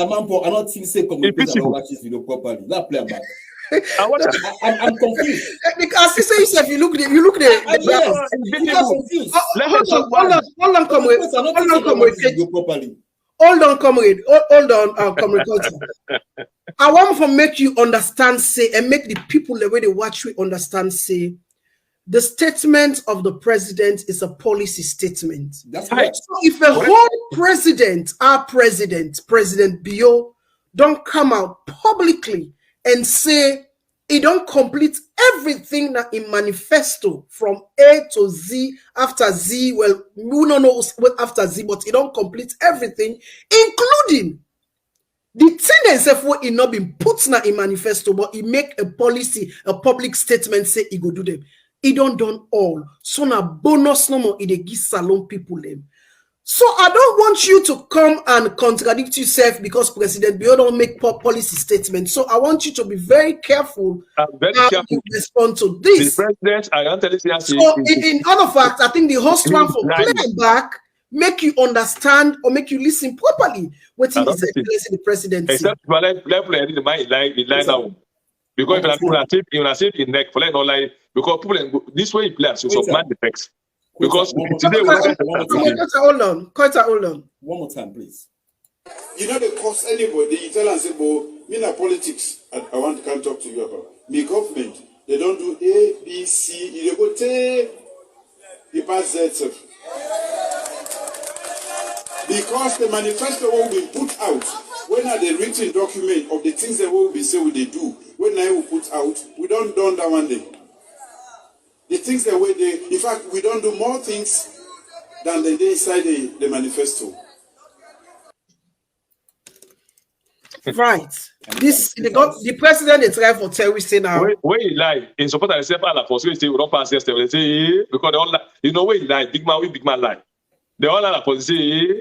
not think say communicate about watch this video properly. That play back. I'm confused. Because if you look hold on, comrade. I want to make you understand, say, and make the people the way they watch we understand, say, the statement of the president is a policy statement. That's right. So if a whole president, our president, President Bio, don't come out publicly and say he don't complete everything that in manifesto from A to Z after Z, well, we don't know what after Z, but he don't complete everything, including the thing itself what he not been put in manifesto, but he make a policy, a public statement, say he go do them. He don't done all. So na bonus no more, he dey give salon people them. So I don't want you to come and contradict yourself because President Bio don't make policy statements. So I want you to be very careful how you respond to this. The president, I am telling you, so in other facts, I think the host one for playing back make you understand or make you listen properly what he is expressing the presidency. Except for the line now. Because if you are safe in neck for like online, because people this way it plays so man defects. Because today hold on. One more time, please. You know, they cost anybody. You tell and say, "Bo, me na politics. I want to come talk to you about me government. They don't do A, B, C. They go take the pass Z. Because the manifesto will be put out. When are the written document of the things that will be say what they do? When I will put out, we don't done that one day. The things that we do, in fact, we don't do more things than they did inside the manifesto. Right. The president is right for terrorism now. Where he lie in support of the for say we don't pass yesterday. They say because they all lie. You know where he lie, big man lie. They all lie for say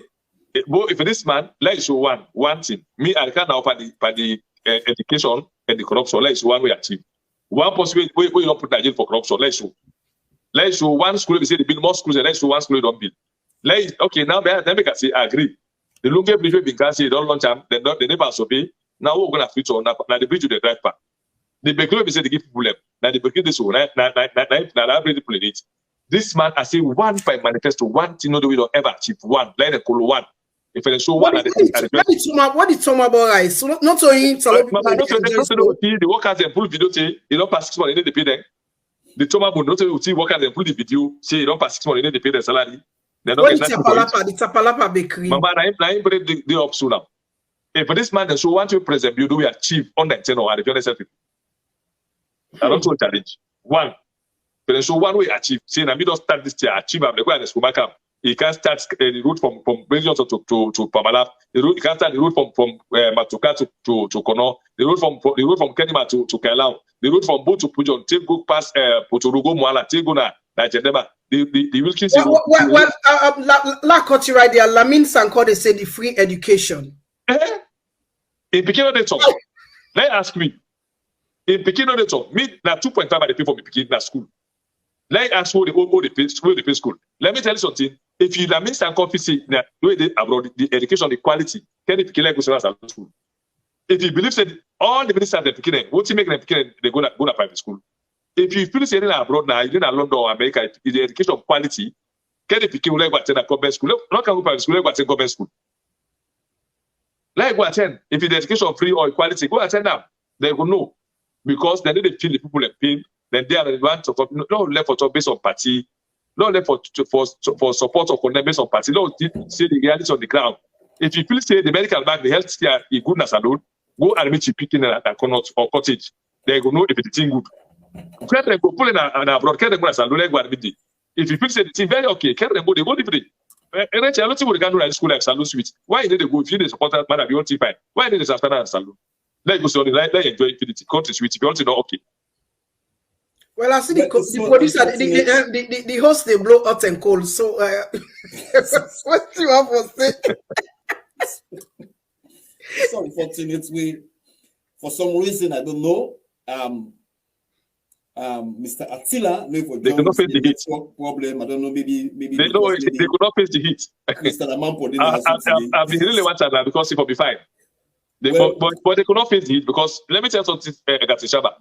if this man let's show one thing. Me I can't offer the education and the corruption. Let's show one way achieve. One possibility where you don't put Nigeria for corruption. Let's show one school. We say they build more schools and let's show one school don't build. Okay, now they make us say agree. The longer bridge we can say don't launch them, they never survey. Now we're gonna feature now the bridge to the drive back. The Beklo say they give people them. Now the Beklo this one, now bring people in it. This man I say one by manifesto, one thing no we don't ever achieve one, like the color one. If they show one what is Tom about rice? So not only the workers and pull video say you don't pass 6 months, they pay them. The Toma would not see workers and pull the video, say you don't pass 6 months, they pay their salary. They don't get the Tapalapa bakery. Mama, I break the up soon now. If for this man they show one to present you do we achieve on the 10 or at the honest people. I don't want challenge. One. But they show one way achieve. Say now we don't start this year achieve I'm going to school back up. He can't start the route from Belgium to Pamala. The route he can't start the route from Matuka to Kono. The route from Kenima to Kailau. The route from Bo to Pujon. Take go past Potorugo Moala. Take go na Jedeba. The Wilkins. La cut you right there. Lamin Sanko they say the free education. In Pekin they talk. Let ask me. In Pekin they talk. Me na 2.5 by the pay for me Pekin na school. Let ask who they pay school. Let me tell you something. If you Lamin Sanko say that way they abroad the education, the quality, can it Pekin like school? If you believe that all the ministers they Pekin, what you make them Pekin they go to private school. If you feel saying abroad now, you're in London or America, is the education quality, can the Pekin like attend a government school? Not can go private school, like attend government school. Like go attend. If the education free or equality, go attend them. They will know. Because then they feel the people in pain, then they are the ones to not left for talk based on party, not left for support or condemn based on party, not see the reality on the ground. If you feel say the medical bank, the health care is goodness alone, go and meet you picking at or cottage. They will know if it's good. Can they go pull in abroad? Can they go as a low admit? If you feel say the thing very okay, can they go different? And I don't think we can do at school like Salon Suite. Why did they go if you support that man at the old T5? Why did they after that Salon? Let go slowly, let enjoy infinity. Country sweet. If you want to know, okay. Well, I see the producer, the host, they blow hot and cold. So, what you have to say? So unfortunate for some reason, I don't know. Mr. Attila, they could not face the heat. Problem. I don't know. Maybe they could not face the heat. Mr. Lamampo I've been really wanted that because it will be fine. But they could not face the heat because let me tell you something, Shabba.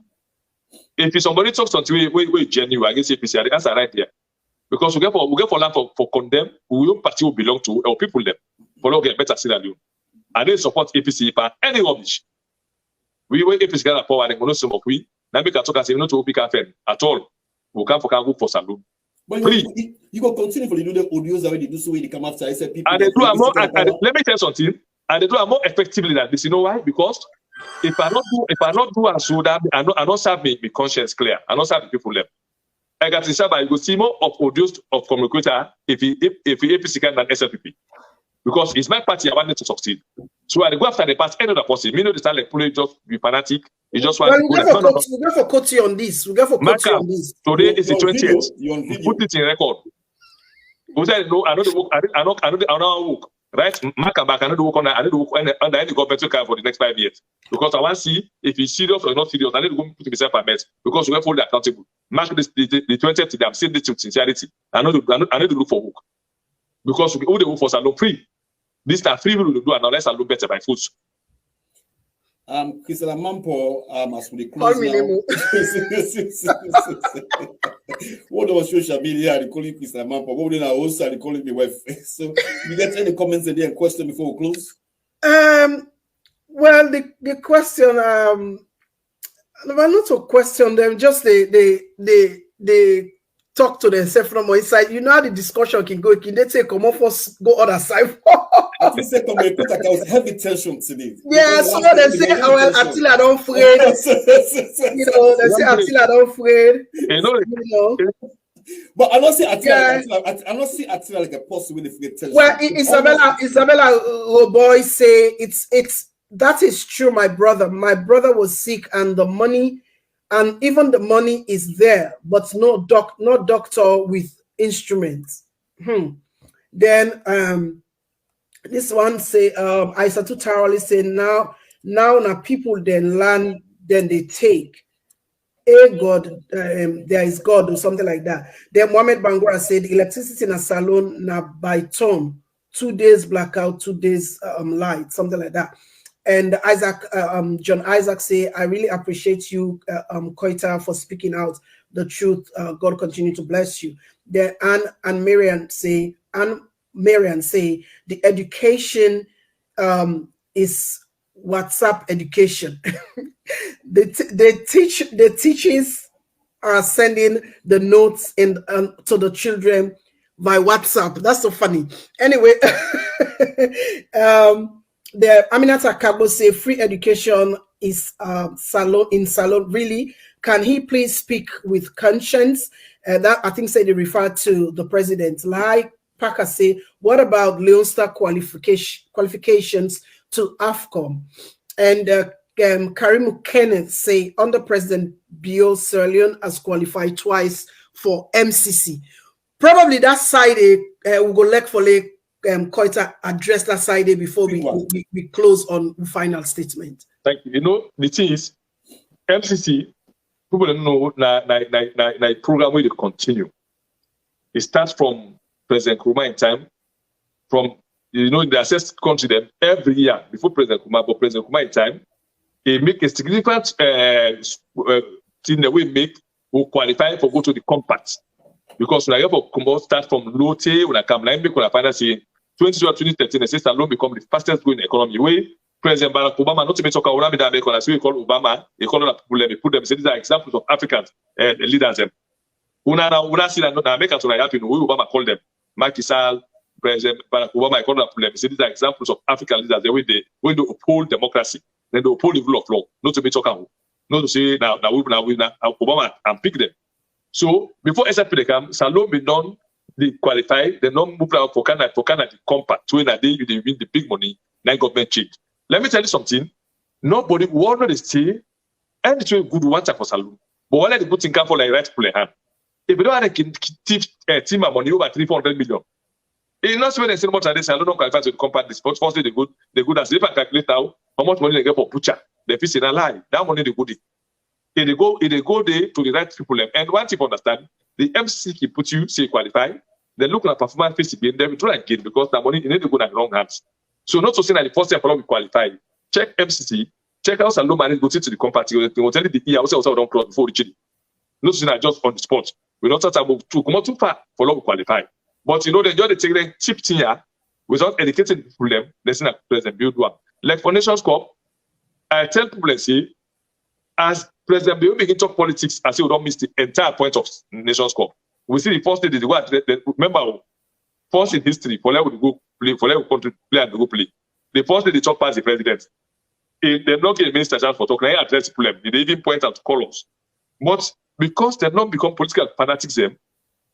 If somebody talks something we genuine against APC, the answer right there. Because we get for land for condemn who party will belong to or people them for not get better than and they support APC for any rubbish. We wait APC get a power and we some of we now make a talk and say we not to pick fan at all. We can't for saloon. But you go continue for the do the audios already do so way they come after I said people. And they do a more let me tell you something. And they do a more effectively than this. You know why? Because if I not do as so that I not serve me conscience clear. I not serve the people left. I got to Shabba, you go see more of audios of communicator if he APC can than SLPP. Because it's my party I wanted to succeed. So I go after the past any other person. Me know the style like pulling just be fanatic. You just want to go. We go for Koita on this. We go for Koita on this. Today is the 20th. Put it in record. Because I know I know the work. I know work. Right? Mark and back. I know the work on. I need to work under any government for the next 5 years. Because I want to see if he's serious or not serious. I need to go put himself at mess. Because we have hold accountable. Mark the 20th. I'm saying this with sincerity. I need to look for work. Because who they work for salon free. This time free will do and unless I look better by food. Christela Mampo, as we close now. What was social media? They call you Christela Mampo. What would I also they call me wife? So you get any comments and then question before we close? Well, the question, I'm not to question them, just they talk to themselves from my side. You know how the discussion can go. Can they take come off us go other side? As we said, there was heavy tension today. Yeah, so they say, oh, well, Attila don't afraid. You know, they say Attila don't afraid. You know. But I don't see Attila. Yeah. I don't see Attila like a person with the tension. Well, Isabella boy say that is true. My brother was sick, and the money. And even the money is there, but no doctor with instruments. Then this one say, Isatu Tarali say now people then learn, then they take. God, there is God or something like that. Then Mohammed Bangura said electricity in a salon now by ton, 2 days blackout, 2 days light, something like that. And John Isaac say, I really appreciate you, Koita, for speaking out the truth. God continue to bless you. Then Anne Marian say, the education is WhatsApp education. the teachers are sending the notes to the children by WhatsApp. That's so funny. Anyway, the Aminata Kabo say free education is salon. Really, can he please speak with conscience? That I think say they refer to the president. Like Parker say, what about Leon Star qualifications to AFCOM? And Karimu Kenneth say under President Bio, Sierra Leone has qualified twice for MCC. Probably that side we go leg for leg. Koita address that side before we close on final statement. Thank you. You know, the thing is, MCC, people don't know, na program where they continue. It starts from President Nkrumah in time, from, you know, the assessed country them every year before President Nkrumah, but President Nkrumah in time, he make a significant thing that we make who qualify for go to the compact. Because when I go start from Lotte, when I come line, when I find out saying 2012-2013, the system alone become the fastest growing economy. Where President Barack Obama, not to be talking about America, as we call Obama, they call them people, they put them, say these are examples of African leaders. Una see that America to happen, we Obama call them. Macky Sall, President Barack Obama, I call them people, say these are examples of African leaders, the way they uphold democracy, then they uphold the rule of law, not to be talking about, not to say now Obama and pick them. So before SFP come, Salon be done, they qualify, they don't move out for Canada the compact, when they win the big money, then government change. Let me tell you something. Nobody will already stay, and it's a good one for saloon. But all the good thing come for like right to hand. If you don't have a team money over 300 million, it's not when they say much this, I don't know qualify to compare this, but firstly, the good as if I calculate now how much money they get for butcher, the fish in a lie, that money they good. They go there to the right people. And one thing to understand, the MC can put you, say qualify, then look at performance face again, then we try again because the money you need to go in the wrong hands. So not to say that the first step for we qualify. Check MCC, check out some low money, go to the company, they will tell you the year also don't cross before reaching it. Not to say that just on the spot. We don't start to move to come out too far for long we qualify. But you know, they just take them cheap thing here without educating people them, they say that President build one. Like for Nations Cup, I tell people and say, as President Bill begin to talk politics, I say we don't miss the entire point of Nations Cup. We see the first day they go remember first in history, for let we go play, for let we country play and we go play. The first day they talk past the president. They're not getting minister chance for talking, they address the problem. They even point out colors. But because they've not become political fanatics, them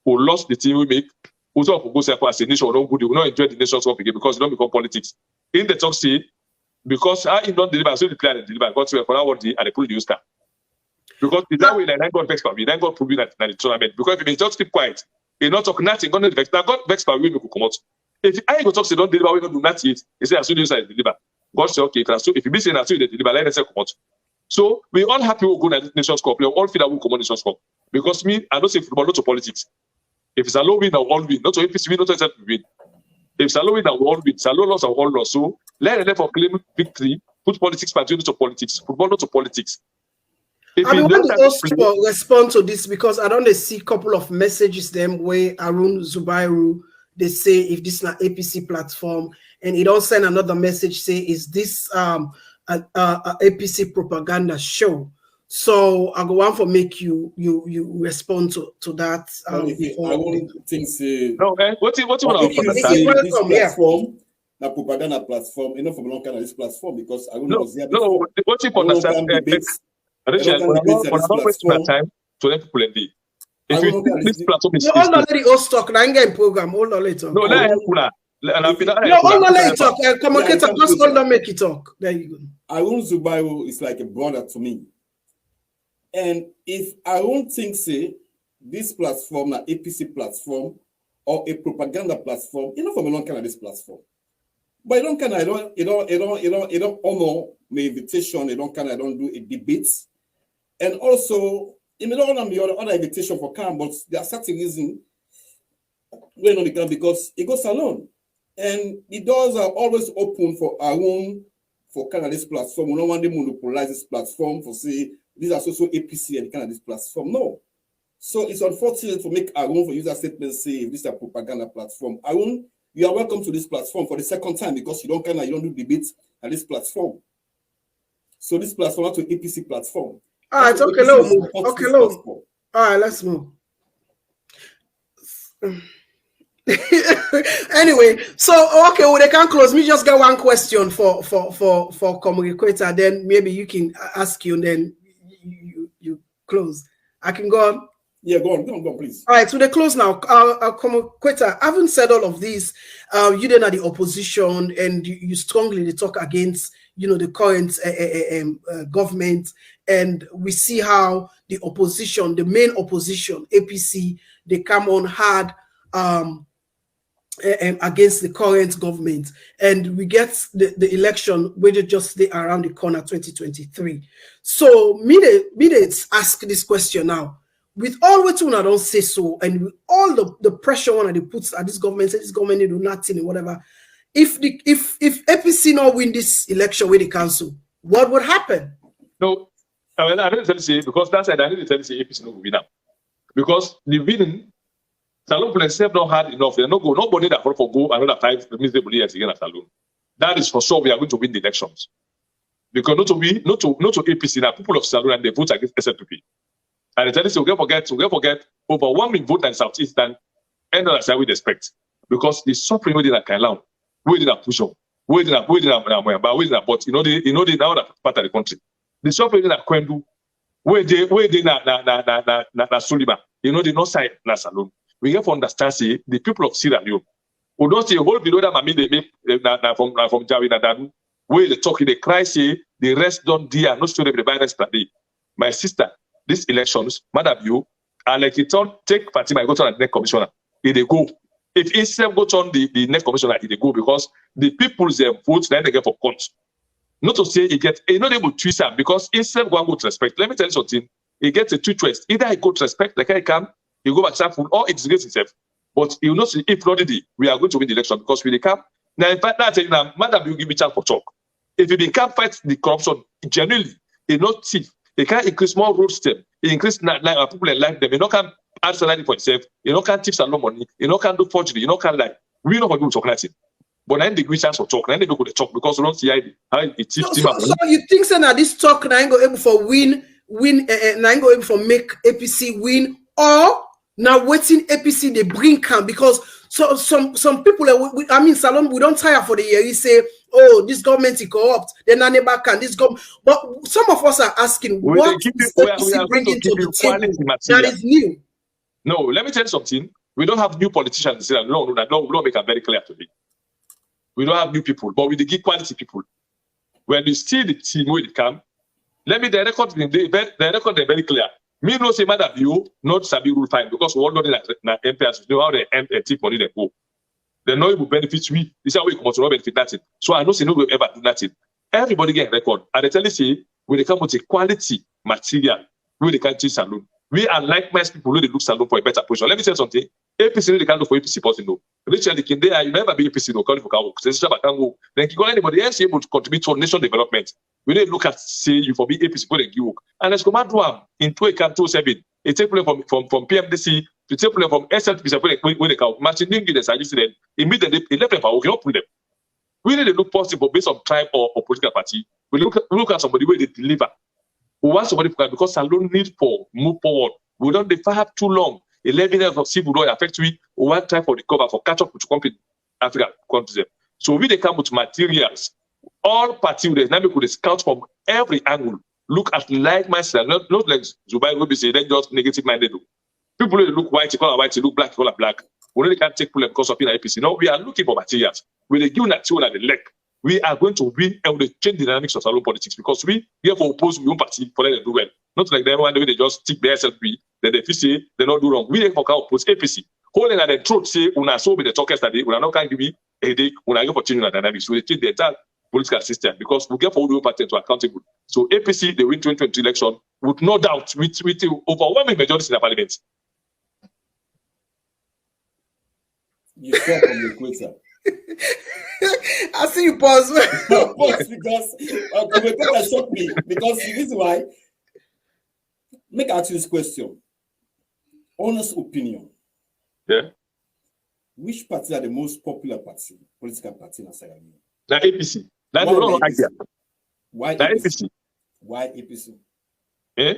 who lost the team we make, who talk go say as a nation, we don't good, we not enjoy the Nations Cup again because they don't become politics. In the talk say, because I don't deliver, so the player deliver, God swear for that one day and they pull the new star. Because the that way like God vex for me, then God prove you that the tournament. Because if you just keep quiet, you not talk nothing, God vex. Now God vex for we could come out. If I go talk say don't deliver, we don't do nothing, he say as soon as I deliver. God say okay, so if you be saying as soon as they deliver, let us say come out. So we all happy we'll go to the Nations Cup, we all feel that we'll come on Nations Cup. Because me, I don't say football, not to politics. If it's a low win, I'll all win. Not to APC win, not to win. If it's a low win, I'll all win. It's a low loss, I'll all loss. So let them for claim victory, put politics back to politics, football not to politics. I mean, when the host respond to this, because I don't see a couple of messages them where Arun Zubairu, they say if this is an APC platform, and he don't send another message say is this a APC propaganda show. So I go on for make you respond to that. I won't think say no, what you want to understand this platform, the propaganda platform, you know, from long kind of this platform because I was there before. No, what you understand I don't waste my time to let people in the. If you think this platform is hold on, let the host talk. Now I'm program. Hold on later. No, let him talk. No, hold on, let it talk. Commentator, just hold on, make it talk. There you go. Arun Zubairu is like a brother to me. And if I don't think say this platform, an APC platform or a propaganda platform, you know, from a long kind of this platform. But I don't honor my invitation, I don't do a debate. And also, you don't honor the other invitation for camp, but there are certain reasons going on the camp because it goes alone. And the doors are always open for Arun for kind of this platform. We don't want them to monopolize this platform for say these are also APC and kind of this platform. No. So it's unfortunate to make Arun for user statement say this is a propaganda platform. Arun, you are welcome to this platform for the second time because you don't do debates at this platform. So this platform is to APC platform. All right, okay, low. Okay, low. All right, let's move. Anyway, so okay, well, they can close. Me just got one question for Koita, then maybe you can ask you and then you close. I can go on. Yeah, go on, please. All right, so they close now. Koita, having said all of this, you then are the opposition and you strongly talk against, the current government, and we see how the opposition, the main opposition, APC, they come on hard against the current government, and we get the election where they just stay around the corner 2023. So me they ask this question now. With all what I don't say so, and with all the pressure one they put at this government, say this government they do nothing and whatever. If APC not win this election with the council, what would happen? No, I don't tell you because that's said I need to tell you APC no will win now. Because the winning, Salon themselves not hard enough. They're not go, nobody that for go another 5 miserable years again at Salon. That is for sure we are going to win the elections. Because not to APC now, people of Salon and they vote against SLPP. And the tell we forget over 1 million vote in Southeastern and other side we expect. Because the suffering within a Kailan, within a push up, within a but they now that part of the country. The suffering within a Kwendu, where they na Sulima, the north side na Salon. We have to understand say the people of Sierra Leone who don't say whole below that they make from Jawi Nadanu, where they talk, they cry, say, the rest don't dear, not sure the virus study. My sister, these elections, madam, you are like it on take party, my go to the next commissioner. If they go, if instead go on the next commissioner, if they go, because the people's vote, then they get for count. Not to say he get not able to twist up because instead one go to respect. Let me tell you something. He gets a two twist. Either he go to respect, like I can, he go back to food, or it disgrace himself. But he will not see if not we are going to win the election because we come. Now, in fact, that's now, madam, you give me chance for talk. If he can't fight the corruption genuinely, he not thief. He can't increase more road system. He increase people and like them. He not can add salary for himself. He not can tips and no money. He not can do forgery. He not can lie. We know what we talk like it. But then they give chance for talk. Then they go to talk because we don't see how it tips team up. So you think so now this talk now ain't go able for win now ain't go able for make APC win, or now waiting APC they bring camp because so some people I mean Salon we don't tire for the year. You say, oh, this government is corrupt, then I never can this government. But some of us are asking what is APC bringing to the table that is new. No, let me tell you something. We don't have new politicians. No, we don't make it very clear today. We don't have new people, but we give quality people. When you see the team where they come, let me the record is very clear. Me no say madam you not sabi rule fine because we all know that MPs know how they take money they go. They know it will benefit we. This is how we come to not benefit nothing. So I know say no will ever do nothing. Everybody get record. And they tell you say when they come with a quality material, where they can teach salon. We are like-minded people who they look salon for a better position. Let me tell you something. APC they can't look for APC person no. Richard can they you never be APC no calling for work. Say Shabba can go. Then you go anybody else able to contribute to nation development. We need to look at say you for be APC for the give work. And let's command one in 2007. It take place from PMDC to take place from SLPC when they come. Martin Dingides, I used to them immediately 11 for we cannot put them. We need to look possible based on tribe or political party. We look at somebody where they deliver. We want somebody because Salon need for move forward. We don't have too long. 11 years of civil law affect we want time for the cover for catch up with company Africa countries. So we they come with materials. All parties now we could scout from every angle. Look at like myself, not like Zubai will be saying then just negative minded. People they look white, color white, they look black, color black. We really can't take problem because of APC. No, we are looking for materials. With the give natural at the leg. We are going to win and we change the dynamics of Salon politics because we therefore oppose our own party for them to do well. Not like them one day they just stick the SLP, then they say they not do wrong. We therefore can oppose APC. Holding at the throat say una so be the talk yesterday, una not can give me a day, una go for changing the dynamics. So they change the entire political system because we get for our own party to accountable. So APC they win 2020 election with no doubt with overwhelming majority in the parliament. You saw from the Koita. I see you pause. Pause because Koita shocked me because the reason why. Make ask you this question. Honest opinion. Yeah. Which party are the most popular party, political party in Sierra Leone? The APC. That's no idea. Why the APC? Why APC? Eh?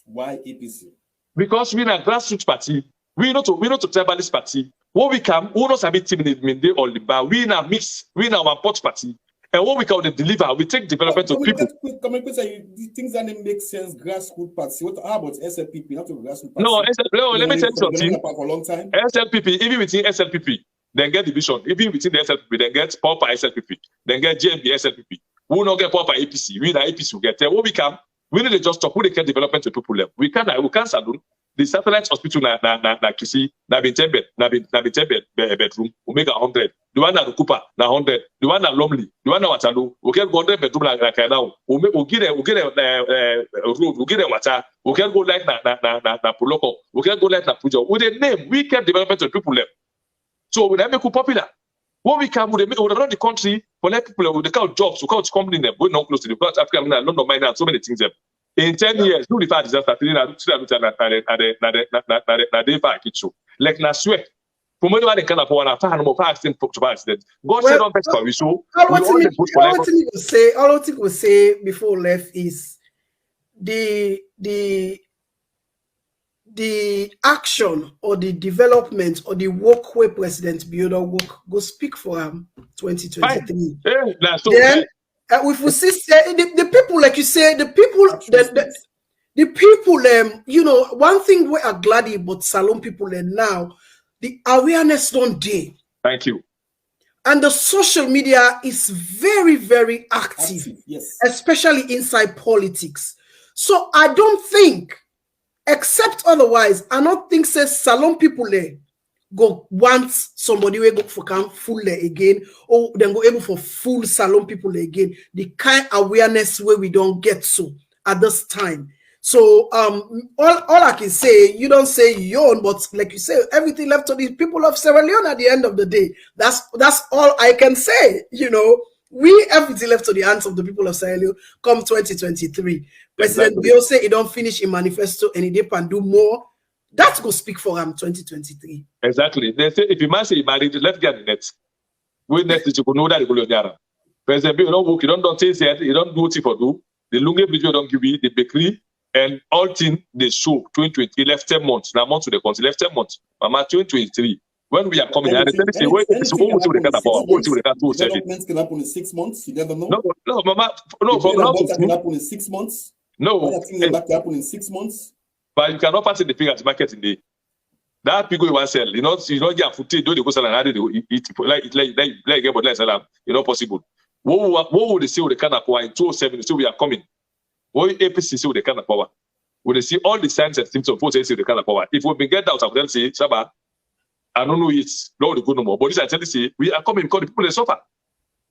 Why APC? Because we're a grassroots party. We not to tribalist party. What we can, we not have team in the all the bar. We in a mix. We in our pot party. And what we can deliver, we take development to people. Things that make sense. Grassroots party. What about SLPP? Not to grassroots party. No, let me tell you something. For a long time. SLPP, even within SLPP, then get division. Even within the SLPP, then get proper SLPP. Then get GMB SLPP. We will not get proper APC. We in the APC will get there. What we can, we need to just talk. Who they can development to people level. We can salon. The satellite hospital na Kisi na been 10 bedroom we make 100. The one na Rukupa na 100. The one na Lomley, the one na Watalu we get 100 bedroom na Kainau. We get road, we get water. We can go like na Puloko. We can go like na Pujo. With the name, we can development to people level. So we make it popular. What we can we run the country for let people with the kind of jobs, we count company them. We not close to the because Africa, London, mine and so many things them. In 10 years, do the fact disaster, like na swear. From when they can afford a far more accident to accident. God said on for we so. All I think we say before left is the action or the development or the work where President Biodo work go speak for him 2023. Then if we see the people, like you say, the people, you know, one thing we are glad about Salon people now, the awareness don't day. Thank you. And the social media is very, very active, yes. Especially inside politics. So I don't think, except otherwise, I don't think says salon people there go want somebody will go for come full there again, or then go able for full salon people there again. The kind of awareness where we don't get so at this time. So all I can say, you don't say your own, but like you say, everything left to the people of Sierra Leone at the end of the day. That's all I can say. You know, we everything left to the hands of the people of Sierra Leone come 2023. President Bill say he don't finish in manifesto and he did and do more. That's go speak for him 2023. Exactly. They say if you man say he married, let's get the net. We net you know that the President Bill don't work, you don't things yet, you don't do what you for do. The Lunge Bridge don't give you the bakery. And all thing they show 2020 left 10 months. Now months to the country left 10 months. Mama 2023. When we are coming, developments can happen in 6 months. You never know. No, Mama. No, from now to can happen in 6 months. No, things that can happen in 6 months. But you cannot pass in the figure to market in the that people you want to sell. You don't get footage. Don't you go sell and how do you eat like get but let's sell. You know possible. What would they say with the kind of power in 2007? So we are coming. What APC see with the kind of power? When they see all the signs and symptoms of what they see with the kind of power. If we can get out, I will say, Shabba, I don't know it's not the good no more. But this I tell you, say, we are coming because the people they suffer.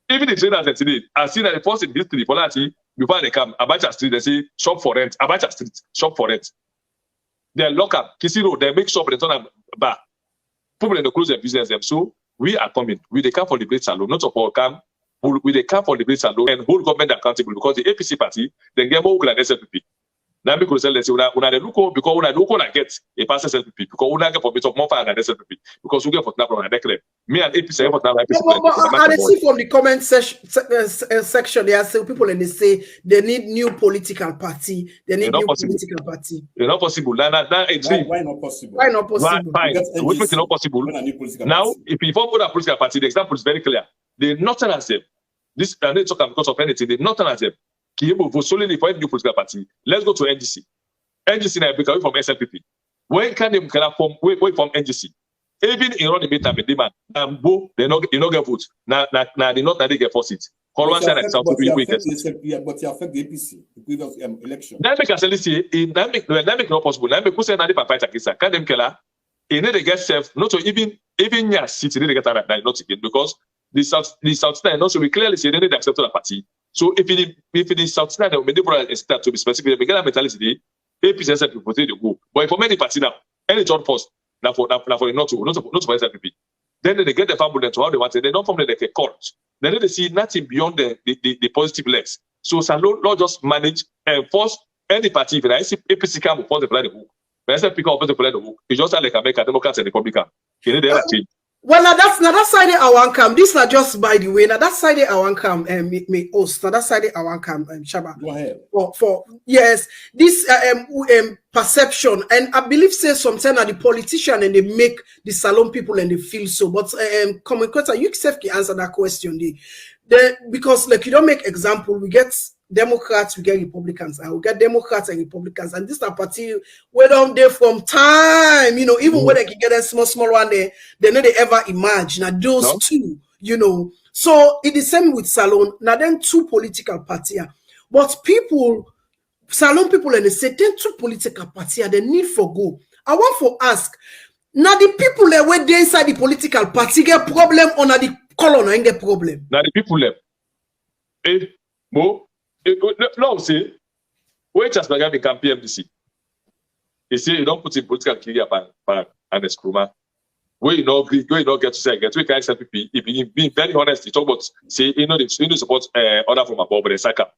Even the traders today, I've seen that the first in history for that before they come, Abacha Street, they say shop for rent. Abacha Street, shop for rent. They lock up, Kisi Road, they make shop and they turn a bar. People in the close their business them. So we are coming. We they come for the Blades alone, not for come. With the camp for the Blades alone and hold government accountable because the APC party then get more than SLPP. Now because let's say una the look because una look on get a pass SLPP because una get for bit of more fire than SLPP because we get for now on a declare. Me and APC for now APC. I see from the comment section there say people and they say they need new political party. They need new political party. It's not possible. Why not possible? Why not possible? Fine. Which makes it not possible. Now, if you form a political party, the example is very clear. The Northern as them. This and they talk because of anything. The Northern as them. Vote solely for a new political party. Let's go to NGC. NGC now become from SLPP. When can they form wait from NGC? Even in running meet and demand and both they not get votes. Now they not they get 4 seats. But you affect the APC, the previous election. That make us say that make not possible. That make who say na dey fight against can them killer. They need to get self not to even your city they get that not again because the South Sudan also we clearly say they need to accept the party. So if it is South Sudan, they will start to be specific. They get a mentality. APC people say they go, but for many parties now, any job post now for not for SLPP. Then they get the family to how they want it. They don't form like a court. Then they see nothing beyond the positive legs. So Lord just manage and force any party. If I see APC come force the play the hook, when SLPP come force the play the hook, it's just like American Democrats and Republican. Well, now that side I want come. This is just by the way. Now that side I want come and me host. Now that side I want come Shabba. Go ahead. For yes, this perception and I believe say sometimes are the politician and they make the salon people and they feel so. But Koita, you self can answer that question. Because like you don't make example, we get Democrats, we get Republicans, and we get Democrats and Republicans, and this are party where don't they from time, even when they can get a small one, they never ever imagine that those two, So it's the same with Salon. Now then two political parties, but Salon people and they say then two political parties, they need for go. I want for ask now the people that were there inside the political party get problem or not the color and get problem. Now the people left. No, say, wait just like become PMDC. He say you don't put in political career and a scruma. Where you know get to say get we can SLPP. If you being very honest, you talk about say they support order from above the Saka.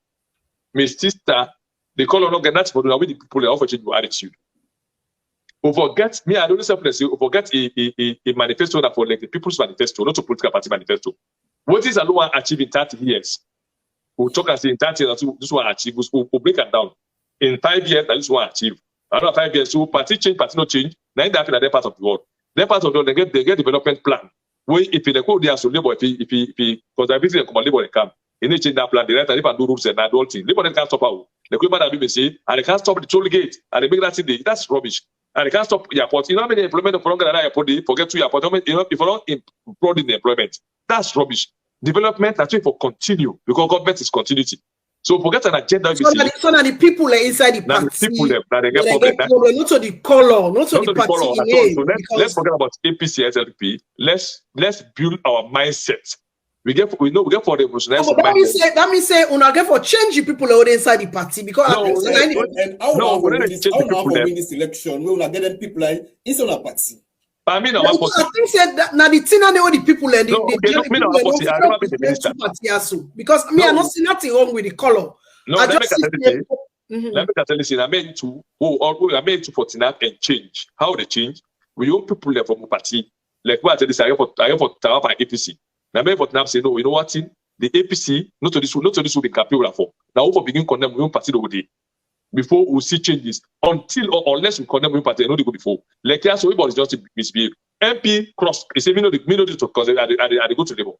My sister, the color not get that for the people they offer change your attitude. Forget me, I don't say forget a manifesto for like the people's manifesto, not a political party manifesto. What is Alua achieving 30 years? We'll talk and say in 30 years, this one achieve. We'll break it down. In 5 years, that this one achieve. Another 5 years, so party change, party not change. Now that in that part of the world. That part of the world, they get development plan. Where if they go there, so labor, if conservative and labor they come, they need to change that plan. They have to do rules and that whole thing. Labor they can't stop out. The equipment that we say, and they can't stop the toll gate, and they make that thing. That's rubbish. And they can't stop airport. You know how many employment for longer than airport they forget to airport. You know, if you don't broaden the employment, that's rubbish. Development actually for continue because government is continuity. So forget an agenda. So that the people are inside the party. The people that they get problem. Not to the color, not to the party. So let's forget about APC, SLP. Let's build our mindset. We get for the revolutionary. That means say una get for change the people who are inside the party because how win this election, we will get them people like inside the party. I mean, I think that now the thing and the people and the because me I not see nothing wrong with the color. No, let me tell you, I made to for Tinap and change. How they change? We own people there from the party. Like what I tell this, I have for Tarap and APC. Now, maybe for Tinap say no, you know what? The APC not to this will be capable for. Now, for begin condemn we own party over there. Before we see changes, until or unless we condemn one party, I know they go before. Like here, so everybody just misbehave. MP cross, they say me know to because they go to labor.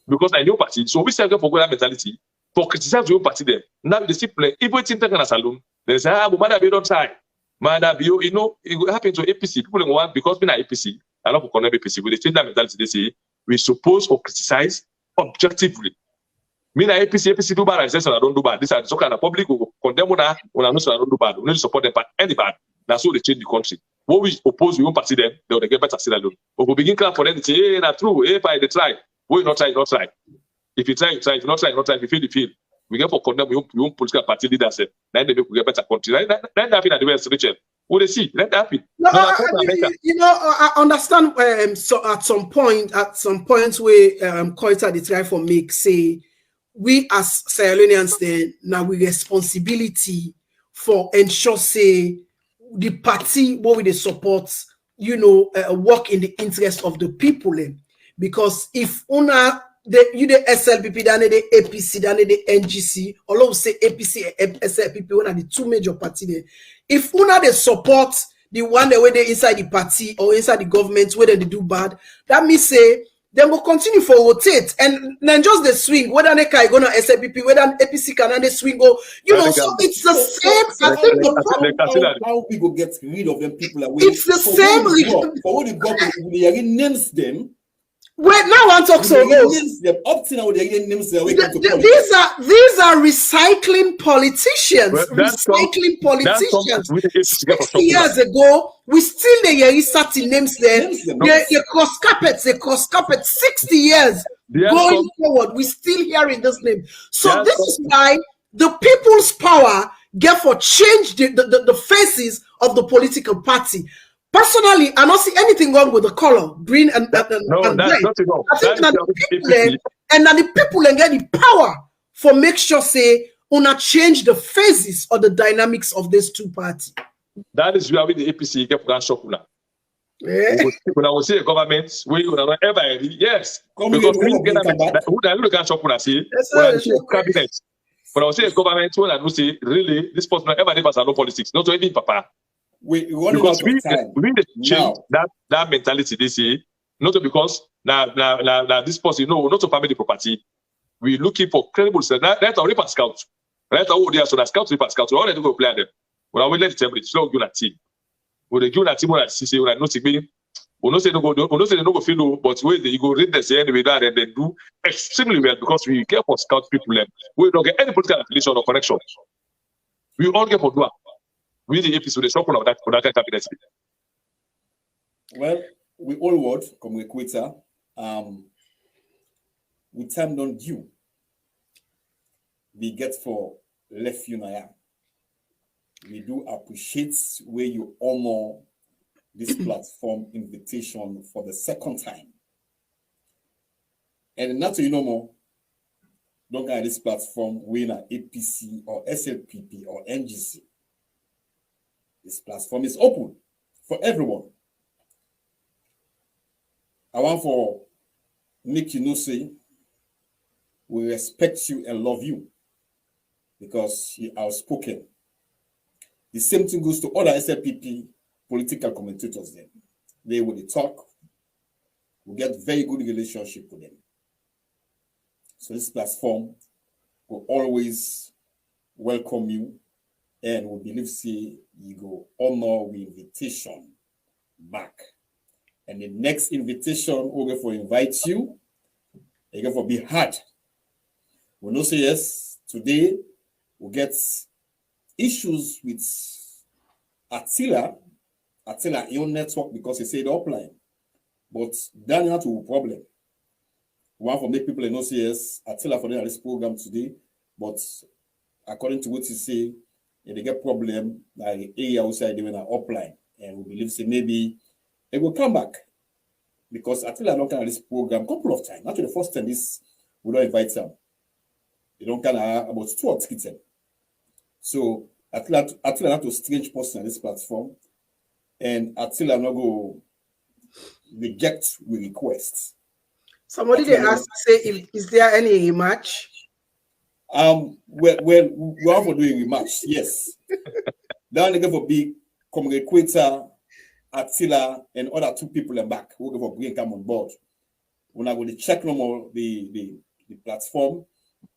Because I know party, so we say for that mentality, for criticize your party there. Now they see play, if we think taken as alone, they say, but man, we don't try. Man, you know, it will happen to APC. People want because we are APC, I don't condemn APC. When they change that mentality, they say we suppose to criticize objectively. Me na APC do bad, I say so I don't do bad. This is so kind of public will condemn una no so I don't do bad. We need to support them, but any bad. That's how they change the country. What we oppose, we won't party them, they will get better still alone. But we begin clap for them to say, hey, not true, hey, if they try. We not try, not try. If you try, you try. If you not try, not try. If you feel. We get for condemn, we won't political party leaders. Then they make we get better country. Let that happen at the West, Rachel. What they see, let that happen. No, I understand. So at some points where Koita the try for make say we as Sierra Leoneans then now we responsibility for ensure say the party what we they support work in the interest of the people because if una the SLPP then the APC then the NGC all of say APC and SLPP one are the two major party there. If una they support the one that where they inside the party or inside the government where they do bad, that means say they will continue for rotate and then just the swing whether they can go to SLPP whether APC can they swing go so it's the same. I think the problem how we go get rid of them people like it's the same for what the government they names them. Wait, now one talks so names them up to now they names them. These are recycling politicians. Recycling politicians. 60 years ago, we still the certain names there. They cross carpets. 60 years going forward, we still hearing this name. So this is why the people's power get for change the faces of the political party. Personally, I don't see anything wrong with the color, green and black. That's not enough. I think that the people get the power for make sure say una change the phases or the dynamics of these two parties. That is where the APC get for shock una. When I will say a government, we will not ever yes. Because we can shock una see cabinet. But I will say a government when I will say really this person ever never no politics, not even papa. Because we need to change that mentality. They say not because now this person not to family property. We looking for credible. Right or repair scout. Right or there so that scout repair scout. We already go play them. When I will let it every slow give a team. When they give a team when I see when I not me. We no say no go feel but wait you go read the say anyway that and they do extremely well because we care for scout people. We don't get any political affiliation or connection. We all get for do. We the episode shop on that cabinet. Well, we all would come with Koita. With time don't due. We get for left Unaya. We do appreciate where you honor this platform invitation for the second time. And not to more, don't get this platform winner APC or SLPP or NGC. This platform is open for everyone. I want for Nick say we respect you and love you because you are outspoken. The same thing goes to other SLPP political commentators then. They will talk, we get very good relationship with them. So this platform will always welcome you and we believe see you go honor the invitation back. And the next invitation, we're going to invite you, you're going to be hard. We know say yes, today we'll get issues with Attila your network because he said offline. But that not a problem. One for make people know say yes, Attila for this program today, but according to what he say, they get problem like area outside they were offline, and we believe say maybe it will come back because Attila don't kind of this program a couple of times. Not the first time this we don't invite them. They don't kind of about 2 or 3 times. So Attila not a strange person on this platform, and Attila not go reject we request. Somebody they asked say, is there any rematch? Well, we are for doing rematch, yes. Now they go for big Comrade Koita, Attila, and other 2 people in back who go for bring come on board. When I go to check no more the platform,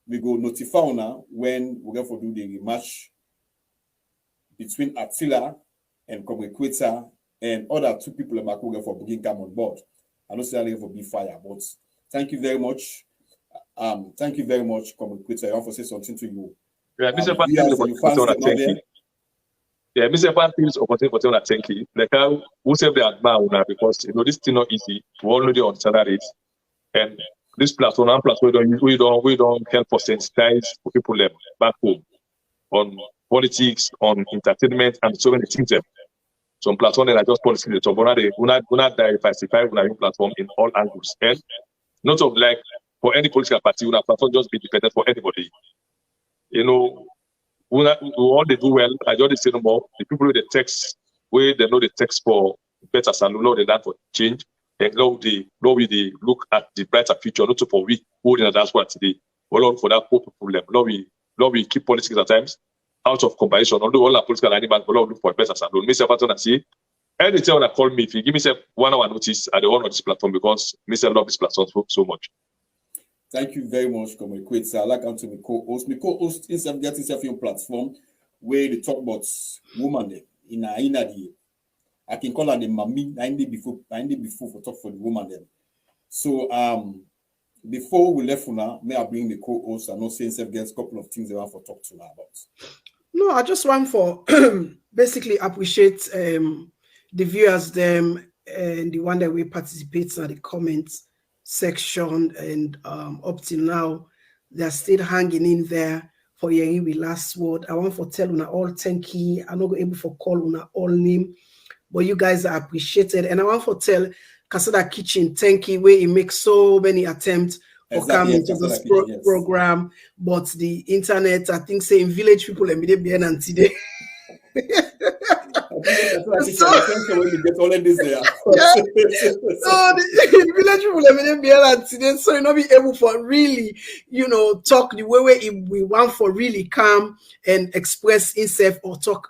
we go notify now when we go for do the rematch between Attila and Comrade Koita and other 2 people in back who go for bring come on board. I don't say for be fire, but thank you very much. Thank you very much, Comrade Koita. I want to say something to you. Yeah, Mr. Thank yeah, Mr. Pantis opportunity thank you. Like how who say they admire now because you know this thing not easy. We already on salaries, and this platform and platform we don't help us sensitize for people back home on politics, on entertainment, and so many things. Some platform that are just policy. So we not diversify our platform in all angles, and not of like for any political party, our platform just be dependent for anybody. You know. We all they do well. I just say no more. The people with the text, where they know the text for better and know they learn for change, and know we look at the brighter future, not for we holding that's what today. Well, for that hope problem. Now we keep politics at times out of comparison. Although all our political animals, we look for better and don't miss a pattern and say anytime when I call me, if you give me 1 hour notice at the one on this platform because I love this platform so much. Thank you very much, Comrade Koita. I like to my co-host. My co-host is getting himself your platform where they talk about woman in the I can call her the mommy. I need before for talk for the woman then. So before we left for now, may I bring the co-host and not saying self gets a couple of things they want for talk to her about. No, I just want for basically appreciate the viewers them and the one that we participate in the comments section, and up till now they're still hanging in there for your last word. I want for tell una all thank you. I'm not able for call una all name, but you guys are appreciated. And I want for tell Casada Kitchen thank you, where he makes so many attempts for coming to this program, but the internet, I think saying village people and today. So the village people today, so you know be able for really, you know, talk the way we want for really come and express himself or talk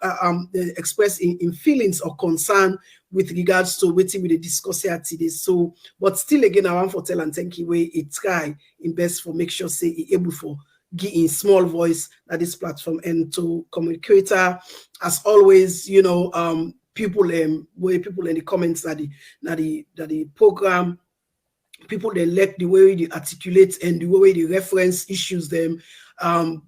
express in feelings or concern with regards to what we discuss here today. So, but still again, I want for tell and thank you way it try in best for make sure say he able for give in small voice at this platform and to communicator as always, you know, people where people in the comments that the program, people they like the way they articulate and the way they reference issues them.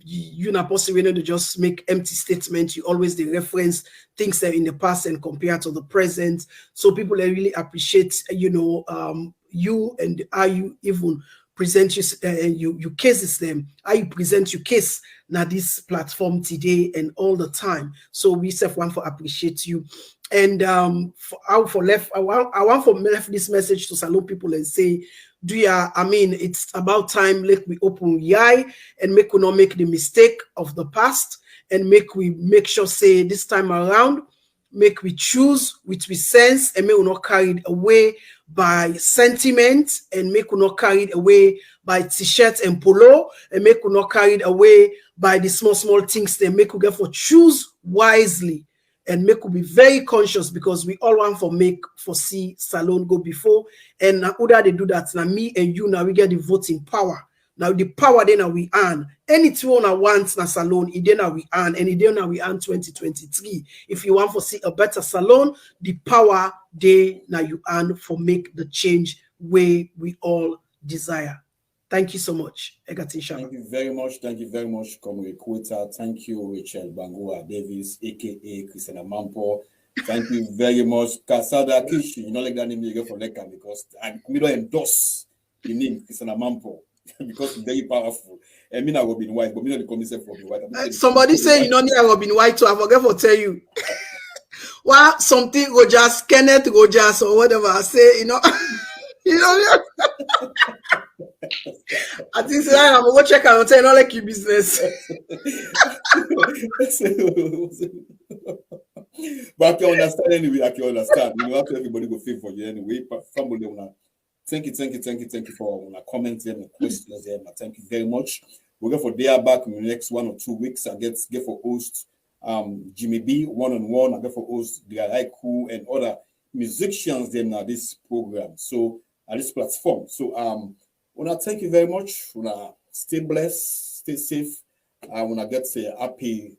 You not possible to just make empty statements. You always they reference things that in the past and compare to the present. So people they really appreciate, you know, you and how you even present you cases them, how you present your case now this platform today and all the time. So we self want for appreciate you. And I want for left this message to salute people and say, I mean, it's about time like we open the eye and make we not make the mistake of the past and make sure say this time around, make we choose with sense and make we not carried away by sentiment and make we not carried away by t-shirt and polo and make we not carried away by the small things they make we get for choose wisely and make we be very conscious because we all want for see Salone go before and now they do that now me and you now we get the voting power Now the power then we earn. Anything on a wants na salon, it then we earn, and it then we earn 2023. If you want to see a better salon, the power day now you earn for make the change way we all desire. Thank you so much, Egatin Shabba. Thank you very much. Thank you very much, Comrade Koita. Thank you, Rachel Bangua Davis, aka Christina Mampo. Thank you very much, Casada Kishi. You know, like that name you get for Leka because I don't endorse the name Christina Mampo because it's very powerful. I mean, I will be white, but me not the commission for me white. Somebody say you know need Robin White, so I forget to tell you. Well, something Rogers, Kenneth Rogers, or whatever. I say, you know. I think so I'm gonna go check out and tell you not like your business. But I can understand anyway. I can understand. You know, after everybody go feel for you anyway. But family, thank you for commenting and questions there. Thank you very much. We'll go for their back in the next 1 or 2 weeks. I get for host Jimmy B one-on-one. I get for host the Haiku and other musicians then this program. So this platform. So thank you very much. Stay blessed, stay safe. When I get a happy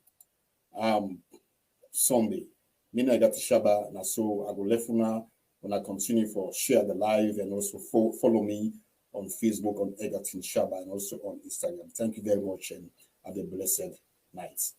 Sunday. Me I got Shabba, and so I go left when I continue for share the live and also follow me on Facebook on Egatin Shabba and also on Instagram. Thank you very much and have a blessed night.